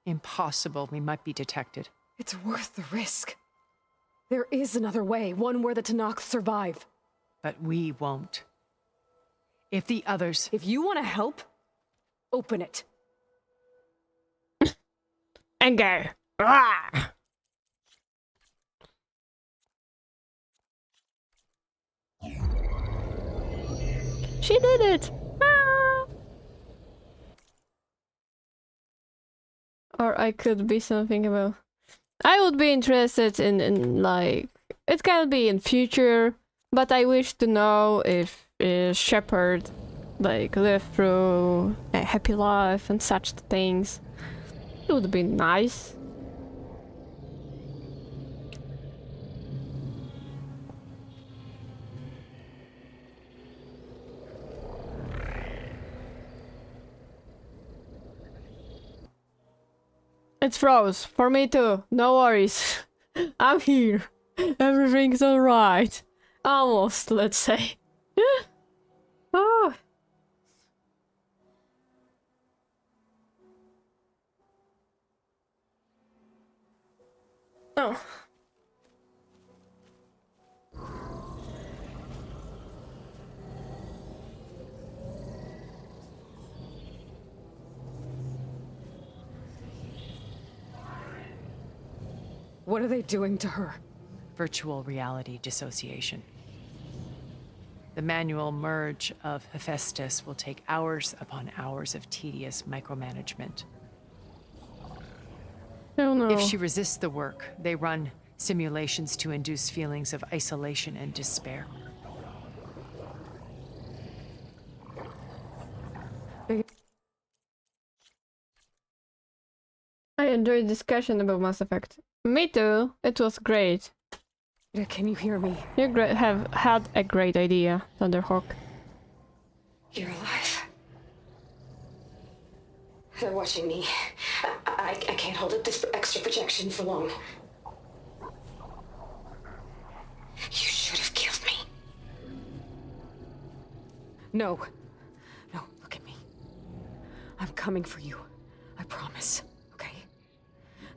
Impossible. We might be detected. It's worth the risk. There is another way, one where the Tenakth survive. But we won't. If the others... If you want to help, open it. And go. Ah! She did it! Ah! Or I could be something about... I would be interested in like... It can be in future, but I wish to know if Shepard like lived through a happy life and such things. It would be nice. It's froze. For me too. No worries. I'm here. Everything's alright. Almost, let's say. Oh. Oh. What are they doing to her? Virtual reality dissociation. The manual merge of Hephaestus will take hours upon hours of tedious micromanagement. Oh no. If she resists the work, they run simulations to induce feelings of isolation and despair. I enjoyed discussion about Mass Effect. Me too. It was great. Can you hear me? You have had a great idea, Thunderhawk. You're alive. They're watching me. I can't hold up this extra projection for long. You should have killed me. No. No, look at me. I'm coming for you. I promise, okay?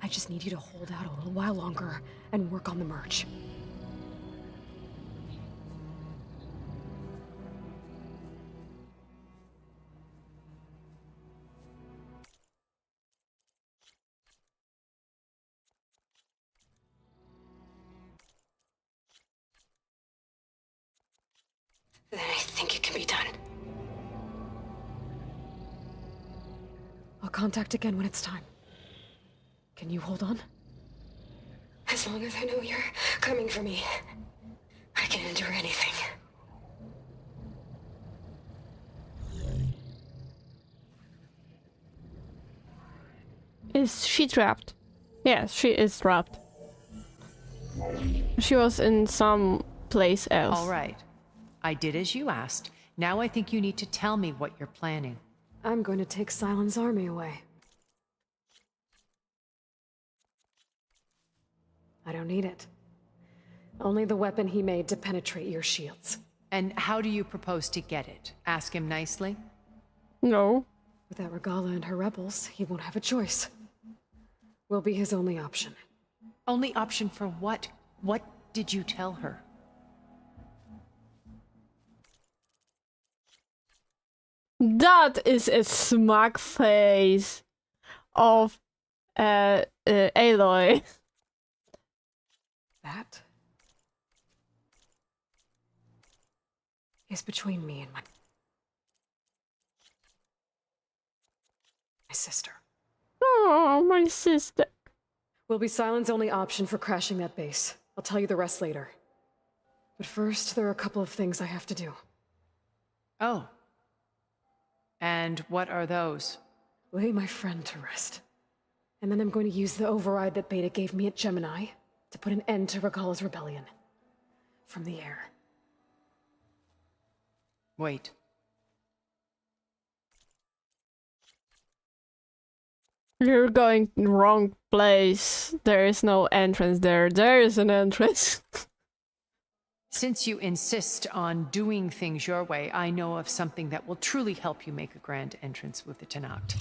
I just need you to hold out a little while longer and work on the merge. be done. I'll contact again when it's time. Can you hold on? As long as I know you're coming for me, I can endure anything. Is she trapped? Yes, she is trapped. She was in some place else. All right. I did as you asked. Now I think you need to tell me what you're planning. I'm going to take Sylens' army away. I don't need it. Only the weapon he made to penetrate your shields. And how do you propose to get it? Ask him nicely? No. Without Regala and her rebels, he won't have a choice. We'll be his only option. Only option for what? What did you tell her? That is a smug face of Aloy. That is between me and my sister. Oh, my sister. Will be Sylens' only option for crashing that base. I'll tell you the rest later. But first, there are a couple of things I have to do. Oh. And what are those? Lay my friend to rest. And then I'm going to use the override that Beta gave me at Gemini to put an end to Regala's rebellion. From the air. Wait. You're going wrong place. There is no entrance there. There is an entrance. Since you insist on doing things your way, I know of something that will truly help you make a grand entrance with the Tenakth.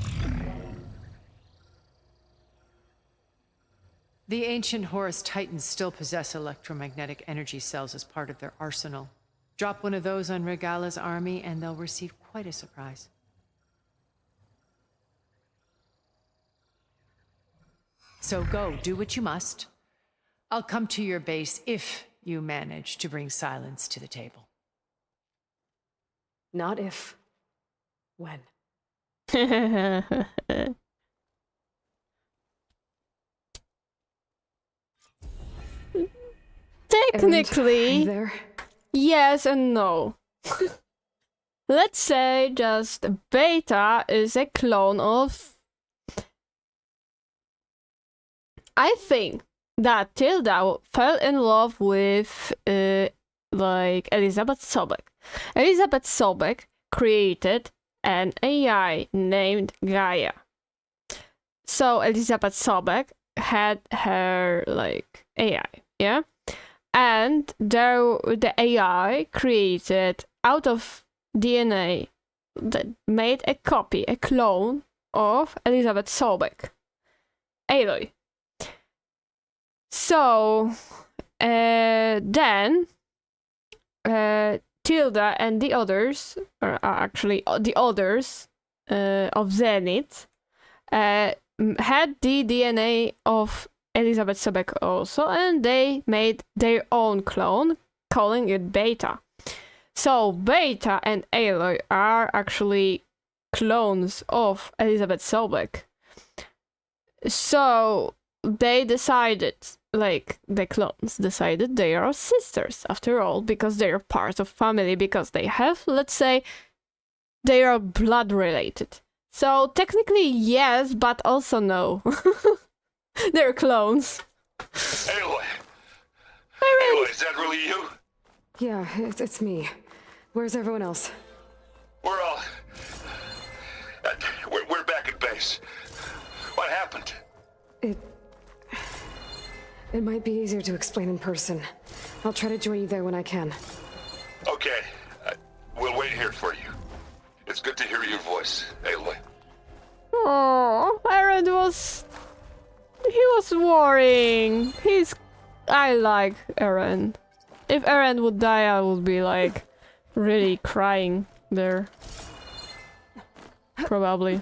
The ancient Horus Titans still possess electromagnetic energy cells as part of their arsenal. Drop one of those on Regala's army and they'll receive quite a surprise. So go, do what you must. I'll come to your base if you manage to bring Sylens to the table. Not if. When. Technically, there? Yes and no. Let's say just Beta is a clone of... I think that Tilda fell in love with, like, Elizabeth Sobek. Elizabeth Sobek created an AI named Gaia. So Elizabeth Sobek had her, like, AI, yeah? And the AI created out of DNA that made a copy, a clone of Elizabeth Sobek. Aloy. So then Tilda and the others, or actually the others of Zenith, had the DNA of Elizabeth Sobek also, and they made their own clone, calling it Beta. So Beta and Aloy are actually clones of Elizabeth Sobek. So they decided, like, the clones decided they are sisters after all, because they are part of family, because they have, let's say, they are blood related. So technically yes, but also no. They're clones. Aloy! Aloy, is that really you? Yeah, it's me. Where's everyone else? We're all... we're back at base. What happened? It might be easier to explain in person. I'll try to join you there when I can. Okay. We'll wait here for you. It's good to hear your voice, Aloy. Oh, Eren was... He was worrying. I like Eren. If Eren would die, I would be, like, really crying there. Probably.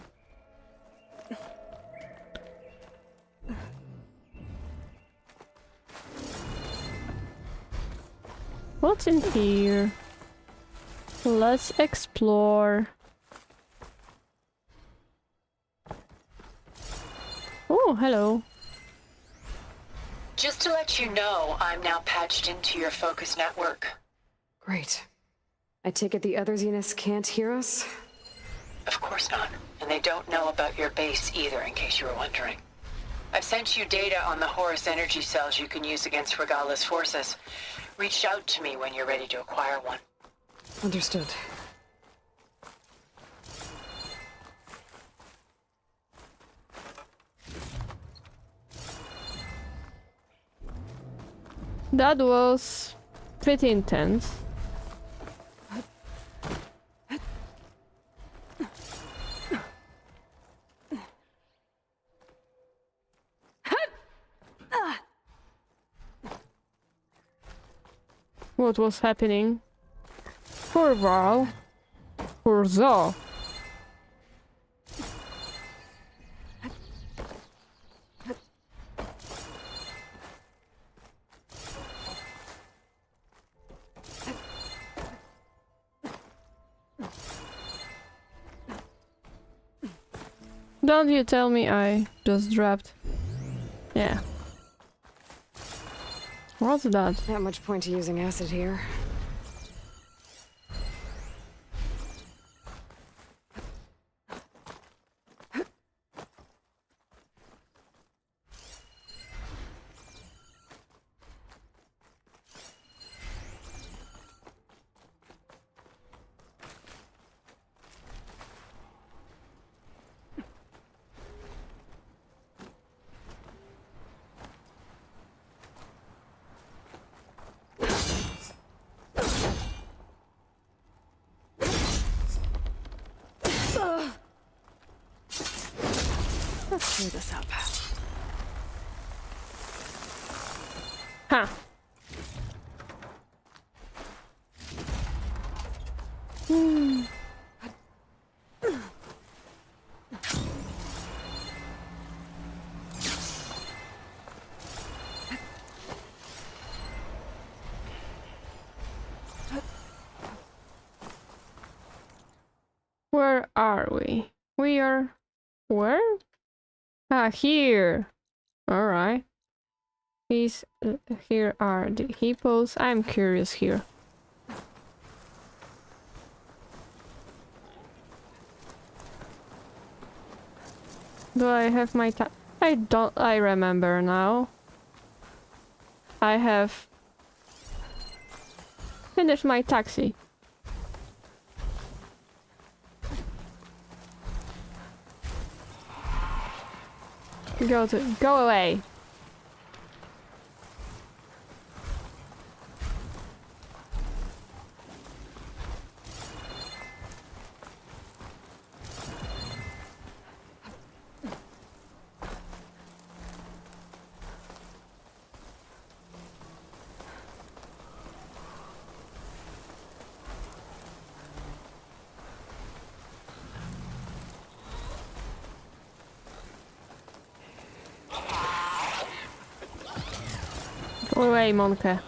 What's in here? Let's explore. Oh, hello. Just to let you know, I'm now patched into your focus network. Great. I take it the other Zeniths can't hear us? Of course not. And they don't know about your base either, in case you were wondering. I've sent you data on the Horus energy cells you can use against Regala's forces. Reach out to me when you're ready to acquire one. Understood. That was pretty intense. What was happening? Poor Val. Poor Zo. Don't you tell me I just dropped. Yeah. What's that? Not much point to using acid here. Let's clear this up. Huh. Where are we? We are... where? Ah, here. Alright. These... here are the hippos. I'm curious here. Do I have my I don't... I remember now. I have... finished my taxi. Go away. Go away, Monica.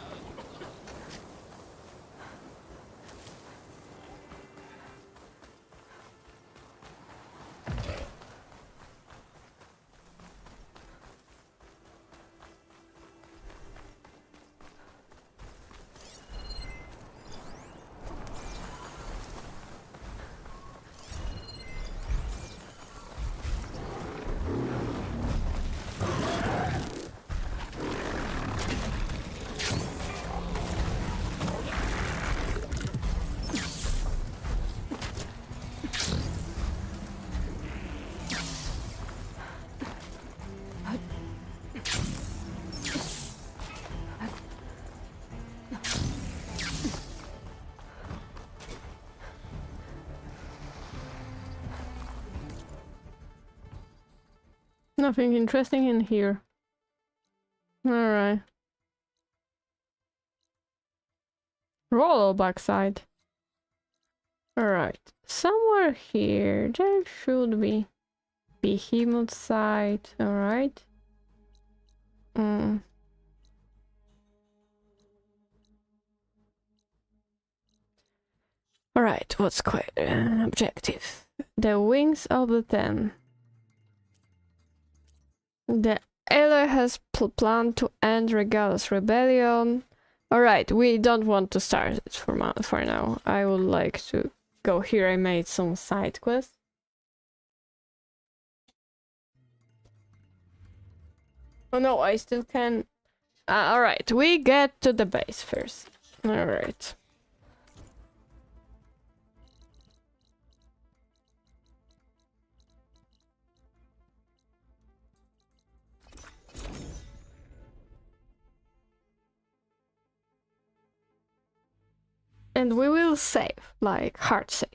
Nothing interesting in here. Alright. Rollo backside. Alright. Somewhere here there should be behemoth side. Alright. Alright, what's quite objective? The wings of the Ten. The Aloy has planned to end Regala's rebellion. Alright, we don't want to start it for now. I would like to go here. I made some side quests. Oh no, I still can... alright, we get to the base first. Alright. And we will save, like hard save.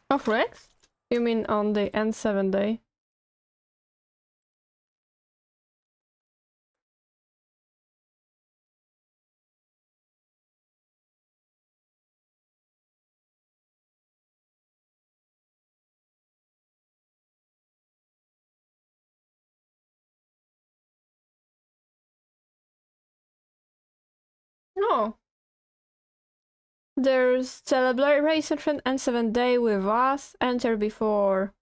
Of Rex? You mean on the N7 day? No. There's celebration N7 day with us. Enter before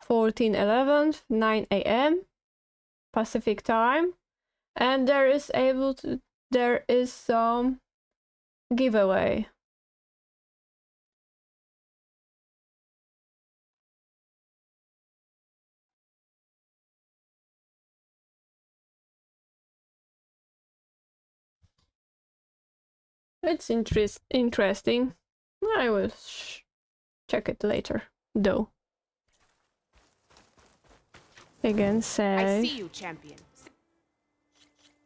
14/11, 9 AM Pacific time. And there is some giveaway. It's interesting. I will check it later, though. Again, say... I see you, champion.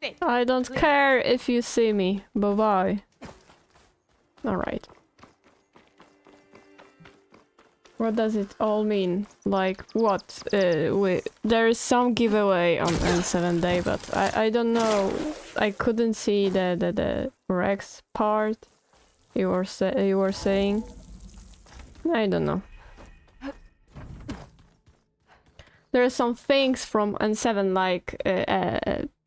Sit. I don't care if you see me. Bye-bye. Alright. What does it all mean? Like, what? There is some giveaway on N7 day, but I don't know. I couldn't see the Rex part you were saying. I don't know. There are some things from N7 like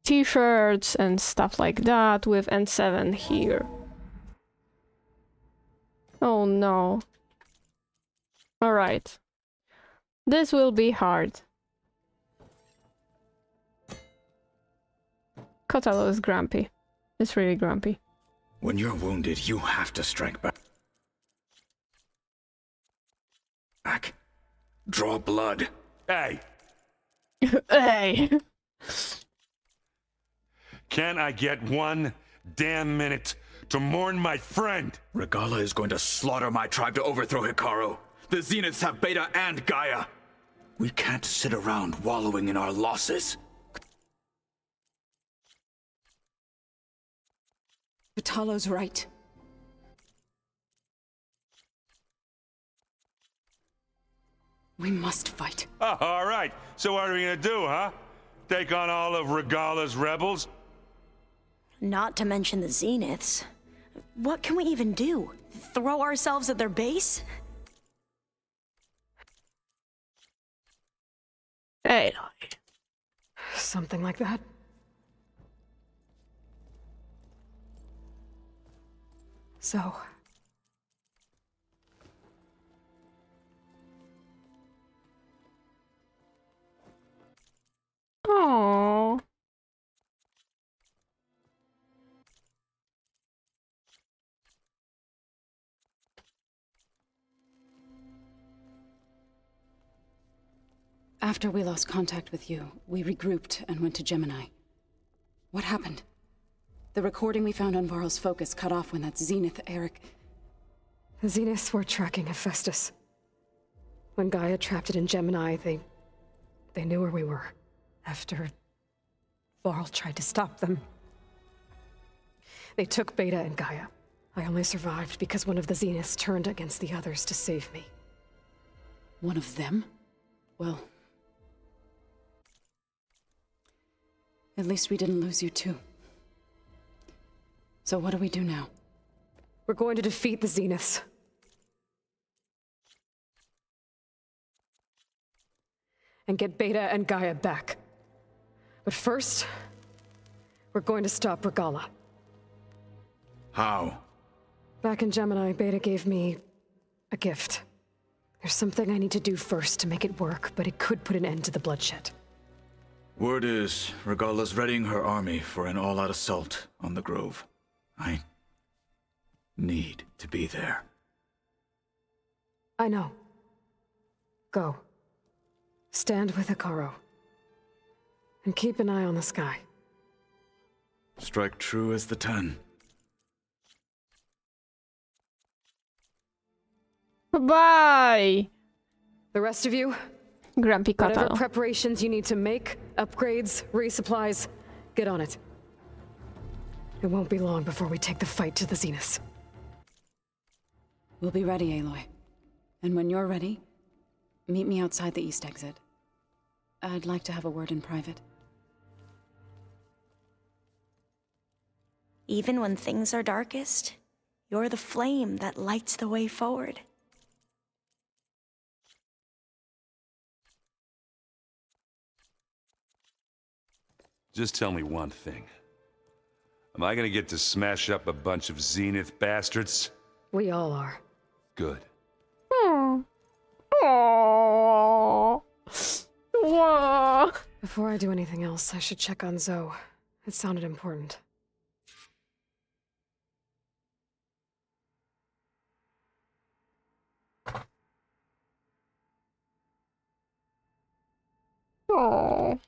t-shirts and stuff like that with N7 here. Oh no. Alright. This will be hard. Kotalo is grumpy. It's really grumpy. When you're wounded, you have to strike back. Draw blood. Hey! Hey! Can I get one damn minute to mourn my friend? Regala is going to slaughter my tribe to overthrow Hikaru. The Zeniths have Beta and Gaia. We can't sit around wallowing in our losses. Vitalo's right. We must fight. Oh, all right. So what are we gonna do, huh? Take on all of Regala's rebels? Not to mention the Zeniths. What can we even do? Throw ourselves at their base? Hey. Something like that. So... Aww. After we lost contact with you, we regrouped and went to Gemini. What happened? The recording we found on Varl's focus cut off when that Zenith, Eric... The Zeniths were tracking Hephaestus. When Gaia trapped it in Gemini, they knew where we were. After Varl tried to stop them. They took Beta and Gaia. I only survived because one of the Zeniths turned against the others to save me. One of them? Well... at least we didn't lose you too. So what do we do now? We're going to defeat the Zeniths. and get Beta and Gaia back. But first, we're going to stop Regala. How? Back in Gemini, Beta gave me a gift. There's something I need to do first to make it work, but it could put an end to the bloodshed. Word is, Regala's readying her army for an all-out assault on the Grove. I need to be there. I know. Go. Stand with Akaro. And keep an eye on the sky. Strike true as the 10. Bye! The rest of you, Grumpy whatever Kotaro. preparations you need to make, upgrades, resupplies, get on it. It won't be long before we take the fight to the Zenith. We'll be ready, Aloy. And when you're ready, meet me outside the east exit. I'd like to have a word in private. Even when things are darkest, you're the flame that lights the way forward. Just tell me one thing. Am I gonna get to smash up a bunch of Zenith bastards? We all are. Good. Aww. Aww. Aww. Before I do anything else, I should check on Zoe. It sounded important. Aww.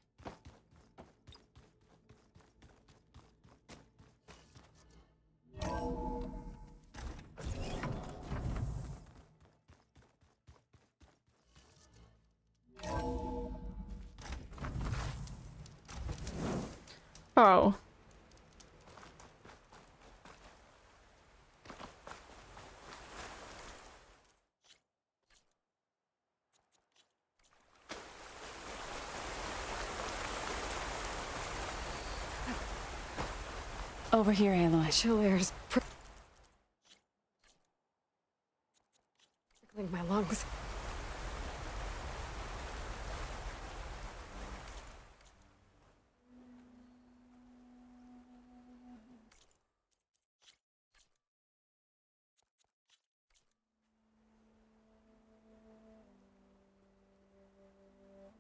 Oh. Over here, Aloy. Chill air's tickling my lungs.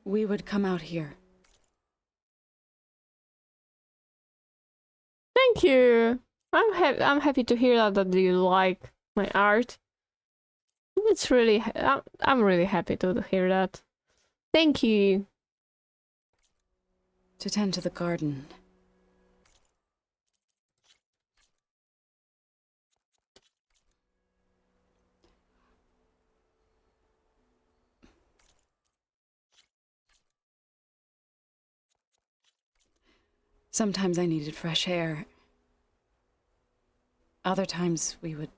We would come out here. Thank you. I'm happy to hear that you like my art. It's really I'm really happy to hear that. Thank you. To tend to the garden. Sometimes I needed fresh air. Other times we would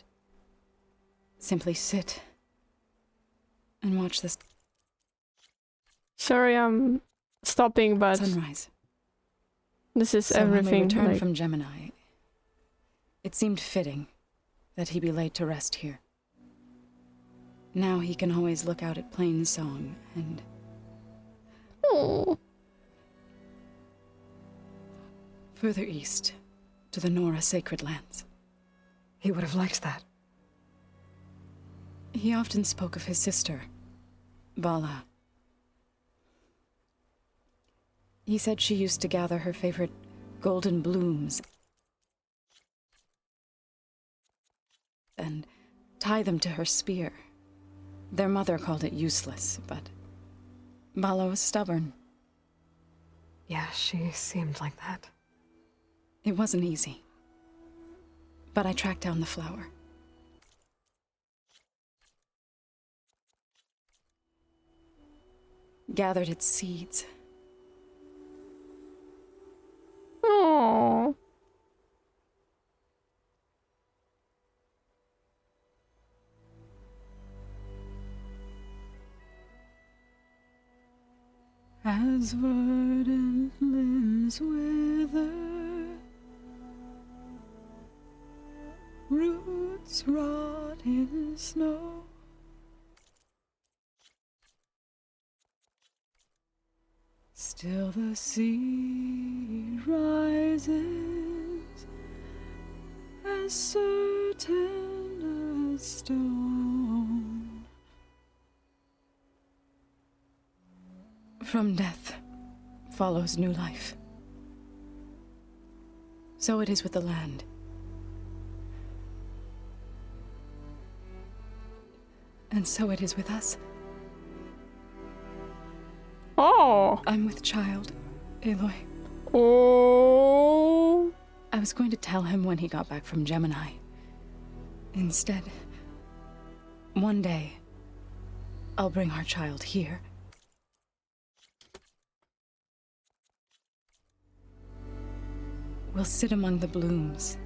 simply sit and watch this. Sorry, I'm stopping, but sunrise. This is So when we everything. returned Like... from Gemini, it seemed fitting that he be laid to rest here. Now he can always look out at Plain Song and... Oh. Further east, to the Nora Sacred Lands. He would have liked that. He often spoke of his sister, Bala. He said she used to gather her favorite golden blooms and tie them to her spear. Their mother called it useless, but Bala was stubborn. Yeah, she seemed like that. It wasn't easy, but I tracked down the flower. Gathered its seeds. Oh. As verdant limbs wither, roots rot in snow. Still the sea rises, as certain as stone. From death follows new life. So it is with the land. And so it is with us. Oh. I'm with child, Aloy. Oh. I was going to tell him when he got back from Gemini. Instead, one day, I'll bring our child here. We'll sit among the blooms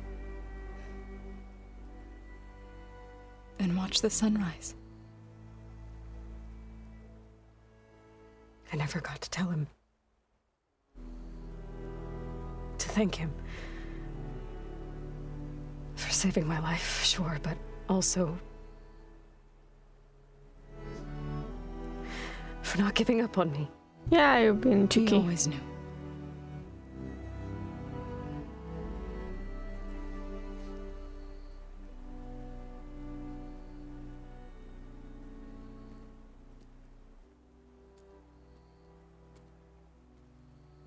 and watch the sunrise. I never got to tell him. To thank him. For saving my life, sure, but also for not giving up on me. Yeah, you've been cheeky. He always knew.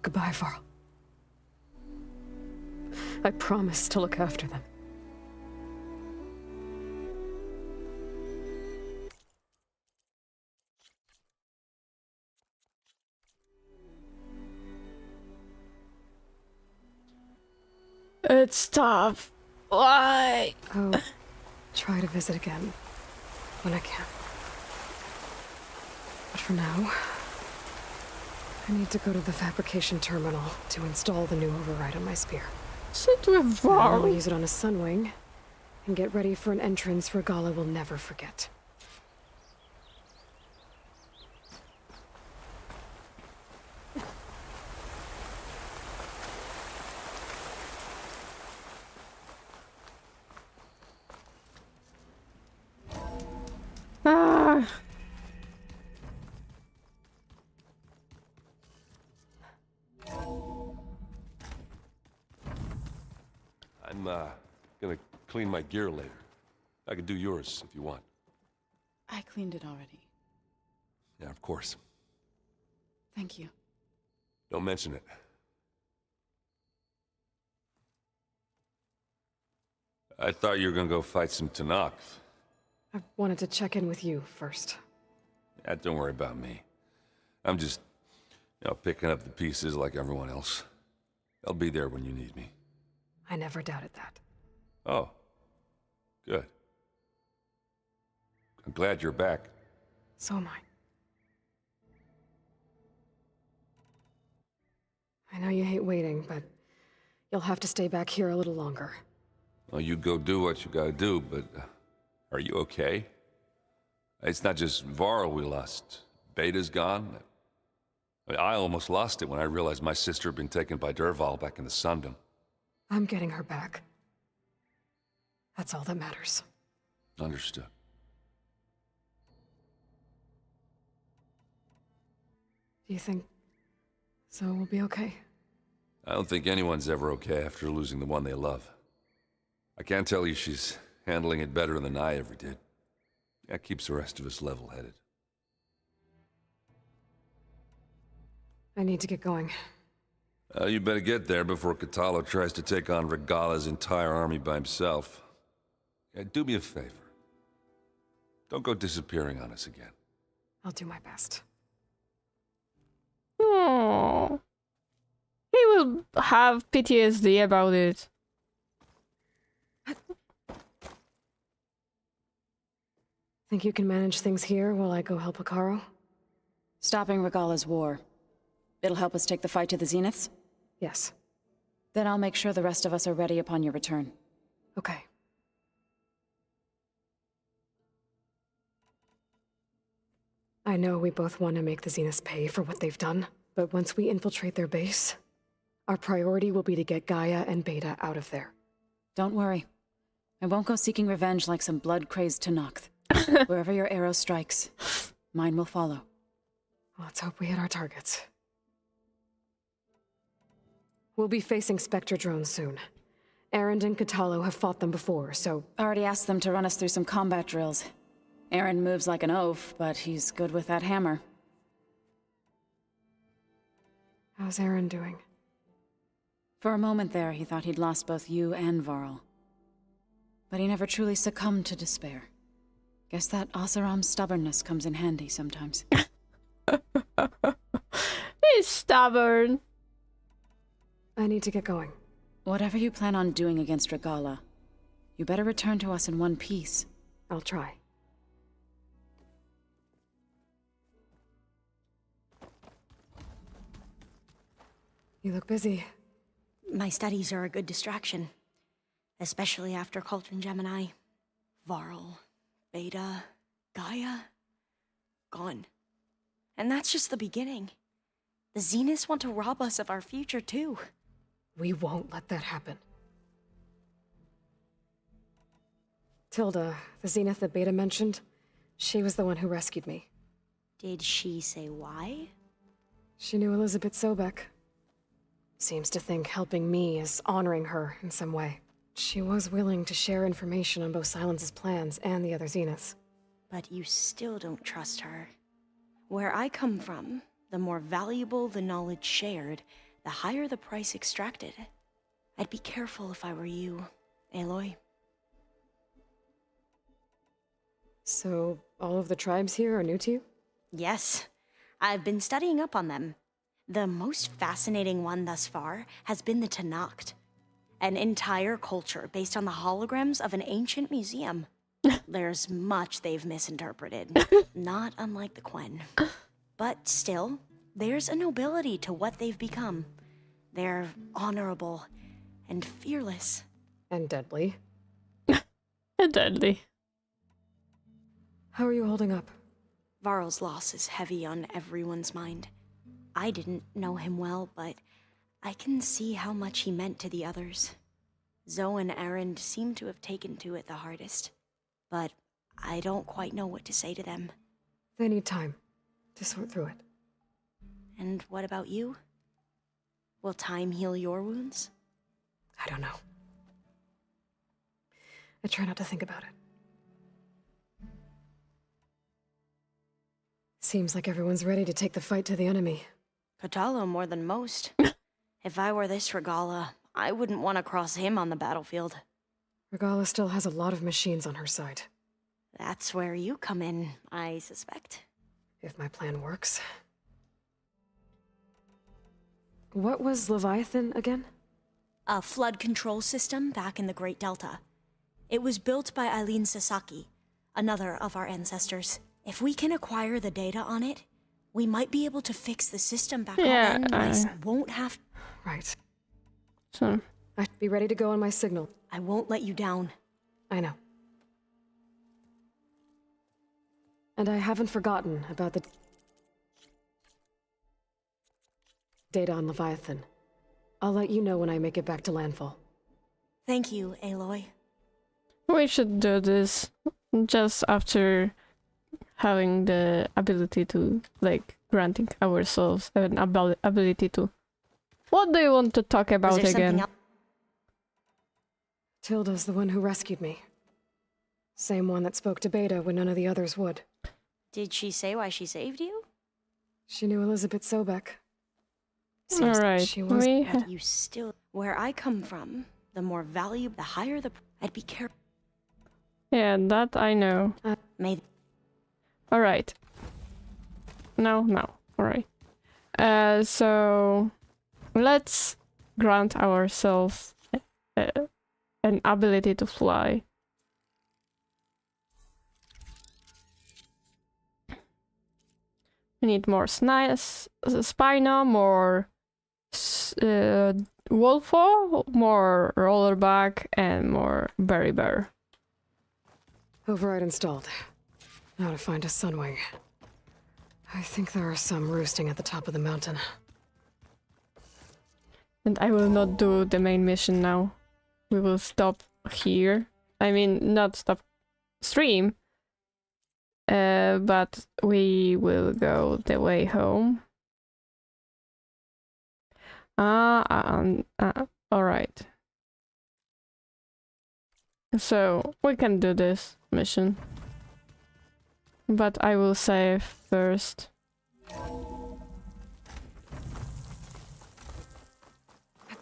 Goodbye, Varl. I promise to look after them. It's tough. Why? I'll try to visit again when I can. But for now, I need to go to the fabrication terminal to install the new override on my spear. Sit with I'll Varl. use it on a sunwing and get ready for an entrance Regala will never forget. Ah. I'm gonna clean my gear later. I could do yours if you want. I cleaned it already. Yeah, of course. Thank you. Don't mention it. I thought you were gonna go fight some Tanakh. I wanted to check in with you first. Yeah, don't worry about me. I'm just, picking up the pieces like everyone else. I'll be there when you need me. I never doubted that. Oh. Good. I'm glad you're back. So am I. I know you hate waiting, but you'll have to stay back here a little longer. Well, you go do what you gotta do, but are you okay? It's not just Varl we lost. Beta's gone. I almost lost it when I realized my sister had been taken by Dervahl back in the Sundom. I'm getting her back. That's all that matters. Understood. Do you think so we'll be okay? I don't think anyone's ever okay after losing the one they love. I can't tell you she's handling it better than I ever did. That keeps the rest of us level-headed. I need to get going. You better get there before Katalo tries to take on Regala's entire army by himself. Yeah, do me a favor. Don't go disappearing on us again. I'll do my best. Oh. He will have PTSD about it. Think you can manage things here while I go help Akaro? Stopping Regala's war. It'll help us take the fight to the Zeniths? Yes. Then I'll make sure the rest of us are ready upon your return. Okay. I know we both want to make the Zeniths pay for what they've done, but once we infiltrate their base, our priority will be to get Gaia and Beta out of there. Don't worry. I won't go seeking revenge like some blood-crazed Tanakh. Wherever your arrow strikes, mine will follow. Let's hope we hit our targets. We'll be facing Spectre drones soon. Erend and Catalo have fought them before, so... Already asked them to run us through some combat drills. Erend moves like an oaf, but he's good with that hammer. How's Erend doing? For a moment there, he thought he'd lost both you and Varl. But he never truly succumbed to despair. Guess that Oseram's stubbornness comes in handy sometimes. He's stubborn. I need to get going. Whatever you plan on doing against Regala, you better return to us in one piece. I'll try. You look busy. My studies are a good distraction. Especially after Cauldron Gemini. Varl, Beta, Gaia, gone. And that's just the beginning. The Zeniths want to rob us of our future, too. We won't let that happen. Tilda, the Zenith that Beta mentioned, she was the one who rescued me. Did she say why? She knew Elizabeth Sobek. Seems to think helping me is honoring her in some way. She was willing to share information on both Silence's plans and the other Zeniths. But you still don't trust her. Where I come from, the more valuable the knowledge shared, the higher the price extracted. I'd be careful if I were you, Aloy. So, all of the tribes here are new to you? Yes. I've been studying up on them. The most fascinating one thus far has been the Tenakth. An entire culture based on the holograms of an ancient museum. There's much they've misinterpreted, not unlike the Quen. But still, there's a nobility to what they've become. They're honorable and fearless. And deadly. And deadly. How are you holding up? Varl's loss is heavy on everyone's mind. I didn't know him well, but I can see how much he meant to the others. Zoe and Erend seem to have taken to it the hardest, but I don't quite know what to say to them. They need time to sort through it. And what about you? Will time heal your wounds? I don't know. I try not to think about it. Seems like everyone's ready to take the fight to the enemy. Catalo more than most. If I were this Regala, I wouldn't want to cross him on the battlefield. Regala still has a lot of machines on her side. That's where you come in, I suspect. If my plan works. What was Leviathan again? A flood control system back in the Great Delta. It was built by Eileen Sasaki, another of our ancestors. If we can acquire the data on it, we might be able to fix the system back on and I won't have... Right. So... I should be ready to go on my signal. I won't let you down. I know. And I haven't forgotten about the... data on Leviathan. I'll let you know when I make it back to landfall. Thank you, Aloy. We should do this just after having the ability to, like, granting ourselves an ability to... What do you want to talk about again? Tilda's the one who rescued me. Same one that spoke to Beta when none of the others would. Did she say why she saved you? She knew Elizabeth Sobek. Alright, she was... But you still... Where I come from, the more value, the higher the... I'd be careful. Yeah, that I know. May... Alright. No. Alright. So... Let's grant ourselves an ability to fly. We need more Spino, more Wolfo, more Rollerback, and more Berry Bear. Override installed. Now to find a Sunwing. I think there are some roosting at the top of the mountain. And I will not do the main mission now. We will stop here. I mean, not stop stream. But we will go the way home. Alright. So, we can do this mission. But I will save first.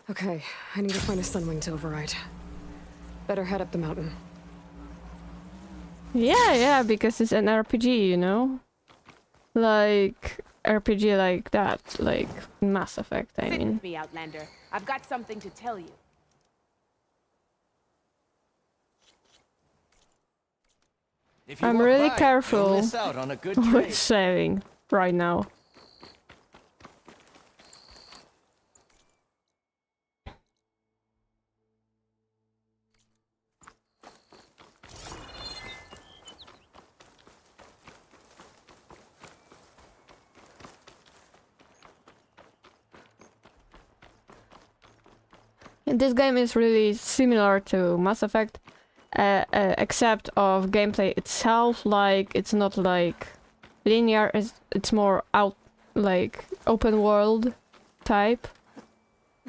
Okay, I need to find a sunwing to override. Better head up the mountain. Yeah, because it's an RPG, you know? Like, RPG like that, like Mass Effect, I Sit mean. with me, Outlander. I've got something to tell you. If you I'm walk really by, careful you'll miss out on a good with trade. saving right now. This game is really similar to Mass Effect, except of gameplay itself. Like, it's not like linear, it's more like open world type,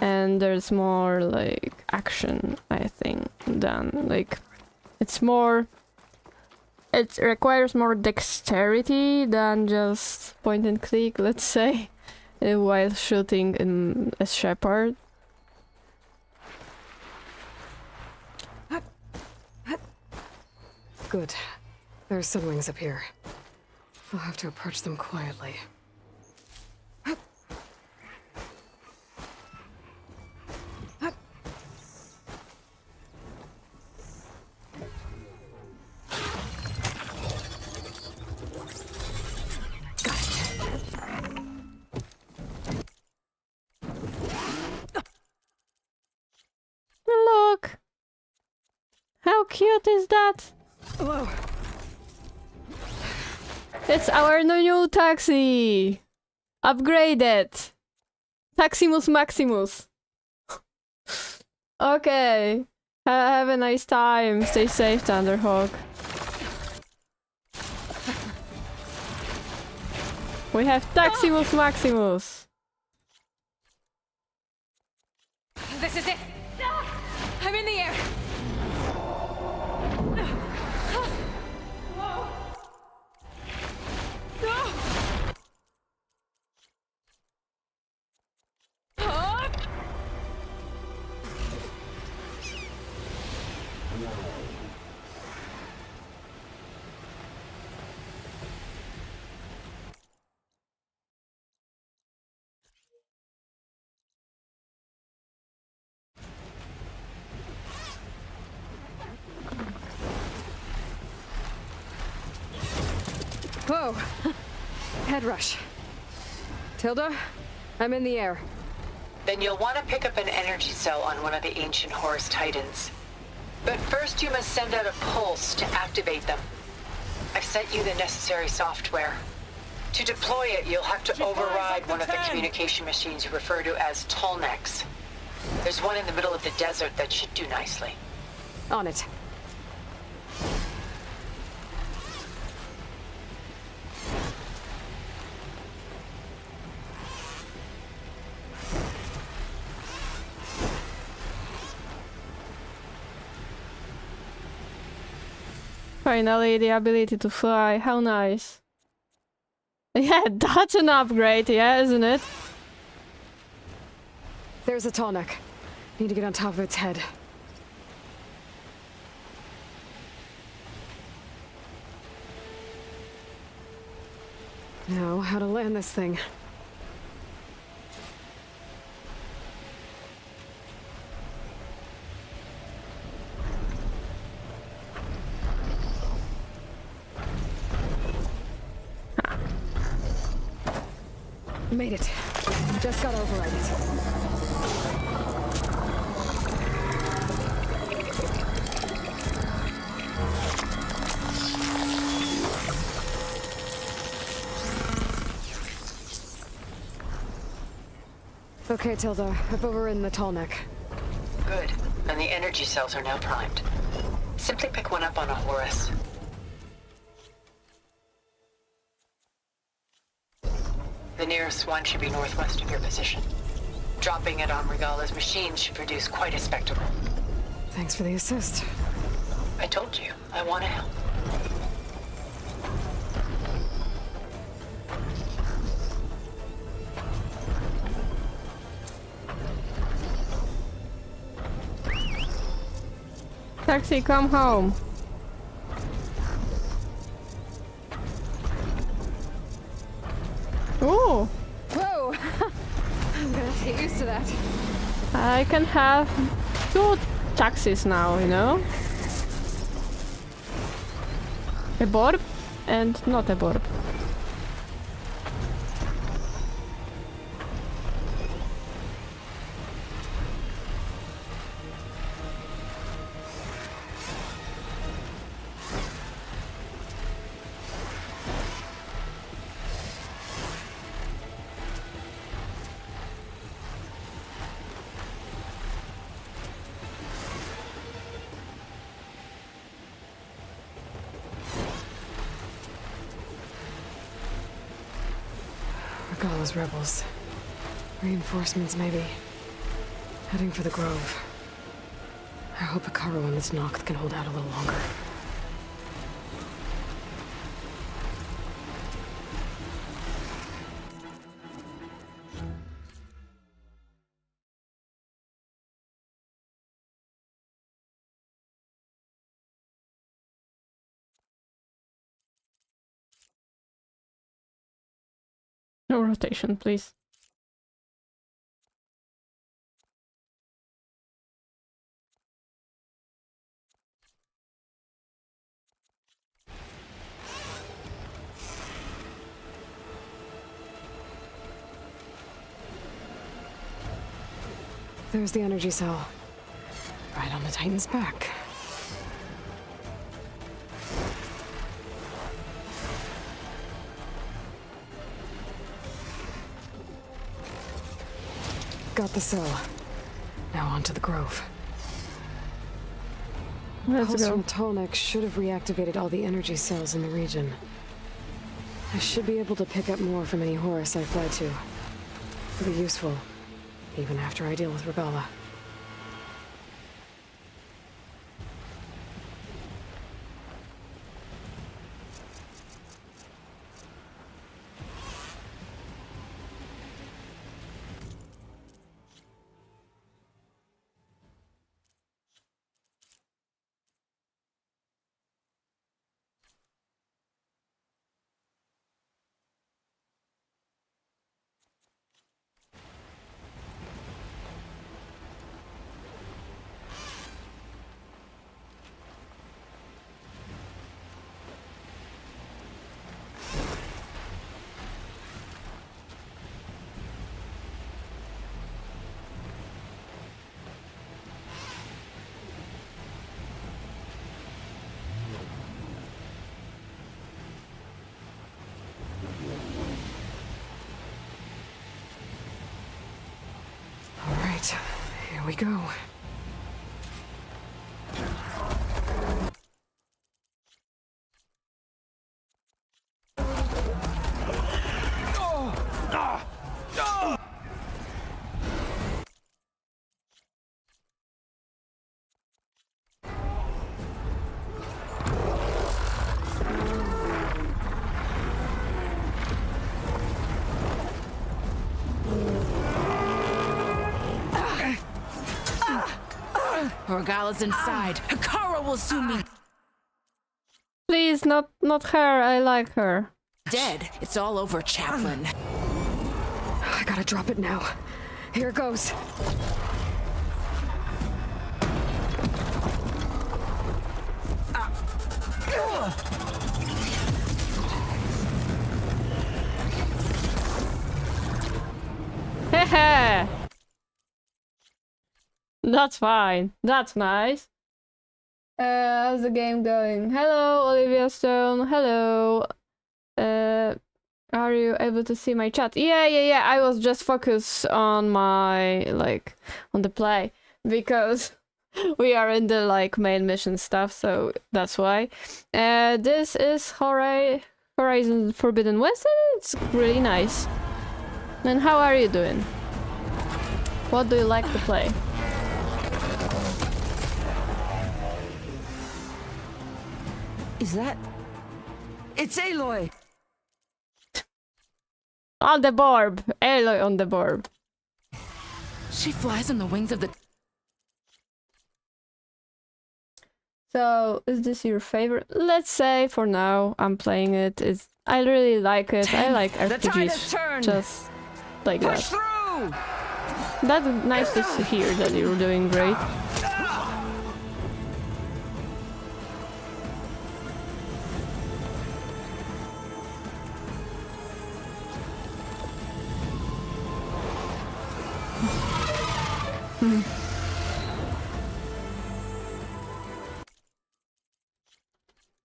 and there's more like action, I think, than like it requires more dexterity than just point and click, let's say, while shooting a Shepard. Good. There's sunwings up here. I'll have to approach them quietly. Look! How cute is that? Hello. It's our new taxi! Upgraded! Taximus Maximus! Okay. Have a nice time. Stay safe, Thunderhawk. We have Taximus Maximus! This is it! I'm in the air! Whoa! Head rush. Tilda, I'm in the air. Then you'll want to pick up an energy cell on one of the ancient Horus Titans. But first you must send out a pulse to activate them. I've sent you the necessary software. To deploy it, you'll have to override one of the communication machines you refer to as Tolnecs. There's one in the middle of the desert that should do nicely. On it. Finally, the ability to fly. How nice. Yeah, that's an upgrade, yeah, isn't it? There's a Tolnec. Need to get on top of its head. Now, how to land this thing. Made it. Just got override it. Okay, Tilda. I've overridden the Tolnec. Good. And the energy cells are now primed. Simply pick one up on a Horus. The nearest one should be northwest of your position. Dropping it on Regala's machine should produce quite a spectacle. Thanks for the assist. I told you, I want to help. Taxi, come home. Ooh, Whoa! I'm gonna have to get used to that. I can have 2 taxis now, you know? A borb and not a borb. Regala's rebels. Reinforcements, maybe. Heading for the Grove. I hope Hikaru and this Noct can hold out a little longer. No rotation, please. There's the energy cell. Right on the Titan's back. Got the cell. Now on to the Grove. Let's Pulse go. from Tolnek should have reactivated all the energy cells in the region. I should be able to pick up more from any Horus I fly to. It'll be useful, even after I deal with Regala. Here we go. Regala's inside. Hikaru will soon be Please, not her. I like her. dead. It's all over, Chaplain. I gotta drop it now. Here it goes. Hehe. That's fine. That's nice. How's the game going? Hello, Olivia Stone. Hello. Are you able to see my chat? Yeah. I was just focused on my, on the play. Because we are in the, main mission stuff, so that's why. This is Horizon Forbidden West, and it's really nice. And how are you doing? What do you like to play? Is that... It's Aloy! On the board! Aloy on the board. She flies on the wings of the... So, is this your favorite? Let's say for now I'm playing it. I really like it. I like RPGs. Just like that. That's nice to hear that you're doing great.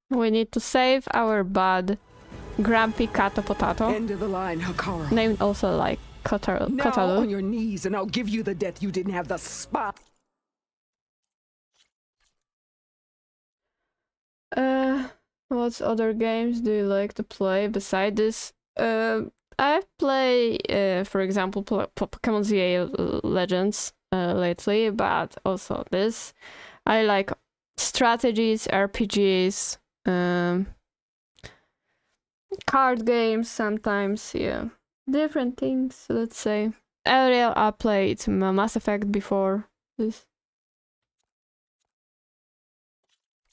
We need to save our bud, Grumpy Cato Potato. End of the line, Hakara. Named also like Now Kotaro. on your knees, and I'll give you the death you didn't have the spot. What other games do you like to play beside this? I play, for example, Pokemon ZA Legends lately, but also this. I like strategies, RPGs, card games sometimes, yeah. Different things, let's say. Earlier I played Mass Effect before this.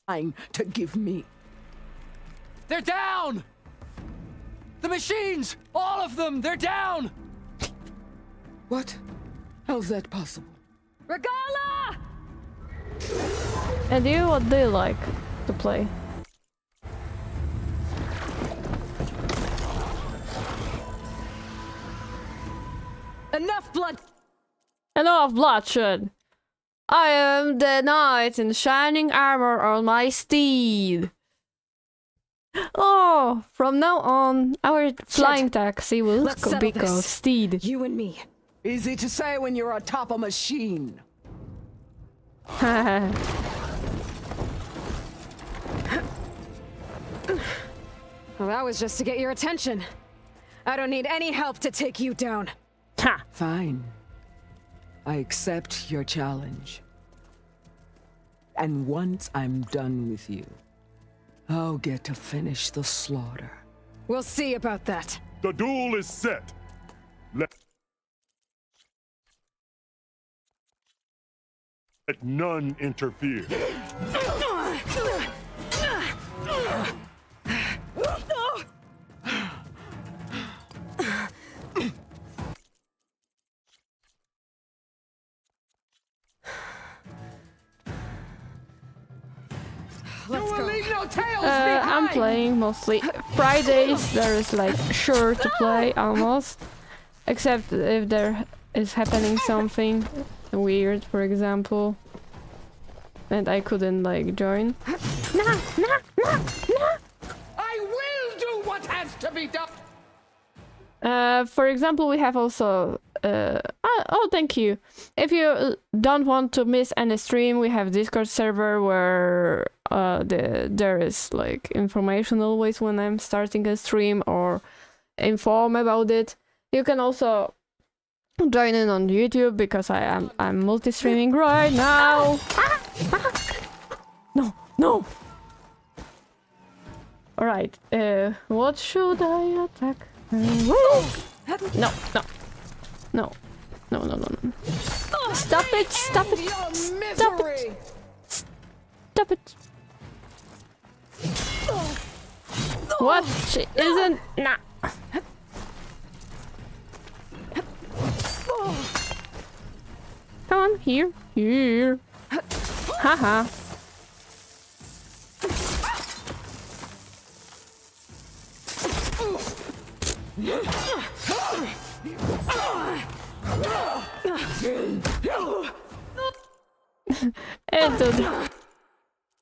To give me. They're down! The machines! All of them! They're down! What? How's that possible? Regala! And you, what do you like to play? Enough blood! Enough bloodshed! I am the knight in shining armor on my steed. Oh, from now on, our flying taxi will be called Steed. You and me. Easy to say when you're atop a machine. Well, that was just to get your attention. I don't need any help to take you down. Ha! Fine. I accept your challenge. And once I'm done with you, I'll get to finish the slaughter. We'll see about that. The duel is set. Let none interfere. Let's go. I'm playing mostly Fridays. There is like sure to play almost, except if there is happening something weird, for example, and I couldn't like join. I will do what has to be done. For example, we have also oh, thank you. If you don't want to miss any stream, we have Discord server where there is like information always when I'm starting a stream or inform about it. You can also join in on YouTube because I'm multi-streaming right now. No. All right. What should I attack? No. Stop it! Stop it! Stop it! Stop it! What? She isn't. Nah. Come on, here. Haha.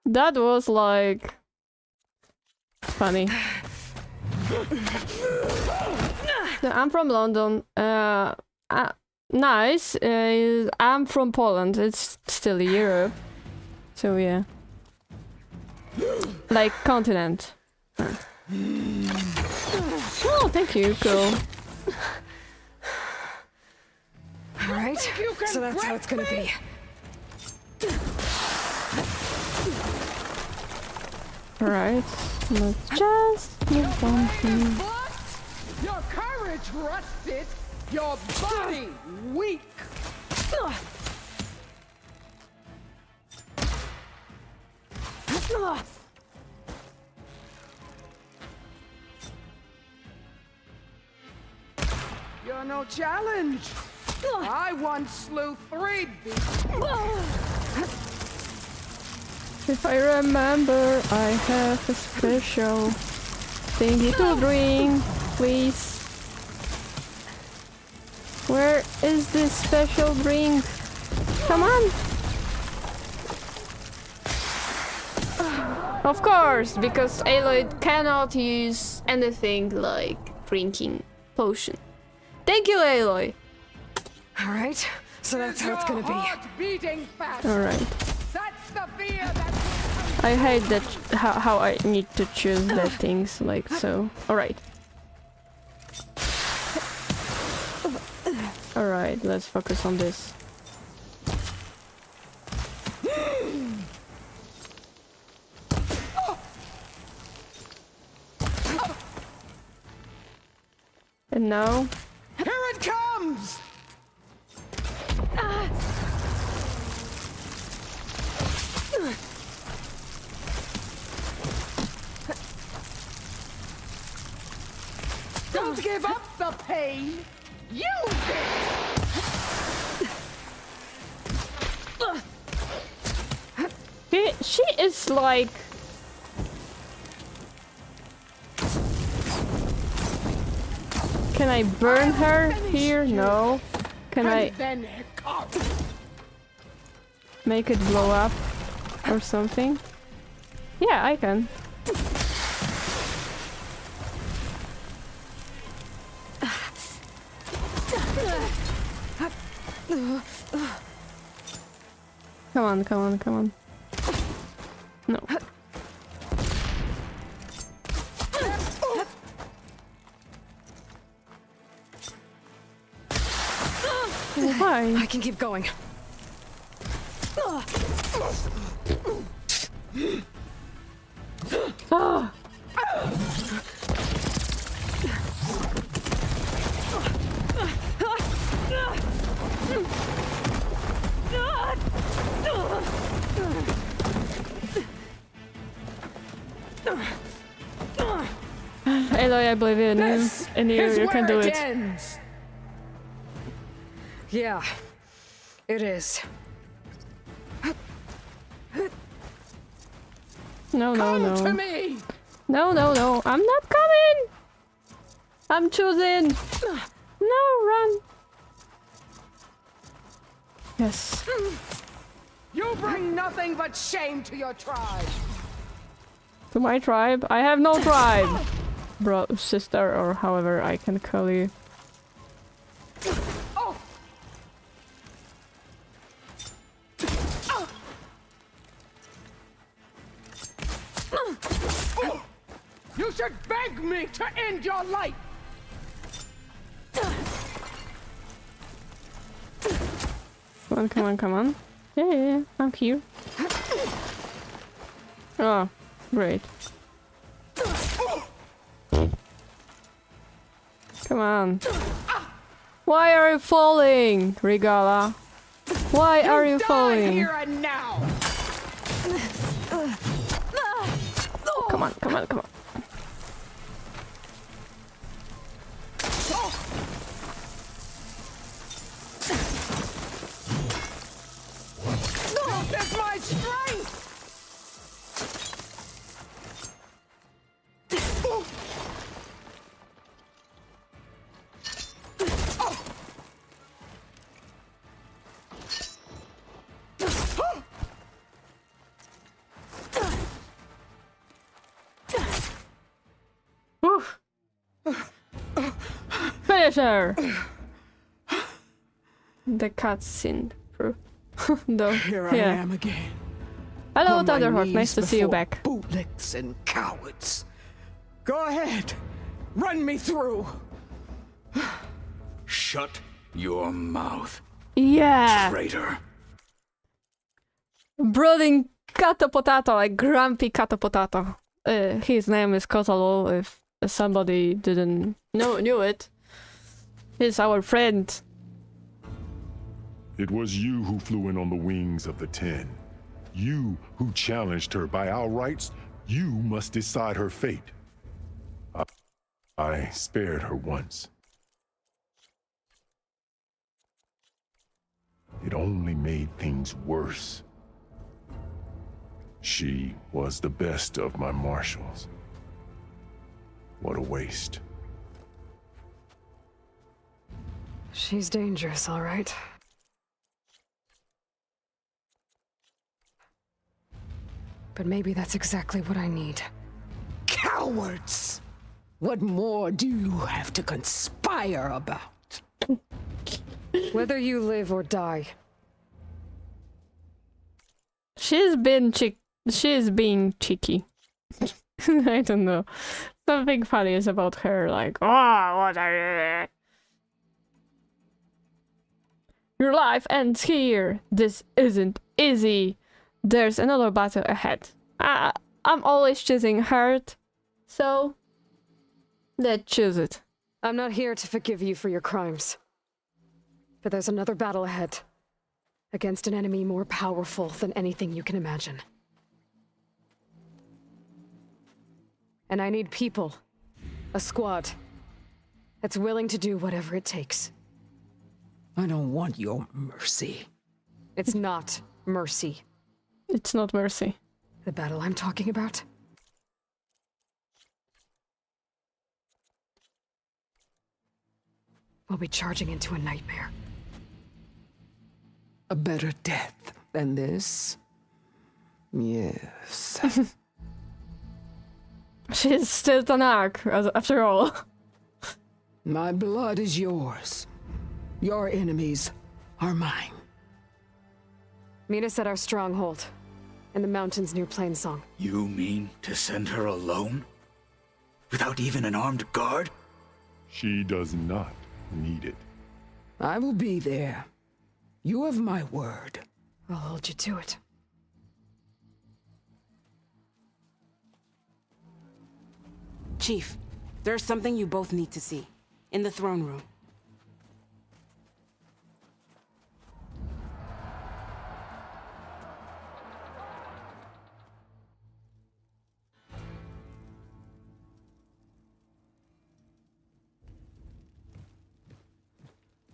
That was like funny. So I'm from London. Nice. I'm from Poland. It's still Europe. So yeah. Like continent. Oh, thank you. Cool. Alright, so that's how it's gonna be. Alright, let's just move on here. Your courage rusted, your body weak. You're no challenge. I once slew 3 beasts. If I remember, I have a special thingy to drink, please. Where is this special drink? Come on! Of course, because Aloy cannot use anything like drinking potion. Thank you, Aloy! Alright, so that's how it's gonna be. Alright. I hate that how I need to choose the things like so. Alright. Alright, let's focus on this. And now? Here it comes! Don't give up the pain! Use it! She is like... Can I burn her here? No. Can I make it blow up or something? Yeah, I can. Come on, come on, come on. No. Why? I can keep going. Oh. Aloy, I believe in you. And you can do it. Ends. Yeah, it is. No, no, no. Come to me. No, no, no. I'm not coming. I'm choosing. No, run. Yes. You bring nothing but shame to your tribe. To my tribe? I have no tribe. Bro, sister, or however I can call you. Oh. You should beg me to end your life. Come on, come on, come on. Yeah, yeah, yeah. I'm here. Oh, great. Come on. Why are you falling, Regala? Why are you falling? Here and now. Come on, come on, come on. That's my strength. Finish her! The cutscene. Though, Here I am again. Hello, On my Thunderhawk. knees Nice to see you before back. Bootlicks and cowards. Go ahead. Run me through. Shut your mouth. Yeah! Traitor. Brooding Cato Potato, like grumpy Cato Potato. His name is Kotalo, if somebody didn't knew it. He's our friend. It was you who flew in on the wings of the 10. You who challenged her. By our rights, you must decide her fate. I spared her once. It only made things worse. She was the best of my marshals. What a waste. She's dangerous, all right. But maybe that's exactly what I need. Cowards! What more do you have to conspire about? Whether you live or die. She's being cheeky. I don't know. Something funny is about her, like, oh, what are you? Your life ends here. This isn't easy. There's another battle ahead. I'm always choosing hurt, so let's choose it. I'm not here to forgive you for your crimes. But there's another battle ahead. Against an enemy more powerful than anything you can imagine. And I need people. A squad. That's willing to do whatever it takes. I don't want your mercy. It's not mercy. It's not mercy. The battle I'm talking about? We'll be charging into a nightmare. A better death than this? Yes. She's still Tanak, after all. My blood is yours. Your enemies are mine. Meet us at our stronghold, in the mountains near Plainsong. You mean to send her alone? Without even an armed guard? She does not need it. I will be there. You have my word. I'll hold you to it. Chief, there's something you both need to see. In the throne room.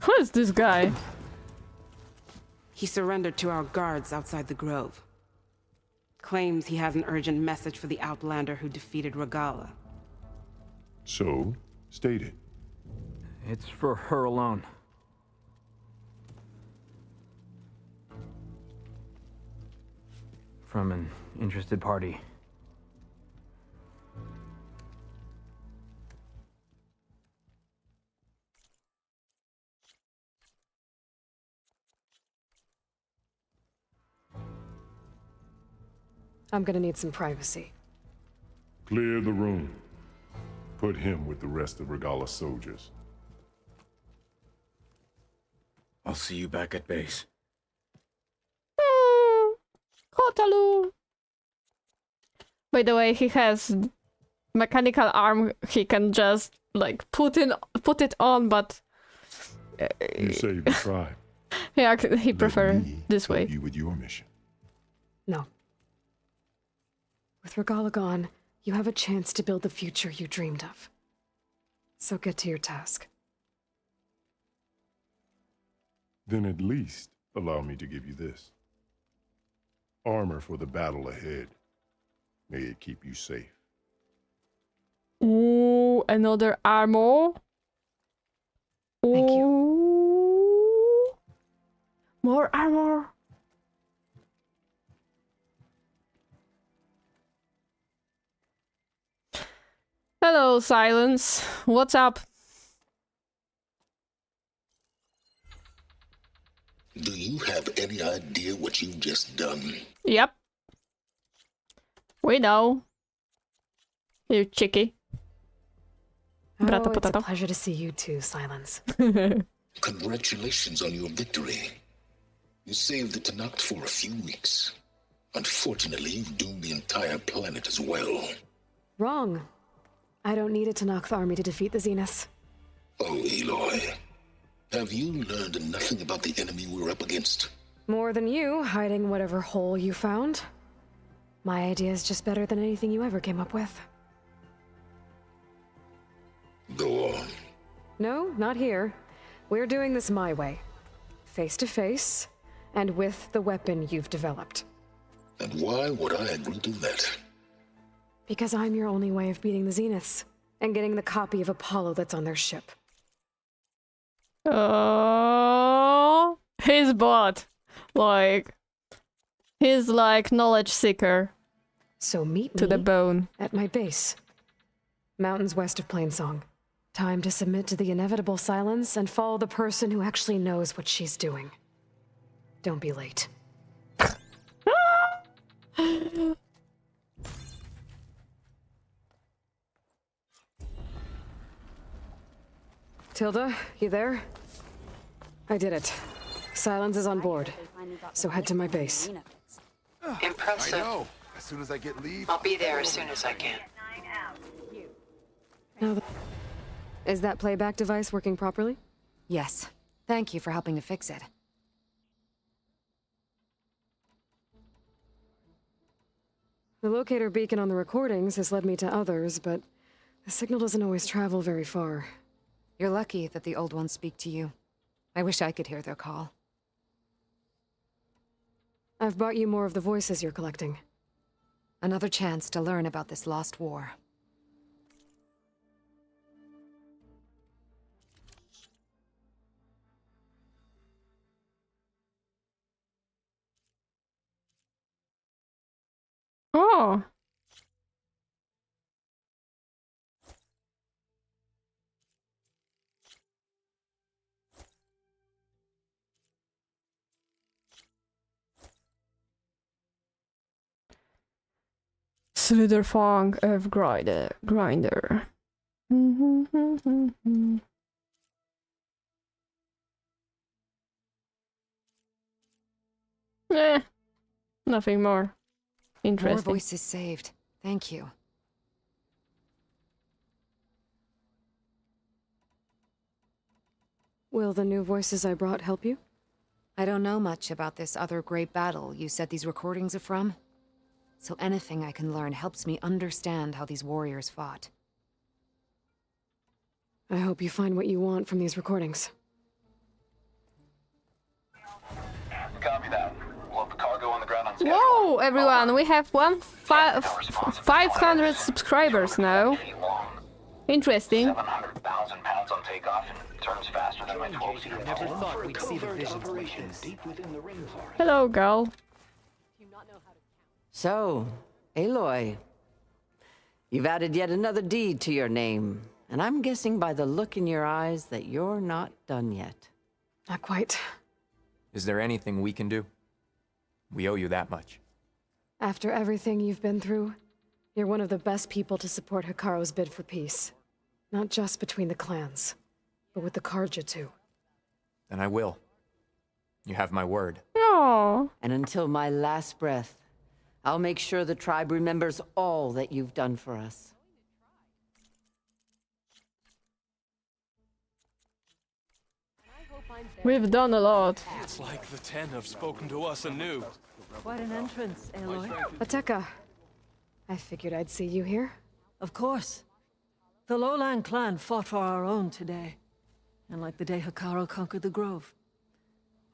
Who is this guy? He surrendered to our guards outside the grove. Claims he has an urgent message for the Outlander who defeated Regala. So, state it. It's for her alone. From an interested party. I'm gonna need some privacy. Clear the room. Put him with the rest of Regala's soldiers. I'll see you back at base. Kotalu. By the way, he has mechanical arm. He can just like put it on, but You saved the tribe. yeah, he prefer this way. You with your mission. No. With Regala gone, you have a chance to build the future you dreamed of. So get to your task. Then at least allow me to give you this. Armor for the battle ahead. May it keep you safe. Ooh, another armor. Thank you. More armor. Hello, Silence. What's up? Do you have any idea what you've just done? Yep. We know. You cheeky. Oh, it's a pleasure to see you too, Silence. Congratulations on your victory. You saved the Tenakth for a few weeks. Unfortunately, you've doomed the entire planet as well. Wrong. I don't need a Tenakth army to defeat the Zeniths. Oh, Aloy. Have you learned nothing about the enemy we're up against? More than you, hiding whatever hole you found. My idea is just better than anything you ever came up with. Go on. No, not here. We're doing this my way. Face to face, and with the weapon you've developed. And why would I agree to that? Because I'm your only way of beating the Zeniths, and getting the copy of Apollo that's on their ship. Oh, his bot. Like, he's like knowledge seeker. So meet me to the bone. At my base. Mountains west of Plainsong. Time to submit to the inevitable silence and follow the person who actually knows what she's doing. Don't be late. Tilda, you there? I did it. Silence is on board. So head to my base. Impressive. I know. As soon as I get leave, I'll be there as soon as I can. Now, is that playback device working properly? Yes. Thank you for helping to fix it. The locator beacon on the recordings has led me to others, but the signal doesn't always travel very far. You're lucky that the old ones speak to you. I wish I could hear their call. I've brought you more of the voices you're collecting. Another chance to learn about this lost war. Oh. Slitherfang of Grinder. Eh, nothing more interesting. More voices saved. Thank you. Will the new voices I brought help you? I don't know much about this other great battle you said these recordings are from. So anything I can learn helps me understand how these warriors fought. I hope you find what you want from these recordings. Copy that. We'll have the cargo on the ground on schedule. Whoa, everyone, we have 500 subscribers now. Interesting. 700,000 pounds on takeoff and turns faster than my 12-seater. Never thought we'd see the visions like this. Hello, girl. So, Aloy, you've added yet another deed to your name, and I'm guessing by the look in your eyes that you're not done yet. Not quite. Is there anything we can do? We owe you that much. After everything you've been through, you're one of the best people to support Hikaru's bid for peace. Not just between the clans, but with the Karja too. Then I will. You have my word. Aww. And until my last breath, I'll make sure the tribe remembers all that you've done for us. We've done a lot. It's like the Ten have spoken to us anew. Quite an entrance, Aloy. Ateka, I figured I'd see you here. Of course. The Lowland clan fought for our own today. And like the day Hikaru conquered the Grove,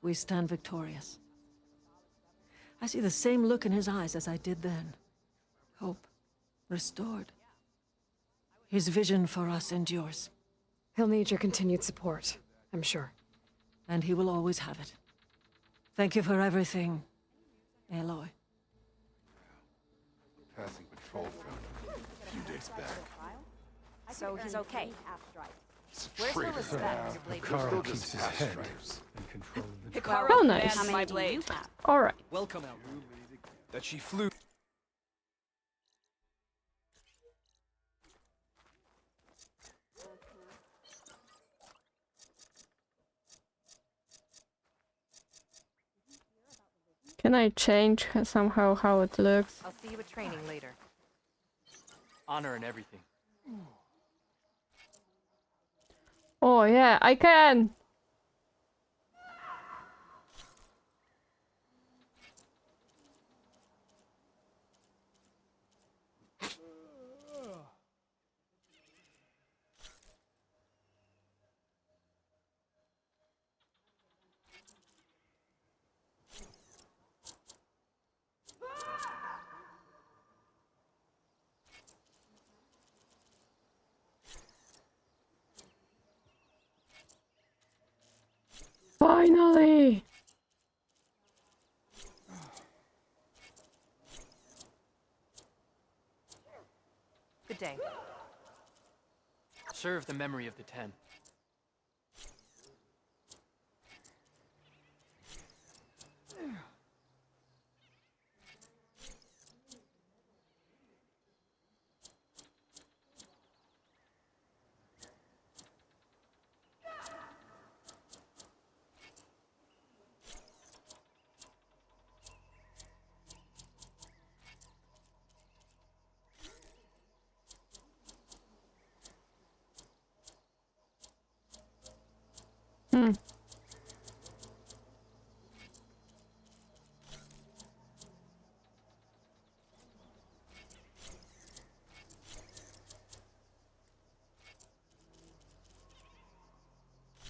we stand victorious. I see the same look in his eyes as I did then. Hope. Restored. His vision for us endures. He'll need your continued support, I'm sure. And he will always have it. Thank you for everything, Aloy. Passing patrol found a few days back. So he's okay. Where's the respect? Carl keeps his head and control the Oh, nice. My blade. All right. Welcome out. That she flew. Can I change somehow how it looks? I'll see you at training later. Honor and everything. Oh yeah, I can! Finally! Good day. Serve the memory of the 10.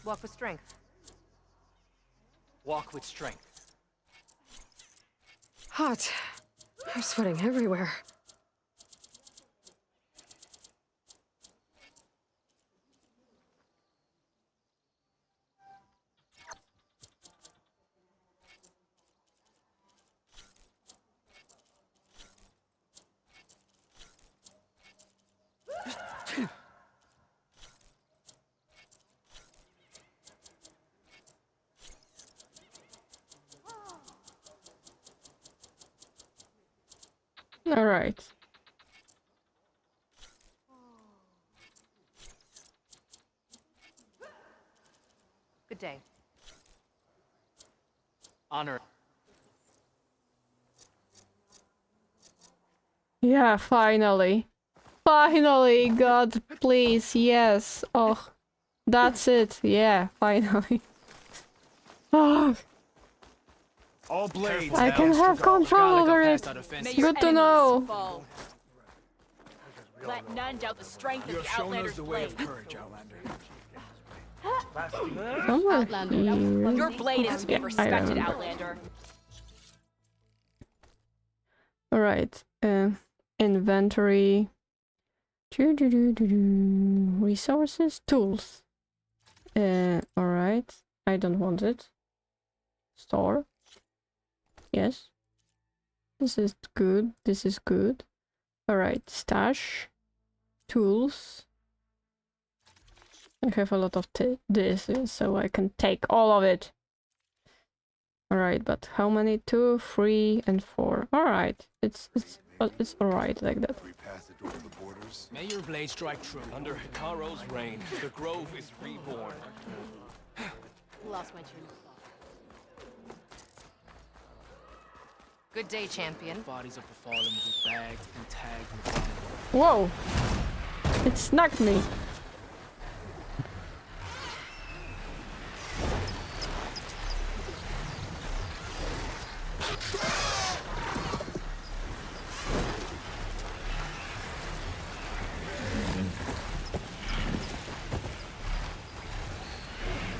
Walk with strength. Walk with strength. Hot. I'm sweating everywhere. All right. Good day. Honor. Yeah, finally. Finally, God, please, yes. Oh, that's it. Yeah, finally. Oh, All blades. I can have control over it. Good to know. Let none doubt the strength You of have the shown us Outlander's the way blade. of courage, Outlander. Somewhere here. Your blade is to be Yeah, I respected, remember. Outlander. All right. Inventory. Resources, tools. All right. I don't want it. Store. Yes. This is good. This is good. All right. Stash. Tools. I have a lot of this, so I can take all of it. All right, but how many? 2, 3, and 4. All right. It's all right like that. May your blade strike true. Under Hikaro's reign, the Grove is reborn. Lost my train of thought. Good day, champion. Bodies of the fallen will be bagged and tagged and bombed. Whoa! It snuck me.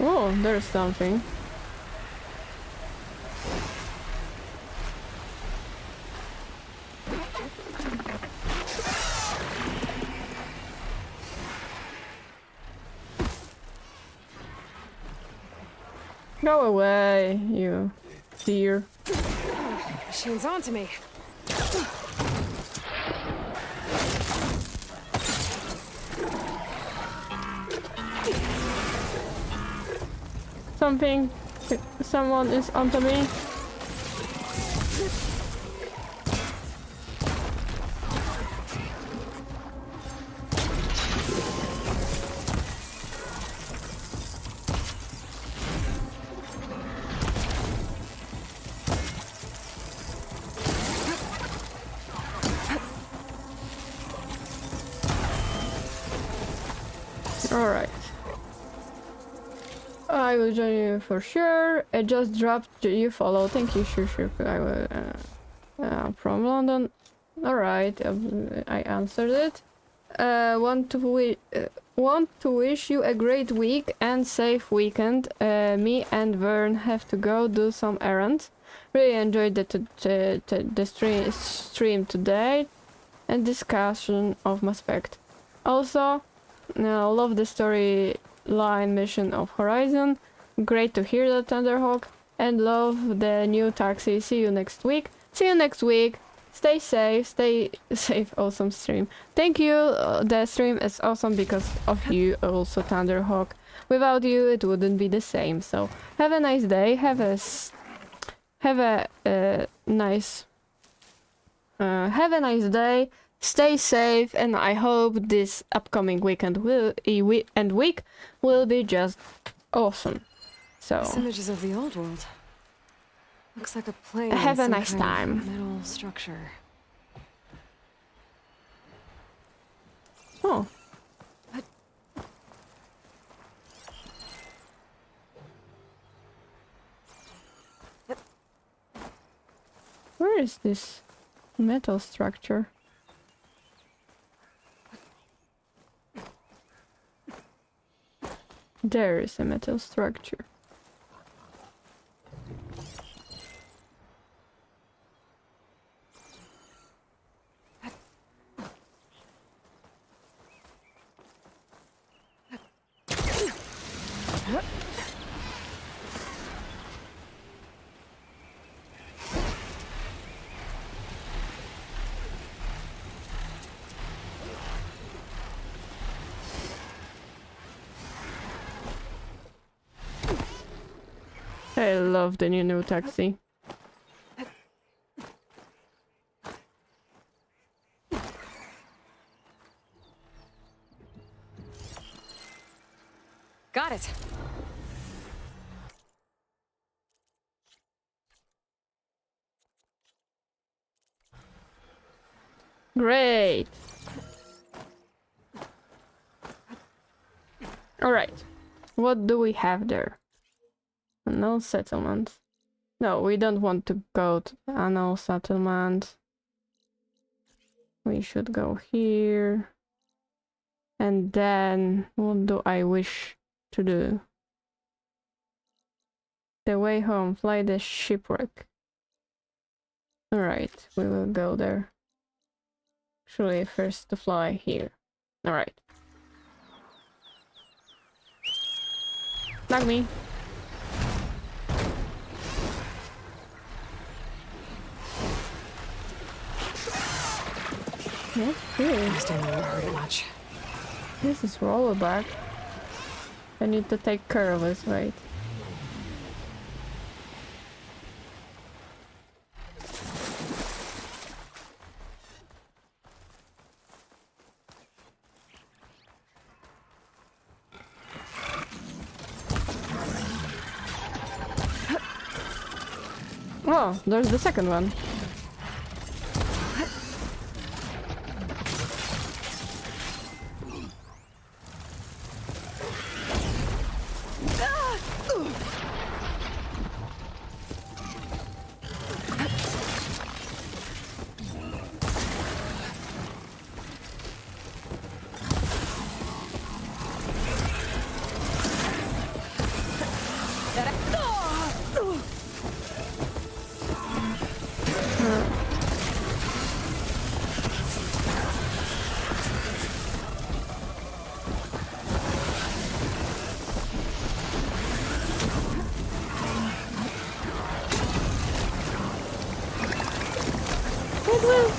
Oh, there's something. Go away, you deer. Machine's onto me. Someone is onto me. Alright. I will join you for sure. I just dropped you follow. Thank you, Shushu. I will from London. Alright, I answered it. Want to wish you a great week and safe weekend. Me and Vern have to go do some errands. Really enjoyed the stream today and discussion of Mass Effect. Also, love the storyline mission of Horizon. Great to hear that, Thunderhawk. And love the new taxi. See you next week. See you next week. Stay safe. Stay safe. Awesome stream. Thank you. The stream is awesome because of you, also, Thunderhawk. Without you, it wouldn't be the same. So have a nice day. Have a nice day. Stay safe, and I hope this upcoming weekend week will be just awesome. So These images of the old world. Looks like a plane. Have a some nice kind of time. Metal structure. Oh. Where is this metal structure? There is a metal structure. I love the new taxi. Got it. Great. All right. What do we have there? No settlement. No, we don't want to go to no settlement. We should go here. And then, what do I wish to do? The way home, fly the shipwreck. Alright, we will go there. Actually, first to fly here. Alright. Like me. Okay. Last time I heard it much. This is Rollerback. I need to take care of this, right? Oh, there's the second one.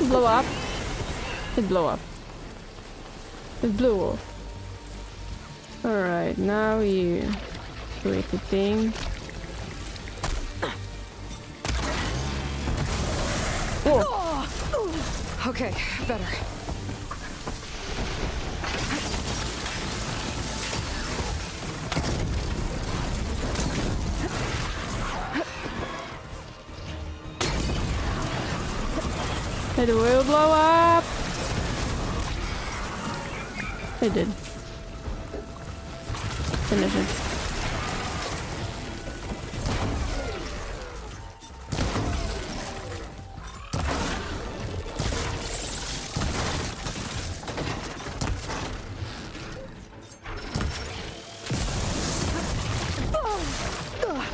Blow up. It blew up. It blew off. Alright, now you create a thing. Oh. Okay, better. It will blow up. It did. finish it.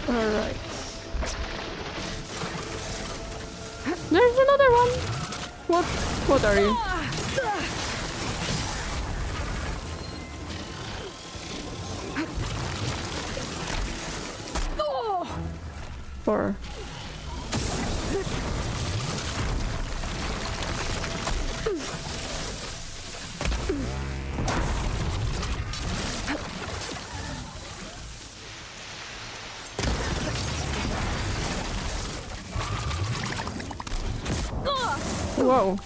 Alright. There's another one! What are you? Or whoa.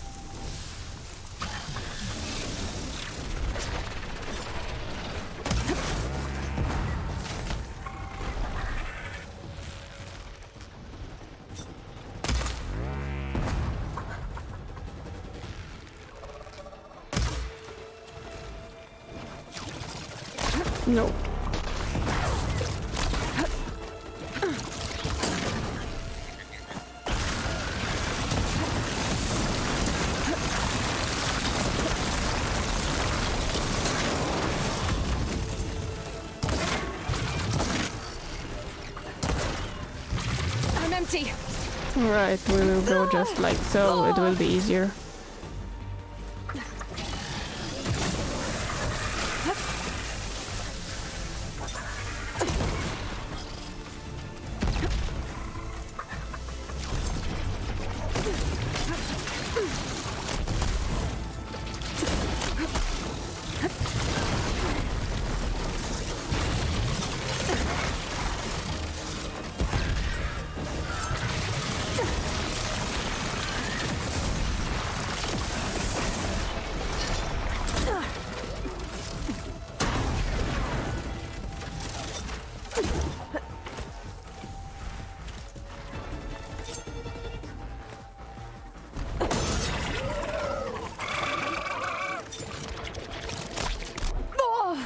No. I'm empty. Alright, we will go just like so, it will be easier.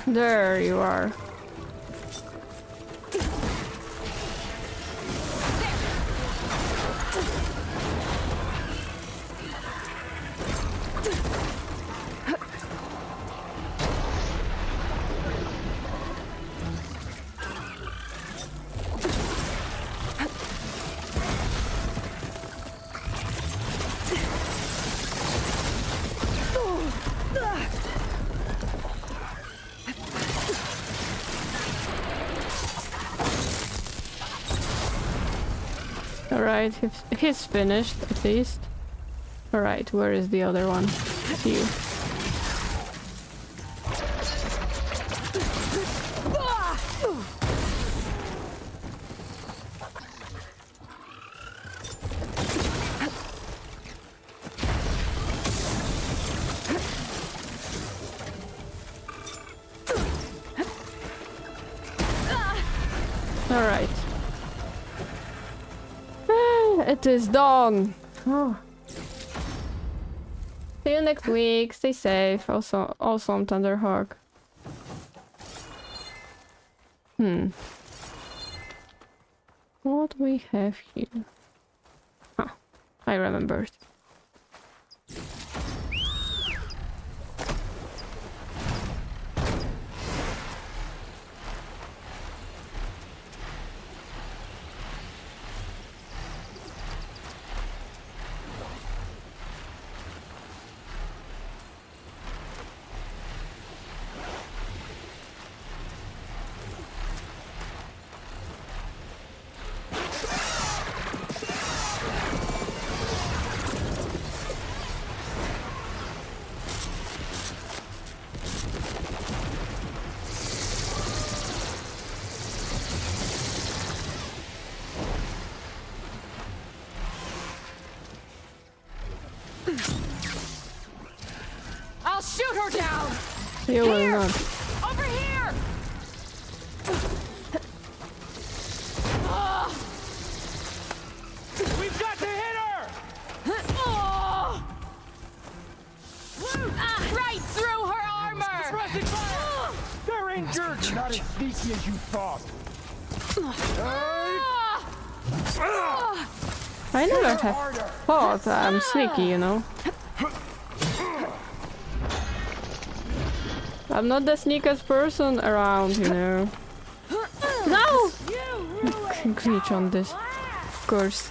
There you are. Alright, he's finished at least. Alright, where is the other one? It's you. Alright. It is done. Oh. See you next week. Stay safe. Also on Thunderhawk. What we have here? Huh. I remembered. I'll shoot her down! You will not. Over here! We've got to hit her! Right through her armor! Suppressing fire! They're injured! Not as sneaky as you thought. I never have thought I'm sneaky, you know. I'm not the sneakiest person around, you know. No! Glitch on this. Of course.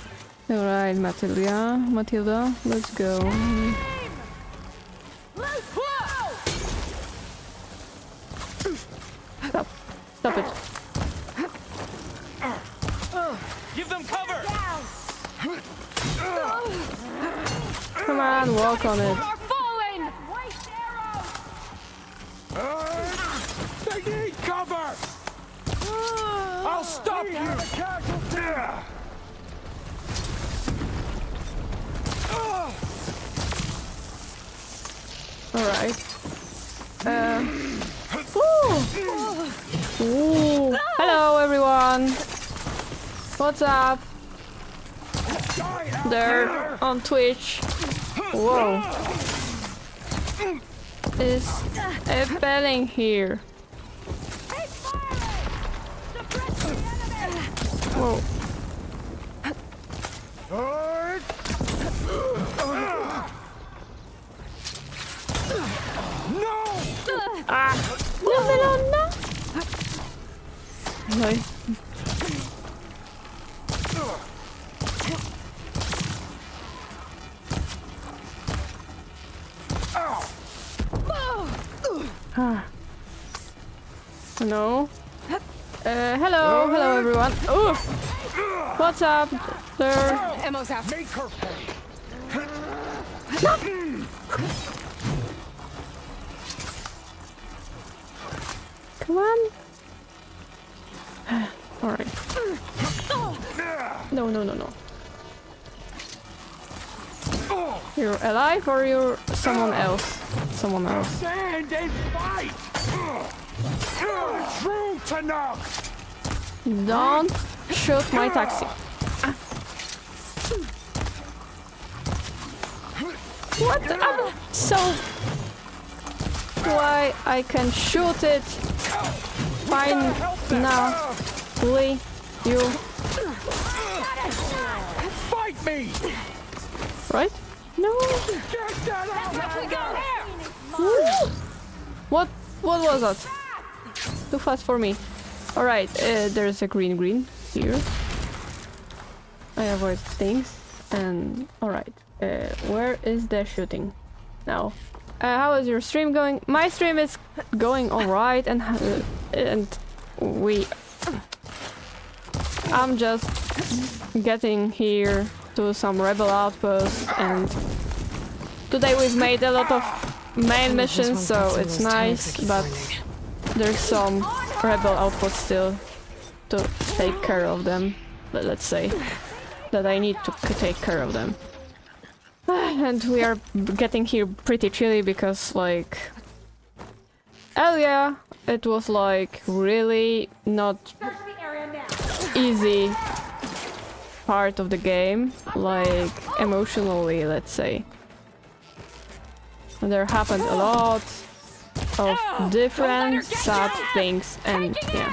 Alright, Matilda, let's go. Stop it. Give them cover! Come on, walk on it. They need cover! I'll stop you! Alright. Ooh. Hello, everyone. What's up? There on Twitch. Whoa. Is happening here? Whoa. No! Ah! No. No. Ah. No. Hello everyone. Ooh. What's up there? Ammo's out. Make her pay. Come on. Alright. No. You're alive or you're someone else? Someone else. Stand and fight! True Tanakh! Don't shoot my taxi. What? So... Why I can shoot it? Fine now. Lee, you... Fight me! Right? No. Get that out! What was that? Too fast for me. Alright, there's a green here. I avoid things. And alright, where is the shooting now? How is your stream going? My stream is going alright, and I'm just getting here to some rebel outposts, and today we've made a lot of main missions, so it's nice, but there's some rebel outposts still to take care of them. Let's say that I need to take care of them. And we are getting here pretty chilly because, like, earlier it was like really not easy part of the game, like emotionally, let's say. And there happened a lot of different sad things, and yeah.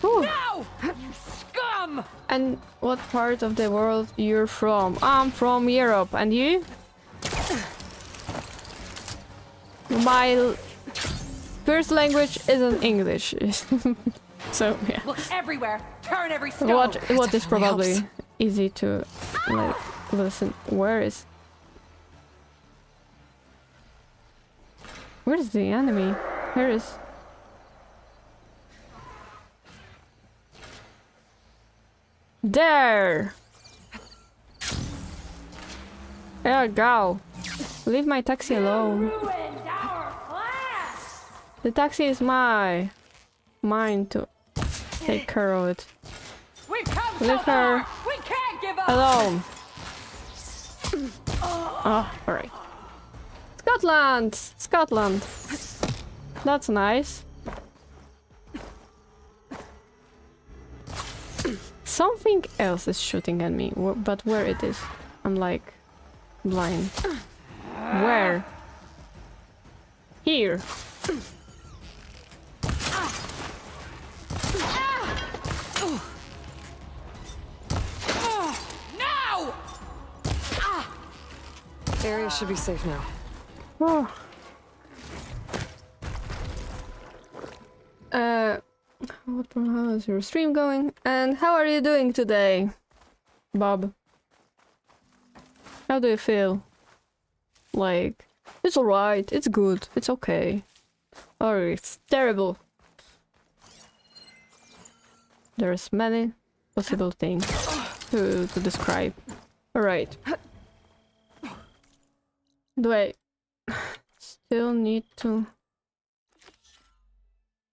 Whew. And what part of the world you're from? I'm from Europe, and you? My first language isn't English, so yeah. Look everywhere. Turn every stone. What is probably easy to like listen. Where's the enemy? Here is. There! There, go! Leave my taxi alone. The taxi is mine to take care of it. Leave her alone. Oh, alright. Scotland! That's nice. Something else is shooting at me, but where it is? I'm like blind. Where? Here. No! Area should be safe now. Oh. How is your stream going? And how are you doing today, Bob? How do you feel? Like, it's alright, it's good, it's okay. Or it's terrible. There's many possible things to describe. Alright. Do I still need to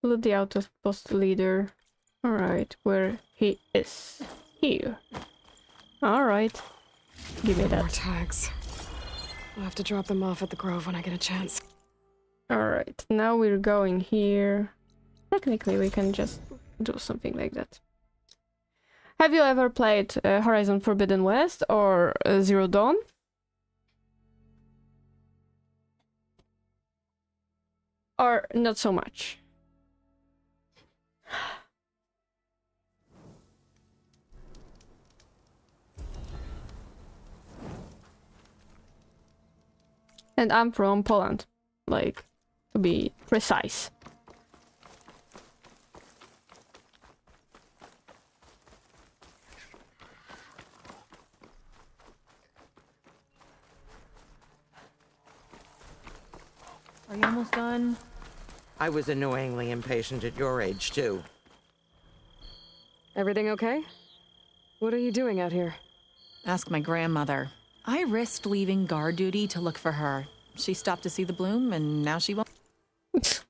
loot the outpost leader? Alright, where he is. Here. Alright. Give me that. More tags. I'll have to drop them off at the Grove when I get a chance. Alright, now we're going here. Technically, we can just do something like that. Have you ever played Horizon Forbidden West or Zero Dawn? Or not so much? And I'm from Poland, like, to be precise. Are you almost done? I was annoyingly impatient at your age, too. Everything okay? What are you doing out here? Ask my grandmother. I risked leaving guard duty to look for her. She stopped to see the bloom, and now she won't leave.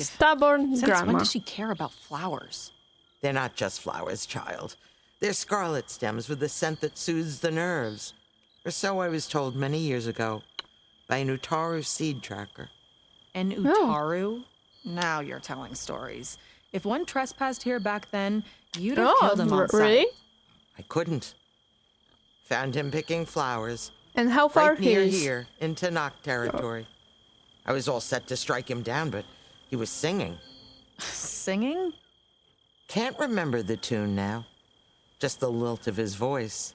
Stubborn Since grandma. when does she care about flowers? They're not just flowers, child. They're scarlet stems with a scent that soothes the nerves. Or so I was told many years ago by an Utaru seed tracker. An Utaru? Now you're telling stories. If one trespassed here back then, you'd have killed him on sight. Really? I couldn't. Found him picking flowers. And how far right near he is? here, in Tanakh territory. I was all set to strike him down, but he was singing. Singing? Can't remember the tune now. Just the lilt of his voice.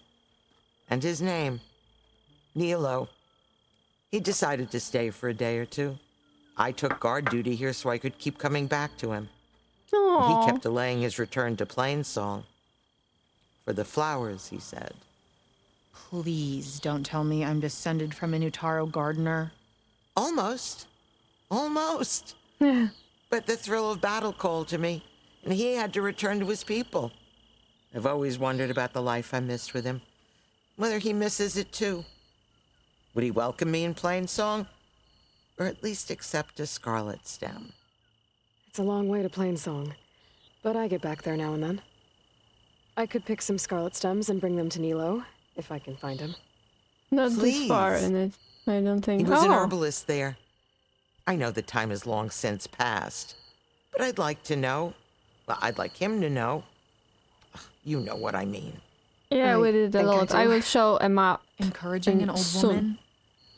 And his name. Nilo. He decided to stay for a day or two. I took guard duty here so I could keep coming back to him. Aww. He kept delaying his return to Plainsong. For the flowers, he said. Please don't tell me I'm descended from an Utaru gardener. Almost. Almost. But the thrill of battle called to me, and he had to return to his people. I've always wondered about the life I missed with him. Whether he misses it too. Would he welcome me in Plainsong? Or at least accept a scarlet stem? It's a long way to Plainsong, but I get back there now and then. I could pick some scarlet stems and bring them to Nilo, if I can find him. Not this Please. far in it, I don't think. He was an herbalist there. I know the time has long since passed, but I'd like to know. Well, I'd like him to know. You know what I mean. Yeah, we did a lot. I will show a map. Encouraging an old soon. woman?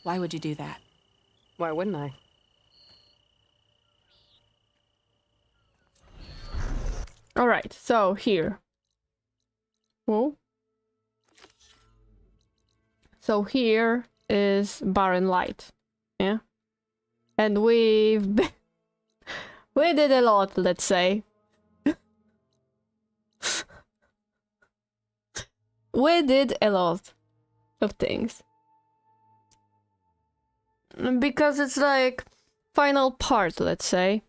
Why would you do that? Why wouldn't I? Alright, so here. Whoa. So here is Barren Light. Yeah. And we did a lot, let's say. We did a lot of things. Because it's like final part, let's say.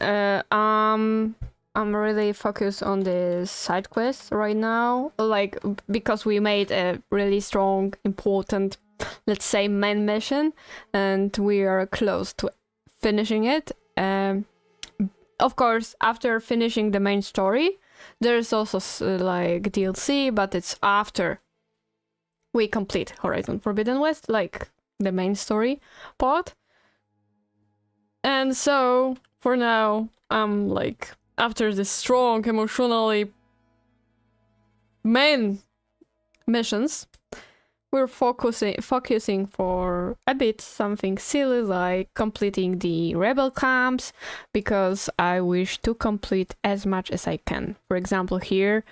I'm really focused on the side quests right now, like because we made a really strong, important, let's say, main mission, and we are close to finishing it. Of course, after finishing the main story, there's also like DLC, but it's after we complete Horizon Forbidden West, like the main story part. And so for now, I'm like, after the strong emotionally main missions, we're focusing for a bit something silly like completing the rebel camps, because I wish to complete as much as I can. For example, here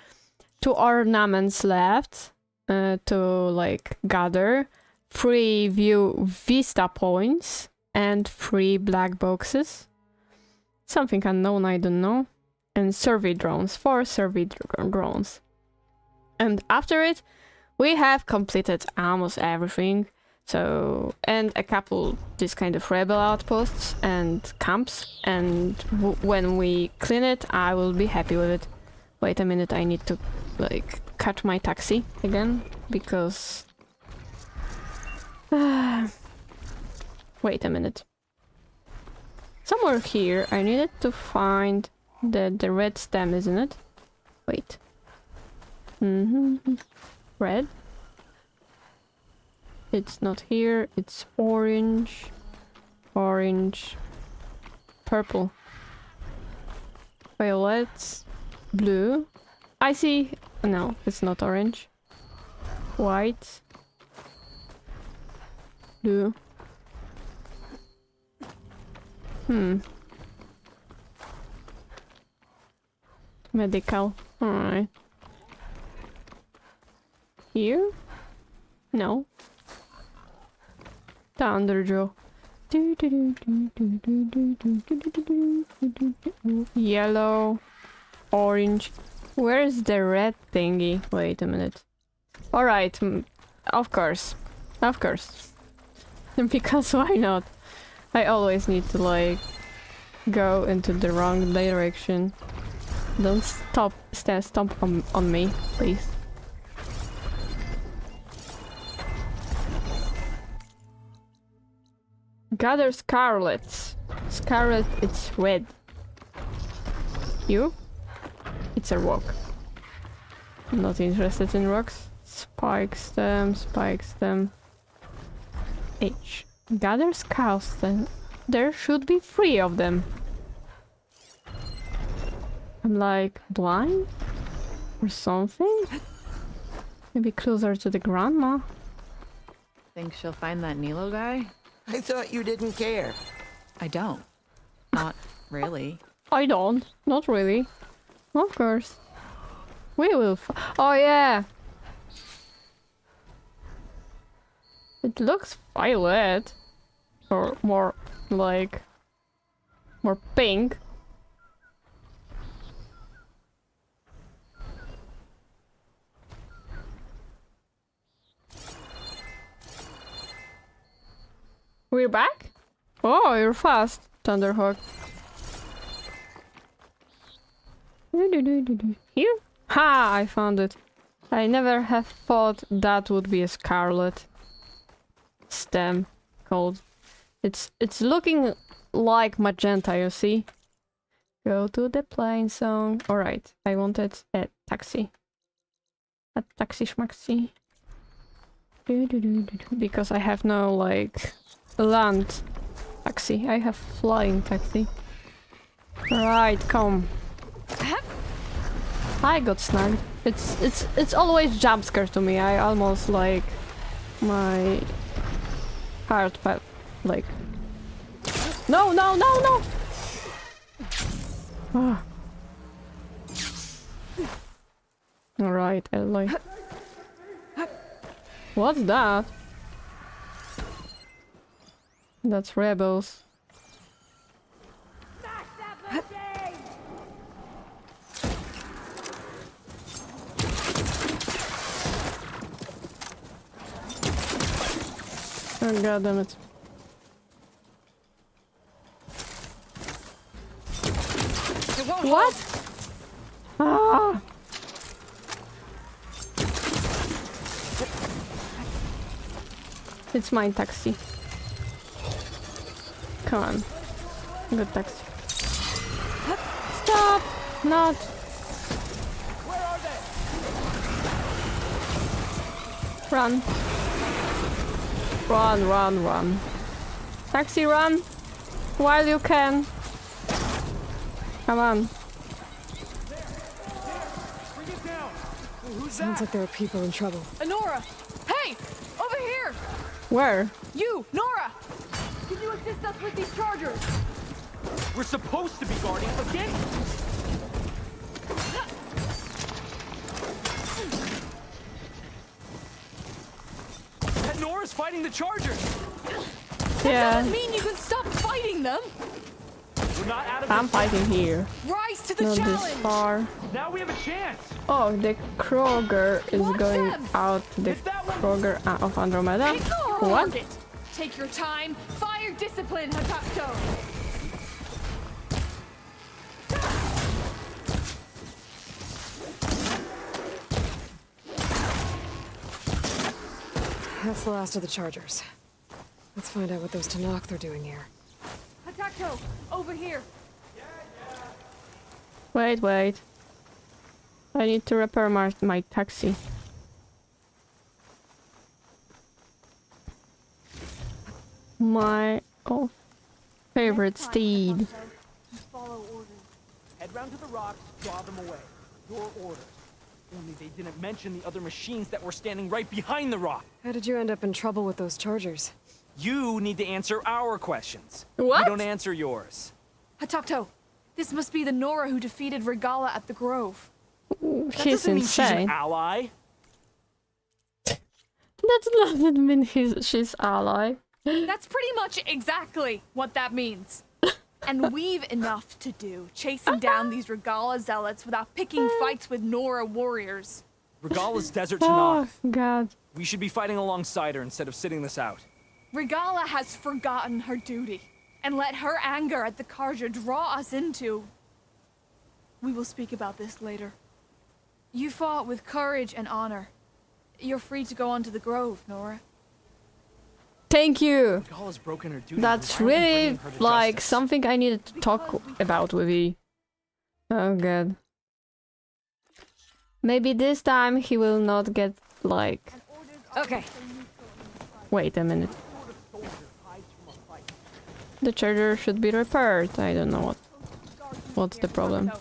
2 ornaments left to like gather, 3 view vista points and 3 black boxes. Something unknown, I don't know. And survey drones, 4 survey drones. And after it, we have completed almost everything. So, and a couple this kind of rebel outposts and camps. And when we clean it, I will be happy with it. Wait a minute, I need to like catch my taxi again because wait a minute. Somewhere here I needed to find the red stem, isn't it? Wait. Red. It's not here, it's orange. Orange. Purple. Violet. Blue. I see. No, it's not orange. White. Blue. Medical. Alright. Here? No. Thunderjaw. Yellow. Orange. Where is the red thingy? Wait a minute. Alright, of course. Of course. Because why not? I always need to like go into the wrong direction. Don't stomp on me, please. Gather scarlets. Scarlet, it's red. You? It's a rock. I'm not interested in rocks. Spikes them, spikes them. H. Gather skulls then. There should be 3 of them. I'm like blind? Or something? Maybe closer to the grandma. Think she'll find that Nilo guy? I thought you didn't care. I don't. Not really. I don't. Not really. Of course. We will oh yeah! It looks violet. Or more like... more pink. We're back? Oh, you're fast, Thunderhawk. Here? Ha! I found it. I never have thought that would be a scarlet stem called. It's looking like magenta, you see? Go to the plane song. Alright, I wanted a taxi. A taxi schmaxi. Because I have no like land taxi. I have flying taxi. Right, come. I got snagged. It's always jump scare to me. I almost like my heart but like no. Ah. Alright, Eloy. What's that? That's rebels. Oh god damn it. What? Ah! It's my taxi. Come on. Good taxi. Stop! Not! Run. Run. Taxi, run! While you can. Come on. Sounds like there are people in trouble. Honora! Hey! Hey! Over here! Where? You, Nora! Can you assist us with these chargers? We're supposed to be guarding again. Nora's fighting the chargers. Yeah. Doesn't mean you can stop fighting them. We're not out of I'm fighting here. Rise to the Not challenge. this far. Now we have a chance. Oh, the Kroger is going out. The Kroger of Andromeda. What? Take your time. Fire discipline, Hatato. That's the last of the chargers. Let's find out what those Tanakh are doing here. Hatato, over here. Wait. I need to repair my taxi. My favorite steed. Follow orders. Head round to the rocks, draw them away. Your orders. Only they didn't mention the other machines that were standing right behind the rock. How did you end up in trouble with those chargers? You need to answer our questions. What? We don't answer yours. Hatato, this must be the Nora who defeated Regala at the Grove. That He's doesn't mean she's an insane. ally. That doesn't mean she's ally. That's pretty much exactly what that means. And we've enough to do, chasing down these Regala zealots without picking fights with Nora warriors. Regala's desert Oh, Tanakh. God. We should be fighting alongside her instead of sitting this out. Regala has forgotten her duty and let her anger at the Karja draw us into... We will speak about this later. You fought with courage and honor. You're free to go on to the Grove, Nora. Thank you. Regala's broken her duty. That's We're finally really bringing her to like justice. something I needed to talk about with you. Oh god. Maybe this time he will not get like... Okay. Wait a minute. The charger should be repaired. I don't know what's the problem.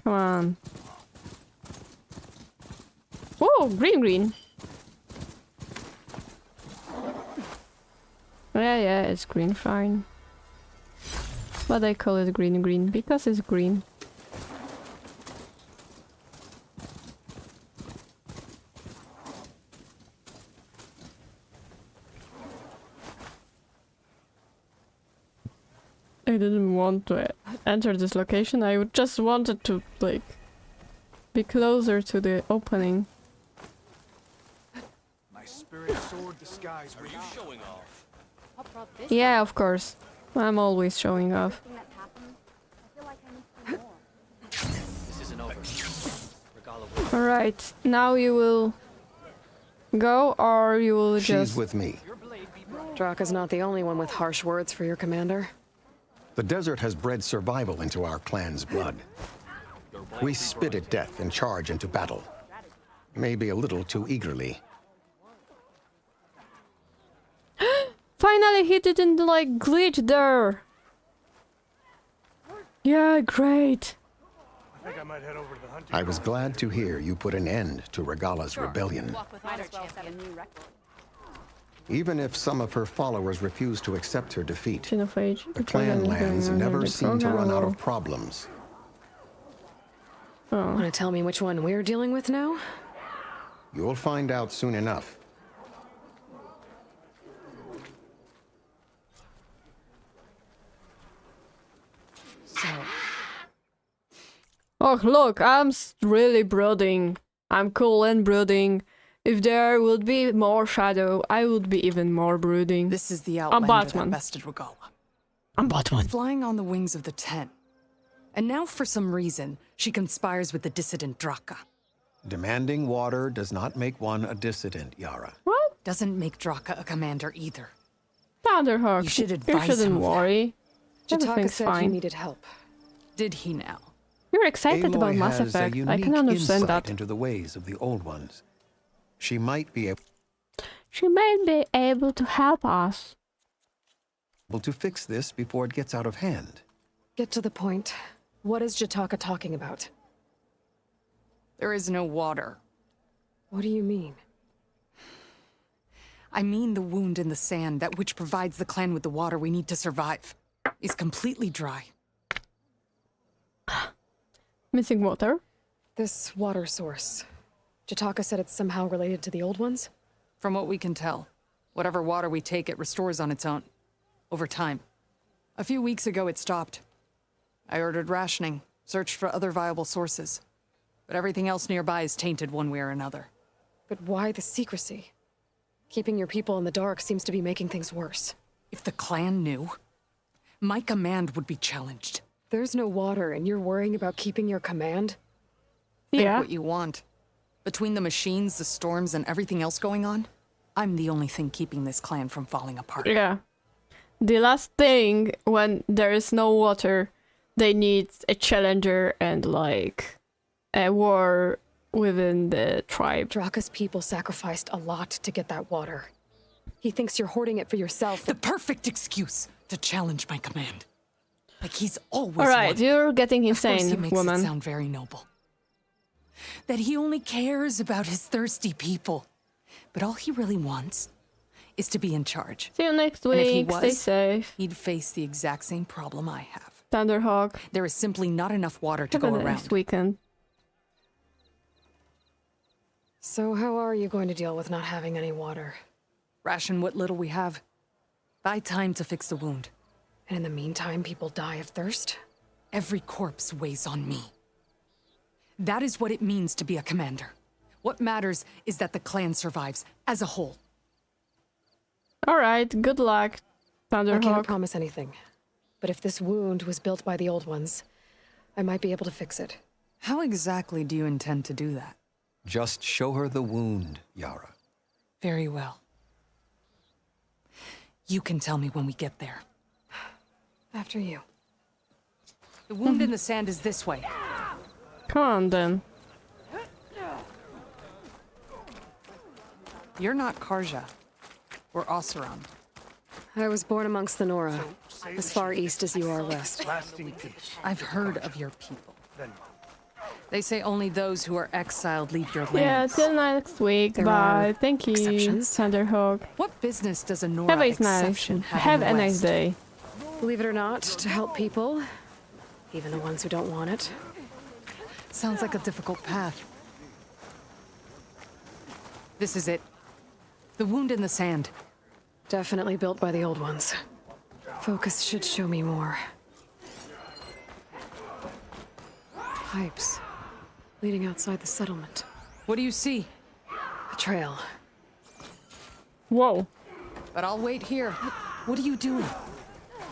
Come on. Oh, green. Yeah, it's green, fine. But I call it green because it's green. I didn't want to enter this location. I just wanted to, like, be closer to the opening. My spirit sword disguise. Are you showing off? Yeah, of course. I'm always showing off. This isn't over. Alright, now you will go or you will just... She's with me. Draka's not the only one with harsh words for your commander. The desert has bred survival into our clan's blood. We spit at death and charge into battle. Maybe a little too eagerly. Finally, he didn't like glitch there. Yeah, great. I think I might head over to the hunting. I was glad to hear you put an end to Regala's rebellion. Even if some of her followers refuse to accept her defeat, the clan lands never seem to run out of problems. Want to tell me which one we're dealing with now? You'll find out soon enough. Oh, look, I'm really brooding. I'm cool and brooding. If there would be more shadow, I would be even more brooding. This is the I'm outlander Batman. that bested Regala. I'm Batman. Flying on the wings of the Ten. And now, for some reason, she conspires with the dissident Draka. Demanding water does not make one a dissident, Yara. What? Doesn't make Draka a commander either. Thunderhawk, You should advise shouldn't him of that. worry. Jataka Everything's said you fine. needed help. Did he now? You're excited about Aloy Mass has a Effect. I unique can understand insight that. into the ways of the old ones. She might be She may be able to help us. able to fix this before it gets out of hand. Get to the point. What is Jataka talking about? There is no water. What do you mean? I mean the wound in the sand, that which provides the clan with the water we need to survive, is completely dry. Missing water? This water source. Jataka said it's somehow related to the old ones? From what we can tell, whatever water we take, it restores on its own. Over time. A few weeks ago, it stopped. I ordered rationing, searched for other viable sources. But everything else nearby is tainted one way or another. But why the secrecy? Keeping your people in the dark seems to be making things worse. If the clan knew, my command would be challenged. There's no water, and you're worrying about keeping your command? Think what you want. Between the machines, the storms, and everything else going on, I'm the only thing keeping this clan from falling apart. Yeah. The last thing, when there is no water, they need a challenger and, like, a war within the tribe. Draka's people sacrificed a lot to get that water. He thinks you're hoarding it for yourself. The perfect excuse to challenge my command. Like he's always Alright, won. you're getting Of course insane, he makes woman. it sound very noble. That he only cares about his thirsty people. But all he really wants is to be in charge. See you next And if he week. Stay was, safe. he'd face the exact same problem I have. Thunderhawk. There is simply not enough water to Have go a nice around. weekend. So how are you going to deal with not having any water? Ration what little we have. Buy time to fix the wound. And in the meantime, people die of thirst? Every corpse weighs on me. That is what it means to be a commander. What matters is that the clan survives as a whole. Alright, good luck, I can't Thunderhawk. promise anything. But if this wound was built by the old ones, I might be able to fix it. How exactly do you intend to do that? Just show her the wound, Yara. Very well. You can tell me when we get there. After you. The wound in the sand is this way. Come on, then. You're not Karja. Or Oseram. I was born amongst the Nora, as far east as you are west. I've heard of your people. They say only those who are exiled leave your land. Yeah, till next week. There Bye. are Thank you, exceptions. Thunderhawk. What business does a Nora Have a nice, exception have in a the nice West? day. Believe it or not, to help people, even the ones who don't want it. Sounds like a difficult path. This is it. The wound in the sand. Definitely built by the old ones. Focus should show me more. Pipes leading outside the settlement. What do you see? A trail. Whoa. But I'll wait here. What are you doing?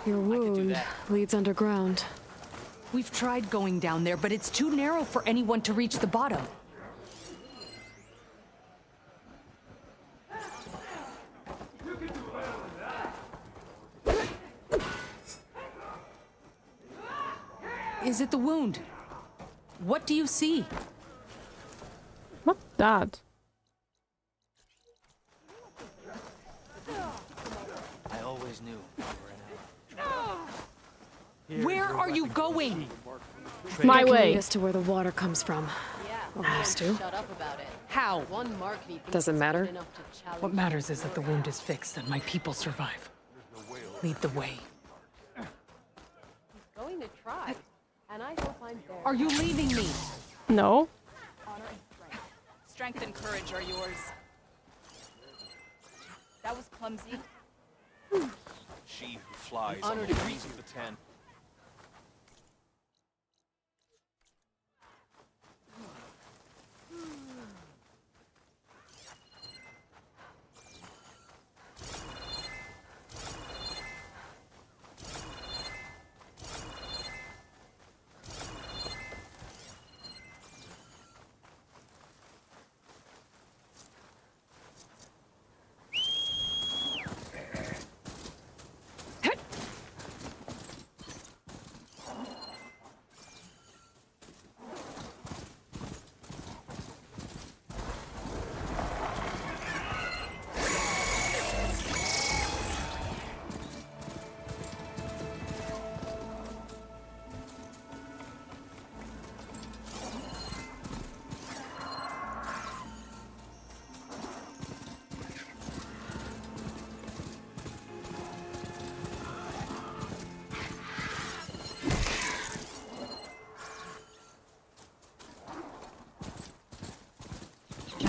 Your wound leads underground. We've tried going down there, but it's too narrow for anyone to reach the bottom. Is it the wound? What do you see? What's that? I always knew. Where are you going? My That can way. lead us to where the water comes from. Almost to. How? Doesn't matter. What matters is that the wound is fixed and my people survive. Lead the way. Going to try. And I hope I'm there. Are you leaving me? No. Honor and strength. Strength and courage are yours. That was clumsy. She who flies on the wings of the ten.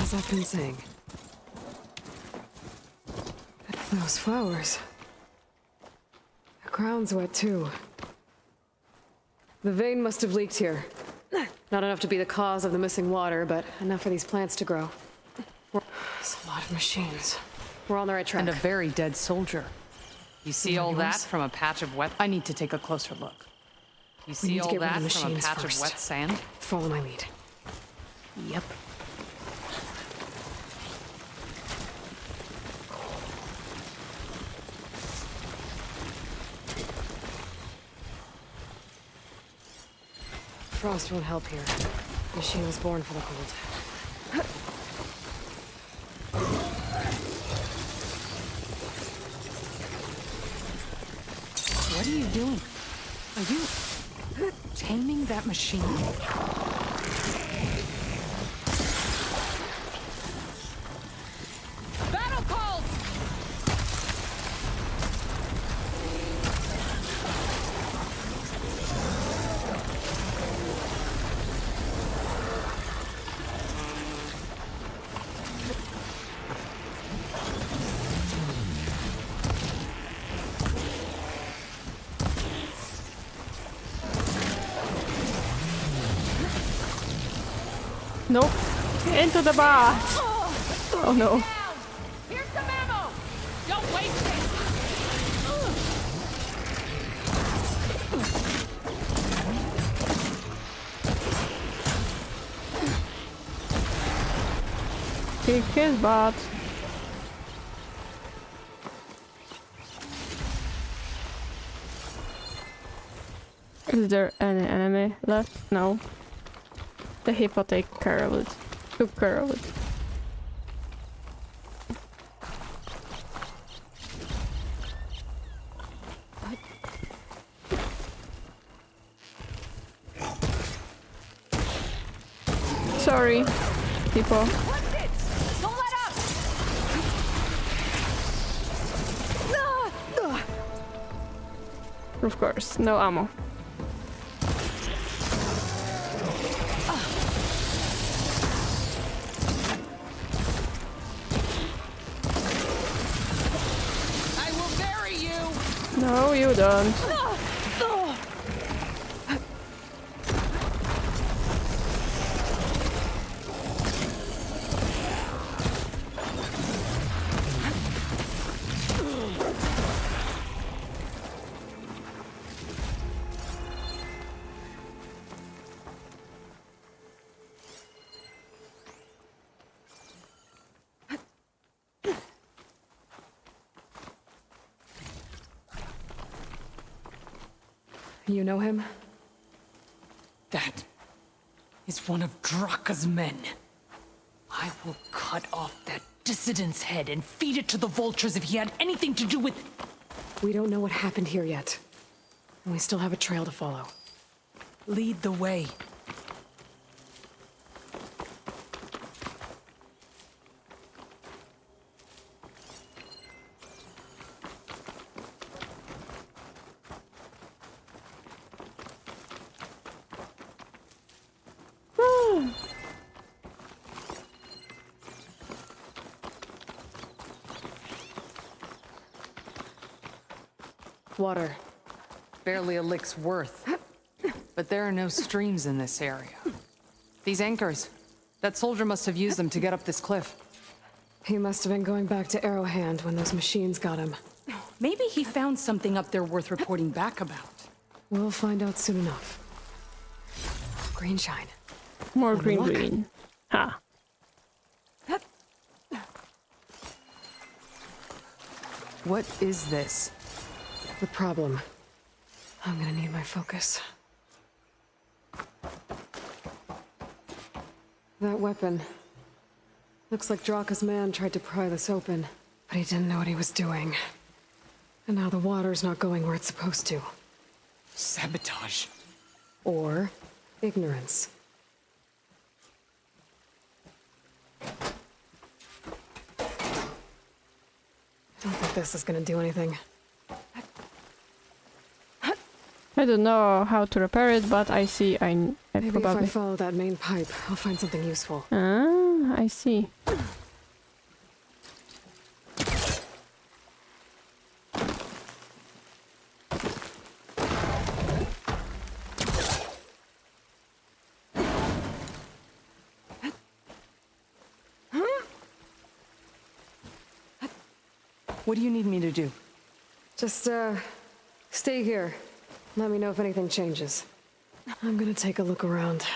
As I've been saying. But those flowers. The ground's wet too. The vein must have leaked here. Not enough to be the cause of the missing water, but enough for these plants to grow. It's a lot of machines. We're on the right track. And a very dead soldier. You see all that yours? from a patch of wet... I need to take a closer look. You We see need to all get rid that of the from a machines patch first. of wet sand? Follow my lead. Yep. Frost won't help here. The machine was born for the cold. What are you doing? Are you taming that machine? Battle calls! Nope. Into the bar. Oh no. Here's some ammo! Don't waste it! Kick his butt. Is there any enemy left? No. The hippo took care of it. Sorry, hippo. Don't let up! Of course, no ammo. I will bury you! No, you don't. You know him? That is one of Draka's men. I will cut off that dissident's head and feed it to the vultures if he had anything to do with... We don't know what happened here yet. And we still have a trail to follow. Lead the way. Water. Barely a lick's worth. But there are no streams in this area. These anchors. That soldier must have used them to get up this cliff. He must have been going back to Arrowhand when those machines got him. Maybe he found something up there worth reporting back about. We'll find out soon enough. Green shine. More Wanna green look? green. Ha. What is this? The problem. I'm gonna need my focus. That weapon. Looks like Draka's man tried to pry this open, but he didn't know what he was doing. And now the water's not going where it's supposed to. Sabotage. Or ignorance. I don't think this is gonna do anything. I don't know how to repair it, but I see I Maybe probably... if I follow that main pipe, I'll find something useful. Ah, I see. What do you need me to do? Just, stay here. Let me know if anything changes. I'm gonna take a look around.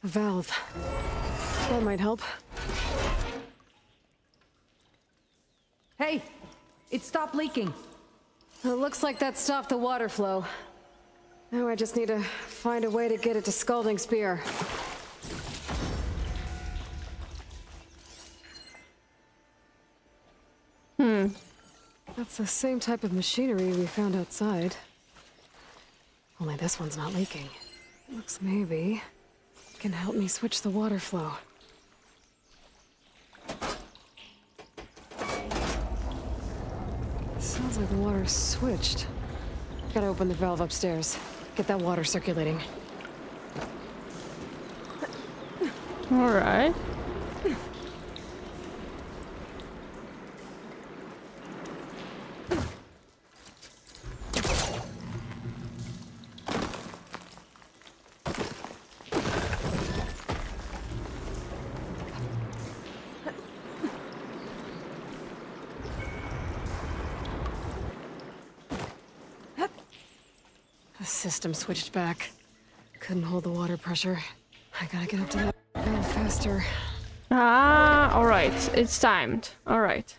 A valve. That might help. Hey! It stopped leaking. It looks like that stopped the water flow. Now I just need to find a way to get it to Scalding Spear. That's the same type of machinery we found outside. Only this one's not leaking. Looks maybe it can help me switch the water flow. Sounds like the water's switched. Gotta open the valve upstairs. Get that water circulating. All right. The system switched back. Couldn't hold the water pressure. I gotta get up to that valve faster. Ah, all right. It's timed. All right.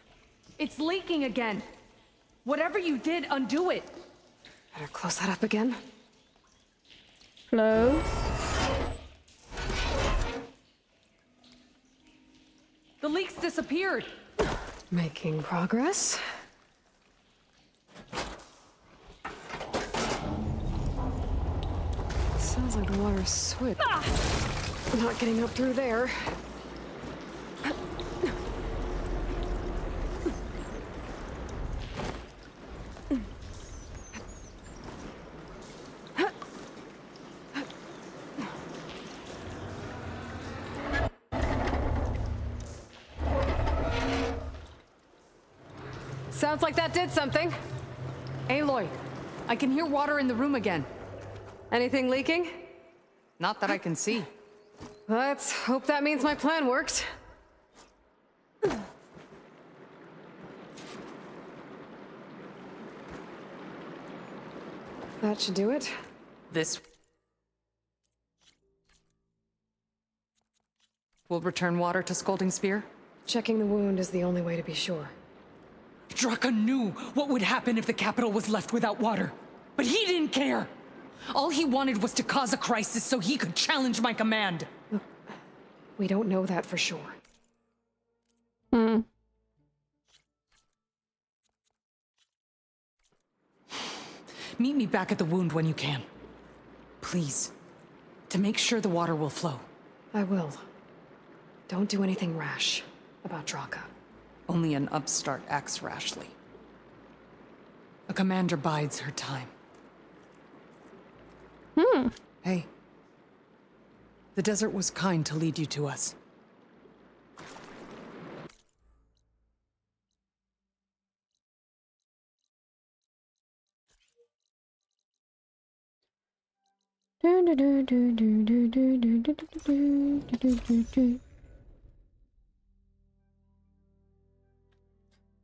It's leaking again. Whatever you did, undo it. Better close that up again. Close. The leak's disappeared. Making progress. Sounds like the water's switched. Not getting up through there. Sounds like that did something. Aloy, I can hear water in the room again. Anything leaking? Not that I can see. Let's hope that means my plan worked. That should do it. This will return water to Scalding Spear? Checking the wound is the only way to be sure. Draka knew what would happen if the capital was left without water. But he didn't care! All he wanted was to cause a crisis so he could challenge my command. Look, we don't know that for sure. Meet me back at the wound when you can. Please. To make sure the water will flow. I will. Don't do anything rash about Draka. Only an upstart acts rashly. A commander bides her time. Hey. The desert was kind to lead you to us.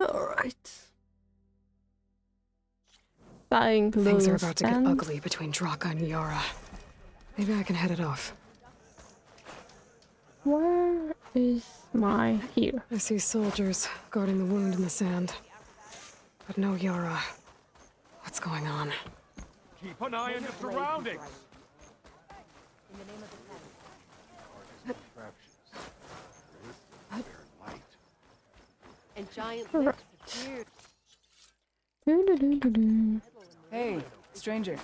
All right. Dying Things are about to get ugly between Draka and Yara. Maybe I can head it off. Where is my here? I see soldiers guarding the wound in the sand. But no Yara. What's going on? Keep an eye on your surroundings. And giant lips appeared. Hey, stranger.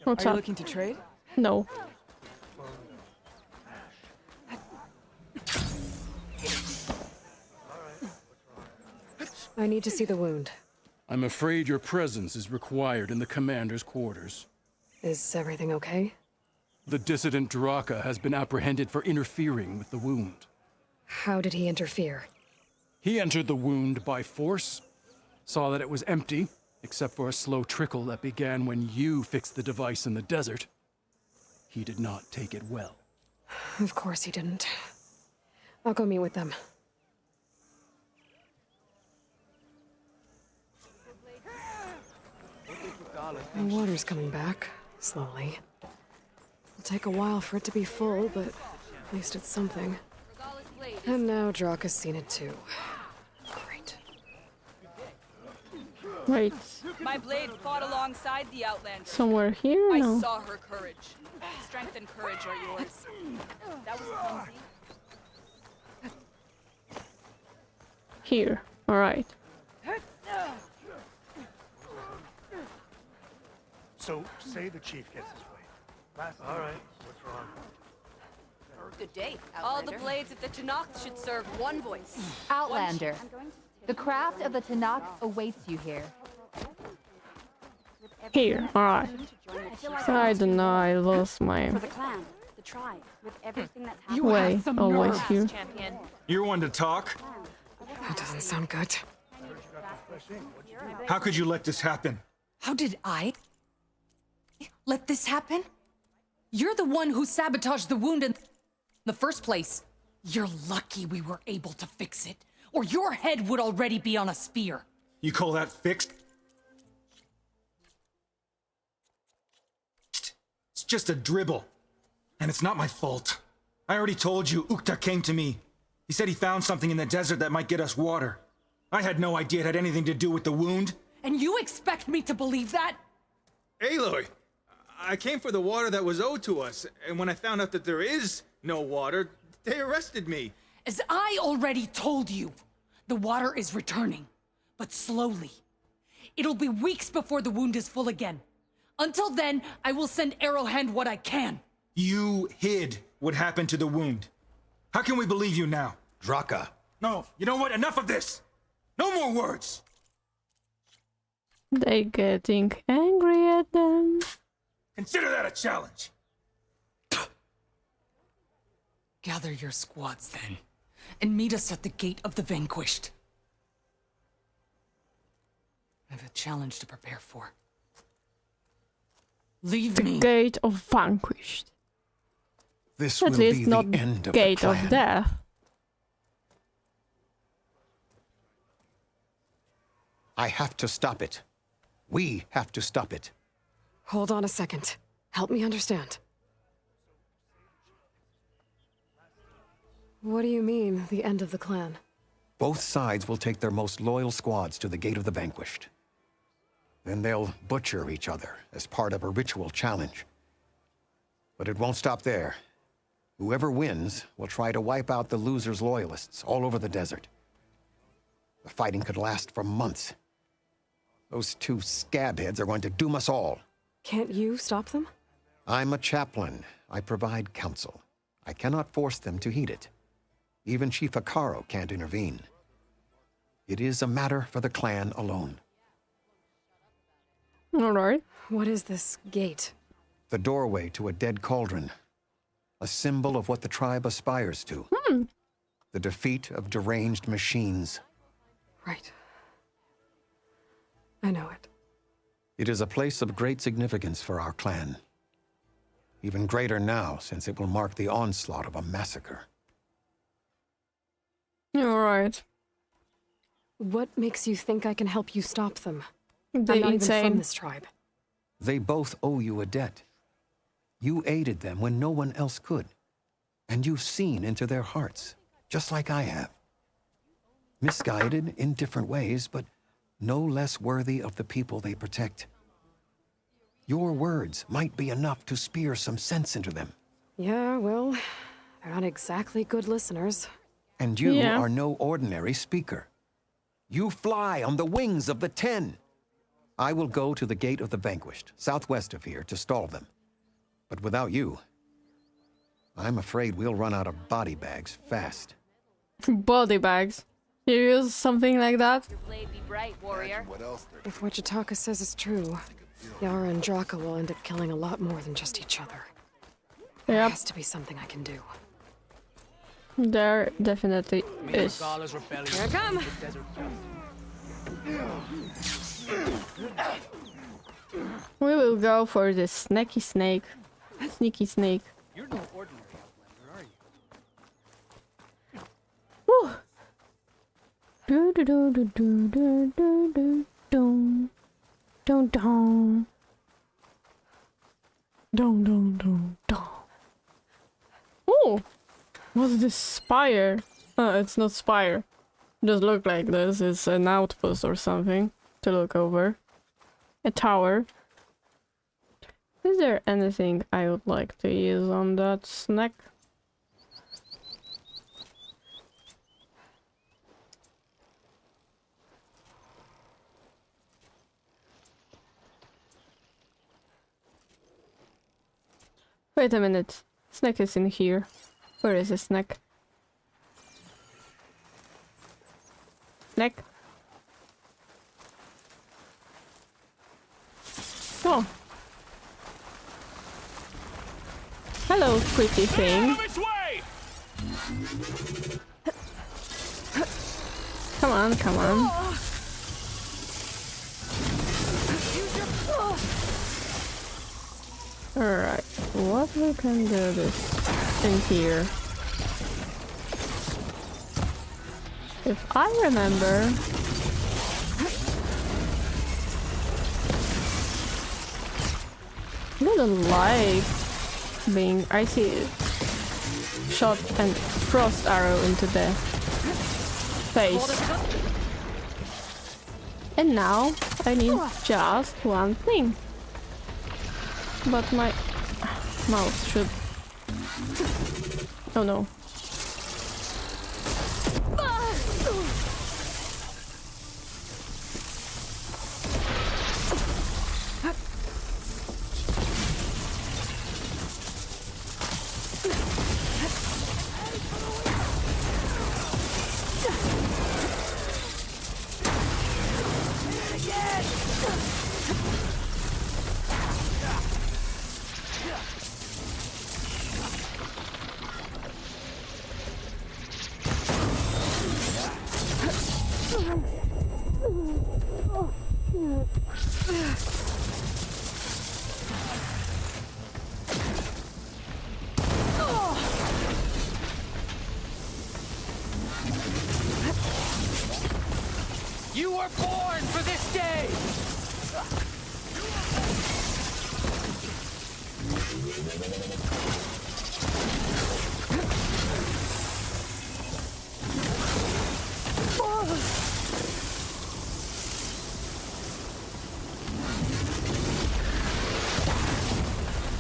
What's Are you up? looking to trade? No. I need to see the wound. I'm afraid your presence is required in the commander's quarters. Is everything okay? The dissident Draka has been apprehended for interfering with the wound. How did he interfere? He entered the wound by force, saw that it was empty, except for a slow trickle that began when you fixed the device in the desert. He did not take it well. Of course he didn't. I'll go meet with them. The water's coming back, slowly. It'll take a while for it to be full, but at least it's something. And now Drak has seen it too. Great. Wait. My blade fought alongside the Outlander. Somewhere here? I No. saw her courage. Strength and courage are yours. That was clumsy. Here. Alright. So, say the chief gets his way. All right, what's wrong? Good day, Outlander. All the blades of the Tanakh should serve one voice. Outlander, the craft of the Tanakh awaits you here. Here. Alright. I don't know, I lost my For the clan, the tribe, with everything that's happened. way. Always here. You're one to talk. That doesn't sound good. How could you let this happen? How did I let this happen? You're the one who sabotaged the wound in the first place. You're lucky we were able to fix it, or your head would already be on a spear. You call that fixed? It's just a dribble. And it's not my fault. I already told you, Ukta came to me. He said he found something in the desert that might get us water. I had no idea it had anything to do with the wound. And you expect me to believe that? Aloy, I came for the water that was owed to us, and when I found out that there is no water, they arrested me. As I already told you, the water is returning, but slowly. It'll be weeks before the wound is full again. Until then, I will send Arrowhand what I can. You hid what happened to the wound. How can we believe you now? Draka. No, you know what? Enough of this! No more words! They getting angry at them. Consider that a challenge! Gather your squads then, and meet us at the Gate of the Vanquished. I have a challenge to prepare for. Leave me. Gate of Vanquished. This At will least be not the end of Gate the of clan. Death. I have to stop it. We have to stop it. Hold on a second. Help me understand. What do you mean, the end of the clan? Both sides will take their most loyal squads to the Gate of the Vanquished. Then they'll butcher each other as part of a ritual challenge. But it won't stop there. Whoever wins will try to wipe out the loser's loyalists all over the desert. The fighting could last for months. Those two scabheads are going to doom us all. Can't you stop them? I'm a chaplain. I provide counsel. I cannot force them to heed it. Even Chief Akaro can't intervene. It is a matter for the clan alone. Alright. What is this gate? The doorway to a dead cauldron. A symbol of what the tribe aspires to. The defeat of deranged machines. Right. I know it. It is a place of great significance for our clan. Even greater now, since it will mark the onslaught of a massacre. Alright. What makes you think I can help you stop them? They're I'm not even insane. from this tribe. They both owe you a debt. You aided them when no one else could. And you've seen into their hearts, just like I have. Misguided in different ways, but no less worthy of the people they protect. Your words might be enough to spear some sense into them. Yeah, well, they're not exactly good listeners. And you are no ordinary speaker. You fly on the wings of the 10. I will go to the Gate of the Vanquished, southwest of here, to stall them. But without you, I'm afraid we'll run out of body bags fast. Body bags. You use something like that? Your blade be bright, warrior. If what Jataka says is true, Yara and Draka will end up killing a lot more than just each other. There has to be something I can do. There definitely is. Here I come! We will go for the sneaky snake. Sneaky snake. You're no ordinary outlander, Do do do do do do do do do. Dun dun. Dun dun dun dun. Oh! What's this spire? It's not spire. Just look like this. It's an outpost or something to look over. A tower. Is there anything I would like to use on that snack? Wait a minute. Snack is in here. Where is the snack? Snack? Oh. Hello, pretty thing. Come on, come on. Alright, what we can do this in here? If I remember... I don't like being icy shot and frost arrow into the face. And now I need just one thing. But my mouse should... Oh no. You were born for this day!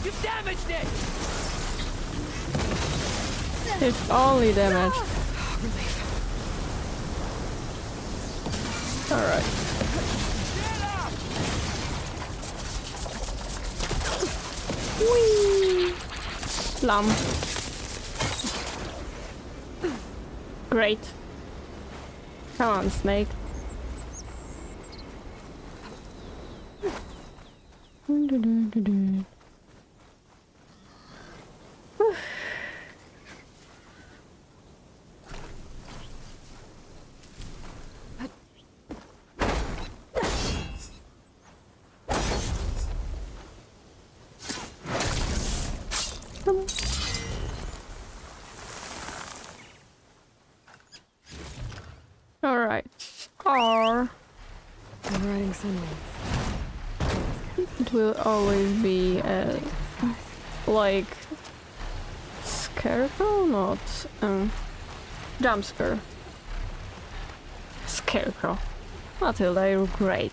You've damaged it! It's only damage. Alright. Whee! Slum. Great. Come on, snake. Alright. Or I'm writing sunlight. it will always be like scarecrow, not jump scare. Scarecrow. Matilda, you're great.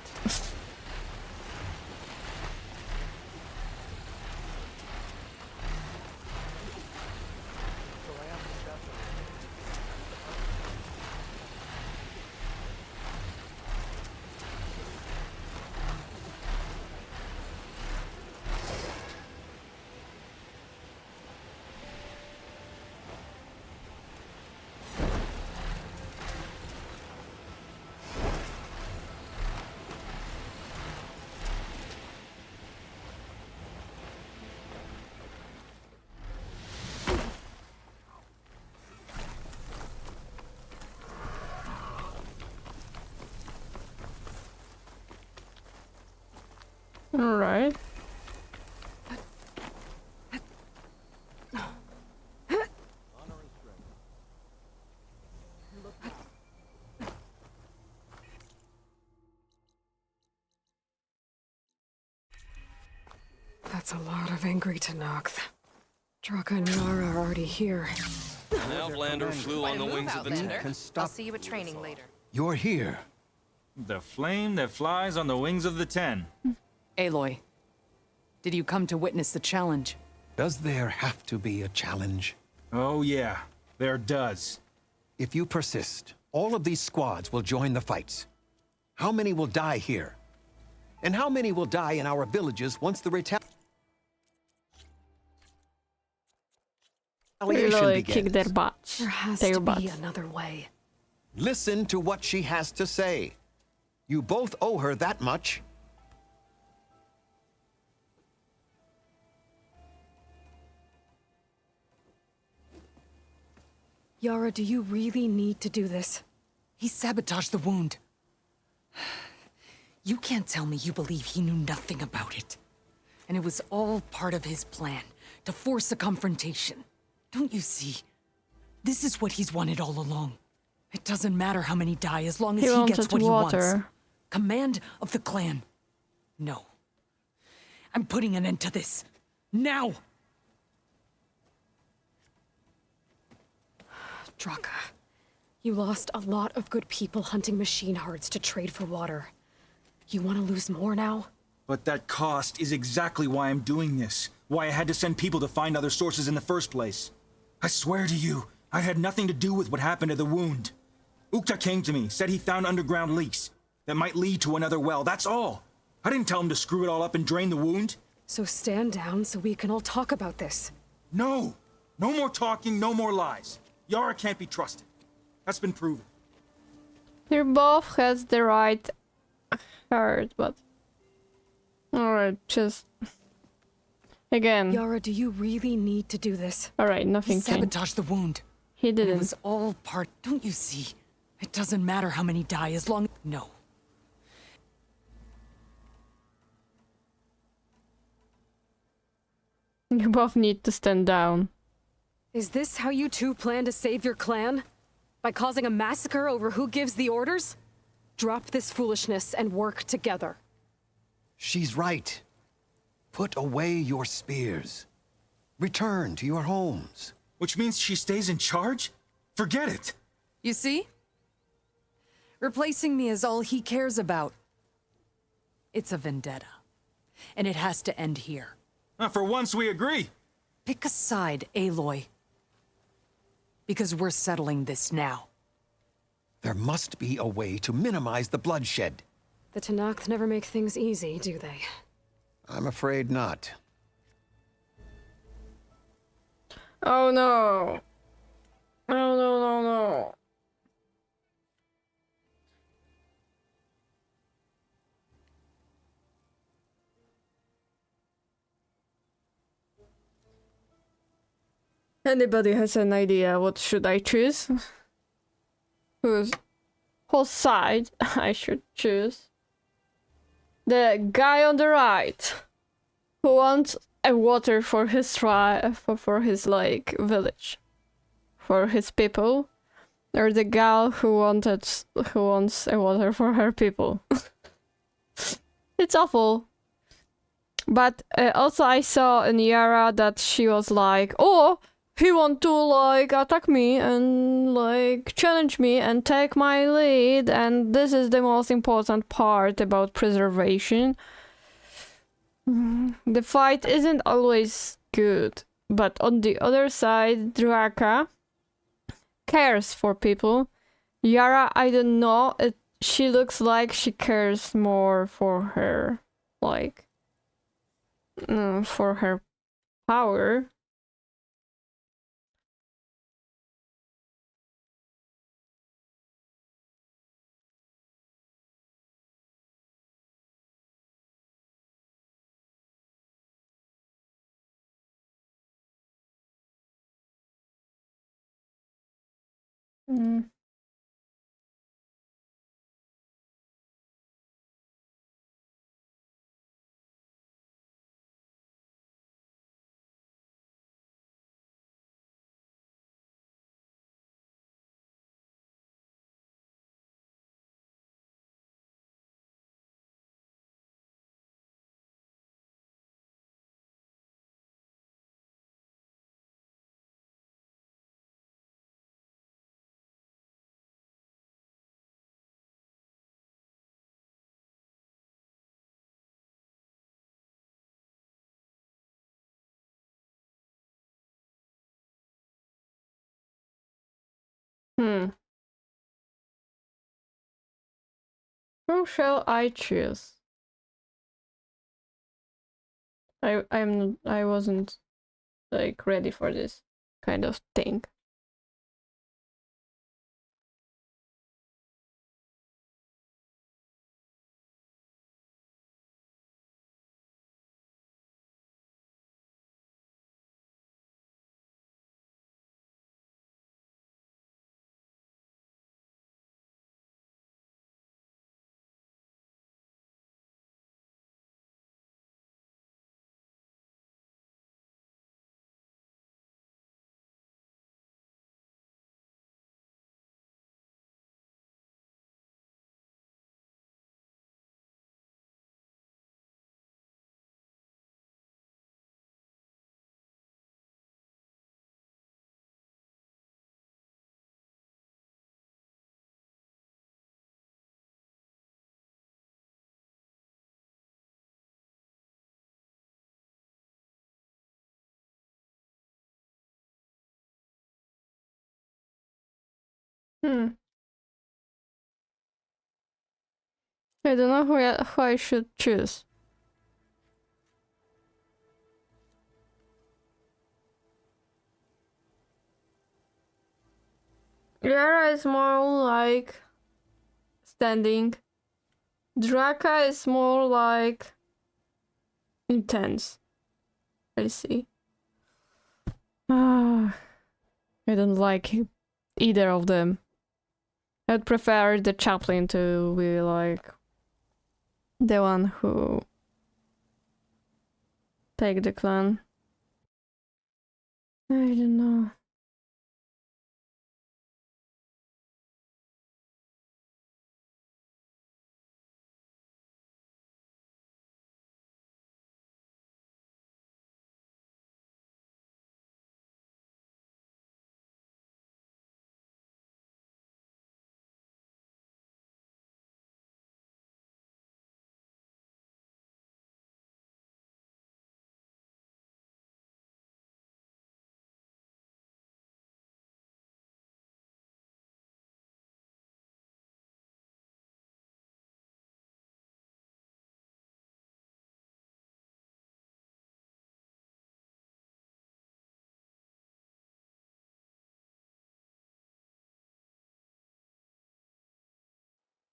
Alright. That's a lot of angry Tenakth. Draka and Yara are already here. An Outlander flew on the wings of the Outlander. I'll see you at training later. You're here. The flame that flies on the wings of the 10. Aloy, did you come to witness the challenge? Does there have to be a challenge? Oh yeah, there does. If you persist, all of these squads will join the fights. How many will die here? And how many will die in our villages once the retaliation Really begins? kick their butts. There has Their to be butts. another way. Listen to what she has to say. You both owe her that much. Yara, do you really need to do this? He sabotaged the wound. You can't tell me you believe he knew nothing about it. And it was all part of his plan, to force a confrontation. Don't you see? This is what he's wanted all along. It doesn't matter how many die as long as he gets what he wants. Command of the clan. No. I'm putting an end to this. Now! Draka, you lost a lot of good people hunting machine hearts to trade for water. You want to lose more now? But that cost is exactly why I'm doing this. Why I had to send people to find other sources in the first place. I swear to you, I had nothing to do with what happened to the wound. Ukta came to me, said he found underground leaks that might lead to another well, that's all. I didn't tell him to screw it all up and drain the wound. So stand down so we can all talk about this. No! No more talking, no more lies. Yara can't be trusted. That's been proven. You both has the right heart, but... Alright, just... Again. Yara, do you really need to do this? Alright, nothing He changed. sabotaged the wound. He And didn't. it was all part... Don't you see? It doesn't matter how many die as long... No. You both need to stand down. Is this how you two plan to save your clan? By causing a massacre over who gives the orders? Drop this foolishness and work together. She's right. Put away your spears. Return to your homes. Which means she stays in charge? Forget it. You see? Replacing me is all he cares about. It's a vendetta. And it has to end here. For once we agree. Pick a side, Aloy. Because we're settling this now. There must be a way to minimize the bloodshed. The Tenakth never make things easy, do they? I'm afraid not. Oh no. Oh no, no, no. Anybody has an idea what should I choose? Whose side I should choose? The guy on the right who wants a water for his for his like village, for his people, or the gal who wants a water for her people. It's awful. But also I saw in Yara that she was like, oh, he want to like attack me and like challenge me and take my lead, and this is the most important part about preservation. The fight isn't always good, but on the other side, Draka cares for people. Yara, I don't know, she looks like she cares more for her, like, for her power. Mm. Who shall I choose? I wasn't like ready for this kind of thing. I don't know who I should choose. Yara is more like standing. Draka is more like intense. Let's see. I don't like either of them. I'd prefer the chaplain to be like the one who take the clan. I don't know.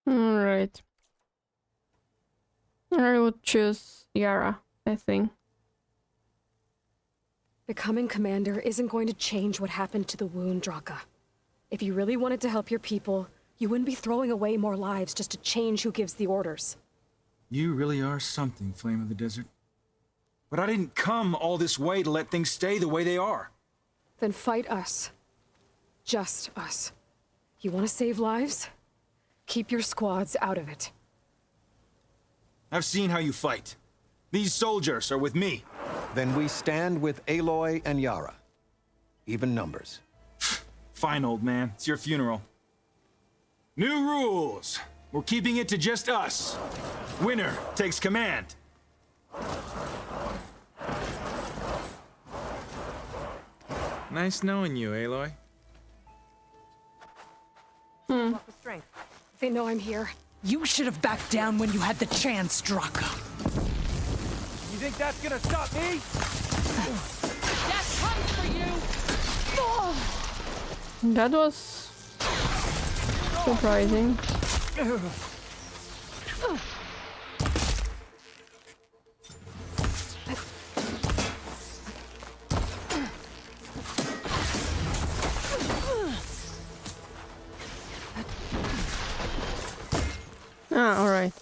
Alright. I would choose Yara, I think. Becoming commander isn't going to change what happened to the wound, Draka. If you really wanted to help your people, you wouldn't be throwing away more lives just to change who gives the orders. You really are something, Flame of the Desert. But I didn't come all this way to let things stay the way they are. Then fight us. Just us. You want to save lives? Keep your squads out of it. I've seen how you fight. These soldiers are with me. Then we stand with Aloy and Yara. Even numbers. Fine, old man. It's your funeral. New rules. We're keeping it to just us. Winner takes command. Nice knowing you, Aloy. They know I'm here. You should have backed down when you had the chance, Draka. You think that's gonna stop me? Death comes for you! That was surprising. Ah, alright.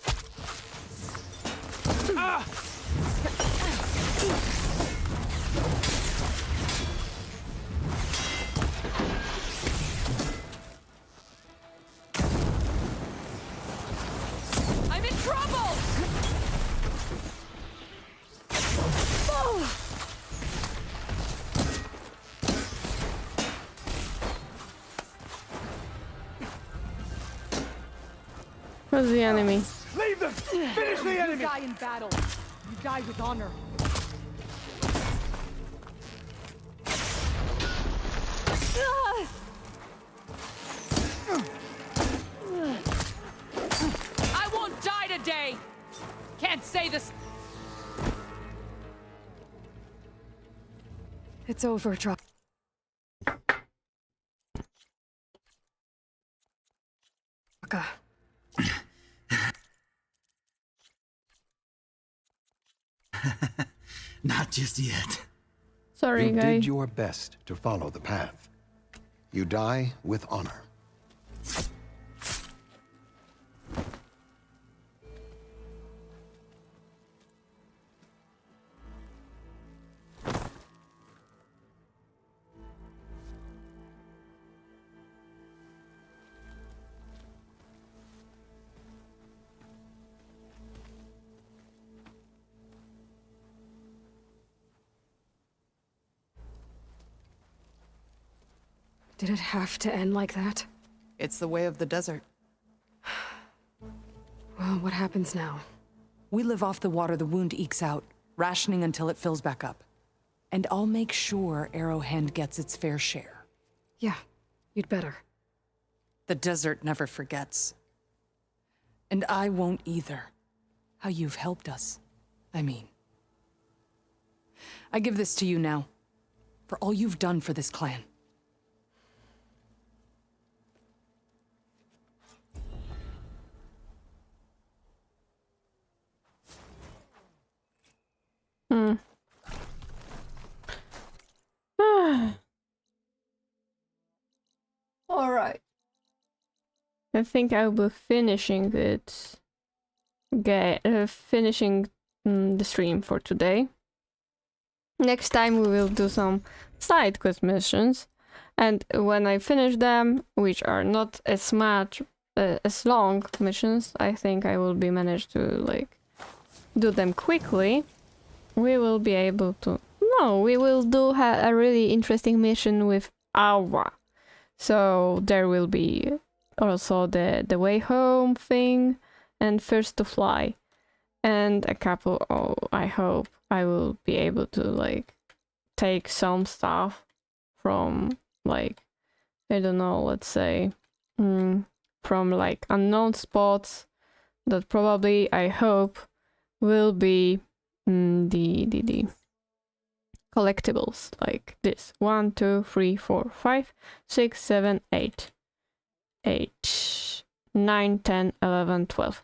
I'm in trouble! Where's the enemy? Leave them! Finish the enemy! You die in battle. You die with honor. I won't It's over, drop. Not just yet. Sorry, you guy. did your best to follow the path. You die with honor. Did it have to end like that? It's the way of the desert. Well, what happens now? We live off the water the wound ekes out, rationing until it fills back up. And I'll make sure Arrowhand gets its fair share. Yeah, you'd better. The desert never forgets. And I won't either. How you've helped us, I mean. I give this to you now, for all you've done for this clan. All right. I think I'll be finishing it. Finishing the stream for today. Next time we will do some side quest missions, and when I finish them, which are not as much as long missions, I think I will be managed to like do them quickly. We will be able to. No, we will do a really interesting mission with Awa. So there will be also the way home thing and first to fly, and a couple. Oh, I hope I will be able to like take some stuff from like, I don't know, let's say from like unknown spots that probably, I hope, will be the collectibles, like this 1 2 3 4 5 6 7 8 9 10 11 12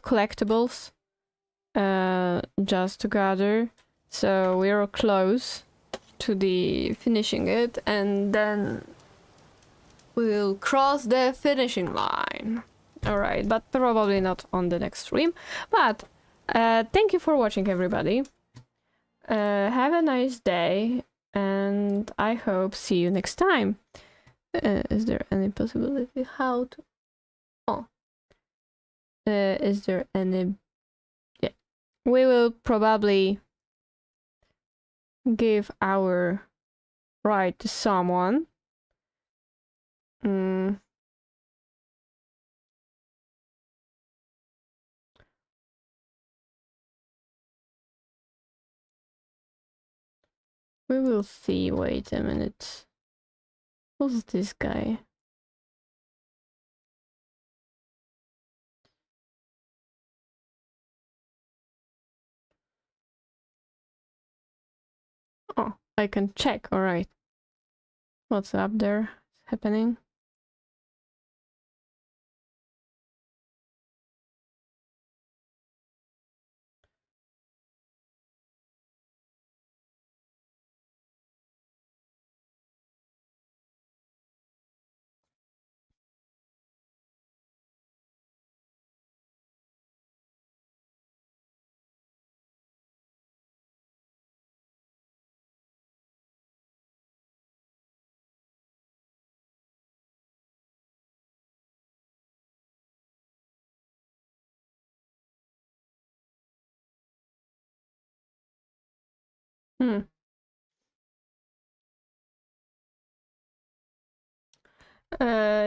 collectibles just to gather. So we're close to the finishing it, and then we'll cross the finishing line. All right, but probably not on the next stream. But thank you for watching, everybody. Have a nice day, and I hope see you next time. Is there any possibility how to? Oh, is there any? Yeah, we will probably give our right to someone. We will see. Wait a minute. Who's this guy? Oh, I can check. All right. What's up there? What's happening?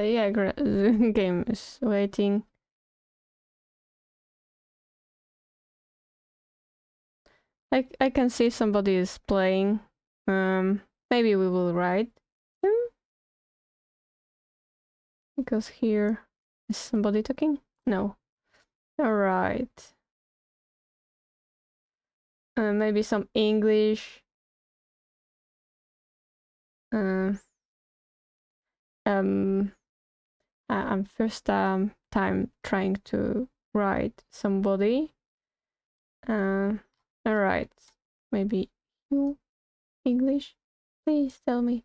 Yeah, the game is waiting. I can see somebody is playing. Maybe we will write him, because here is somebody talking. No. All right. Maybe some English. I'm first time trying to write somebody. Alright, maybe you English? Please tell me.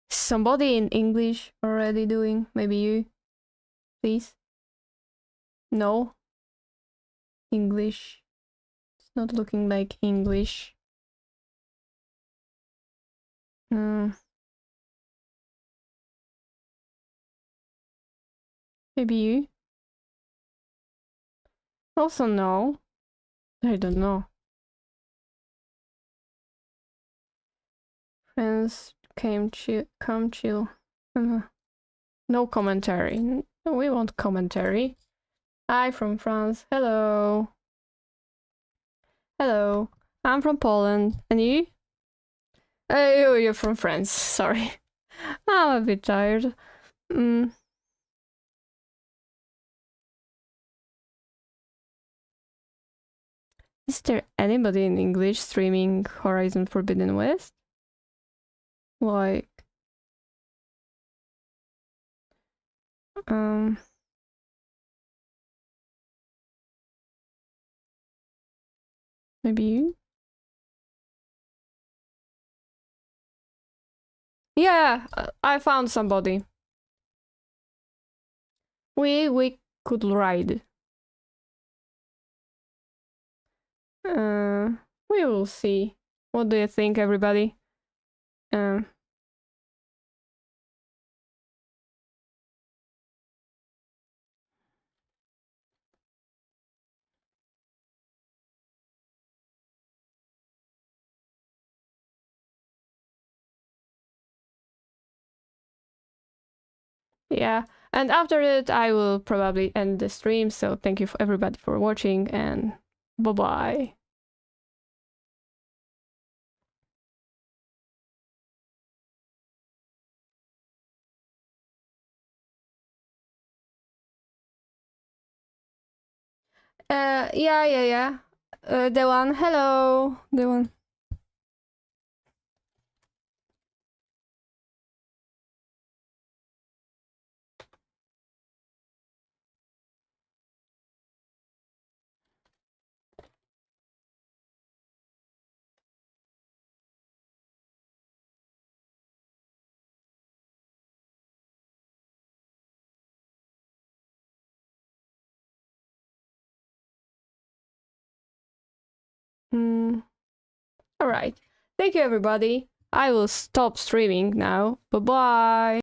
Somebody in English already doing? Maybe you? Please? No? English. It's not looking like English. Maybe you? Also no. I don't know. Friends come chill. No commentary. We want commentary. Hi from France. Hello. Hello. I'm from Poland. And you? Oh, you're from France. Sorry. I'm a bit tired. Is there anybody in English streaming Horizon Forbidden West? Like... Maybe you? Yeah, I found somebody. We could ride. We will see. What do you think, everybody? Yeah, and after it, I will probably end the stream. So thank you for everybody for watching, and bye-bye. Yeah. The one, hello, the one. All right. Thank you, everybody. I will stop streaming now. Bye-bye.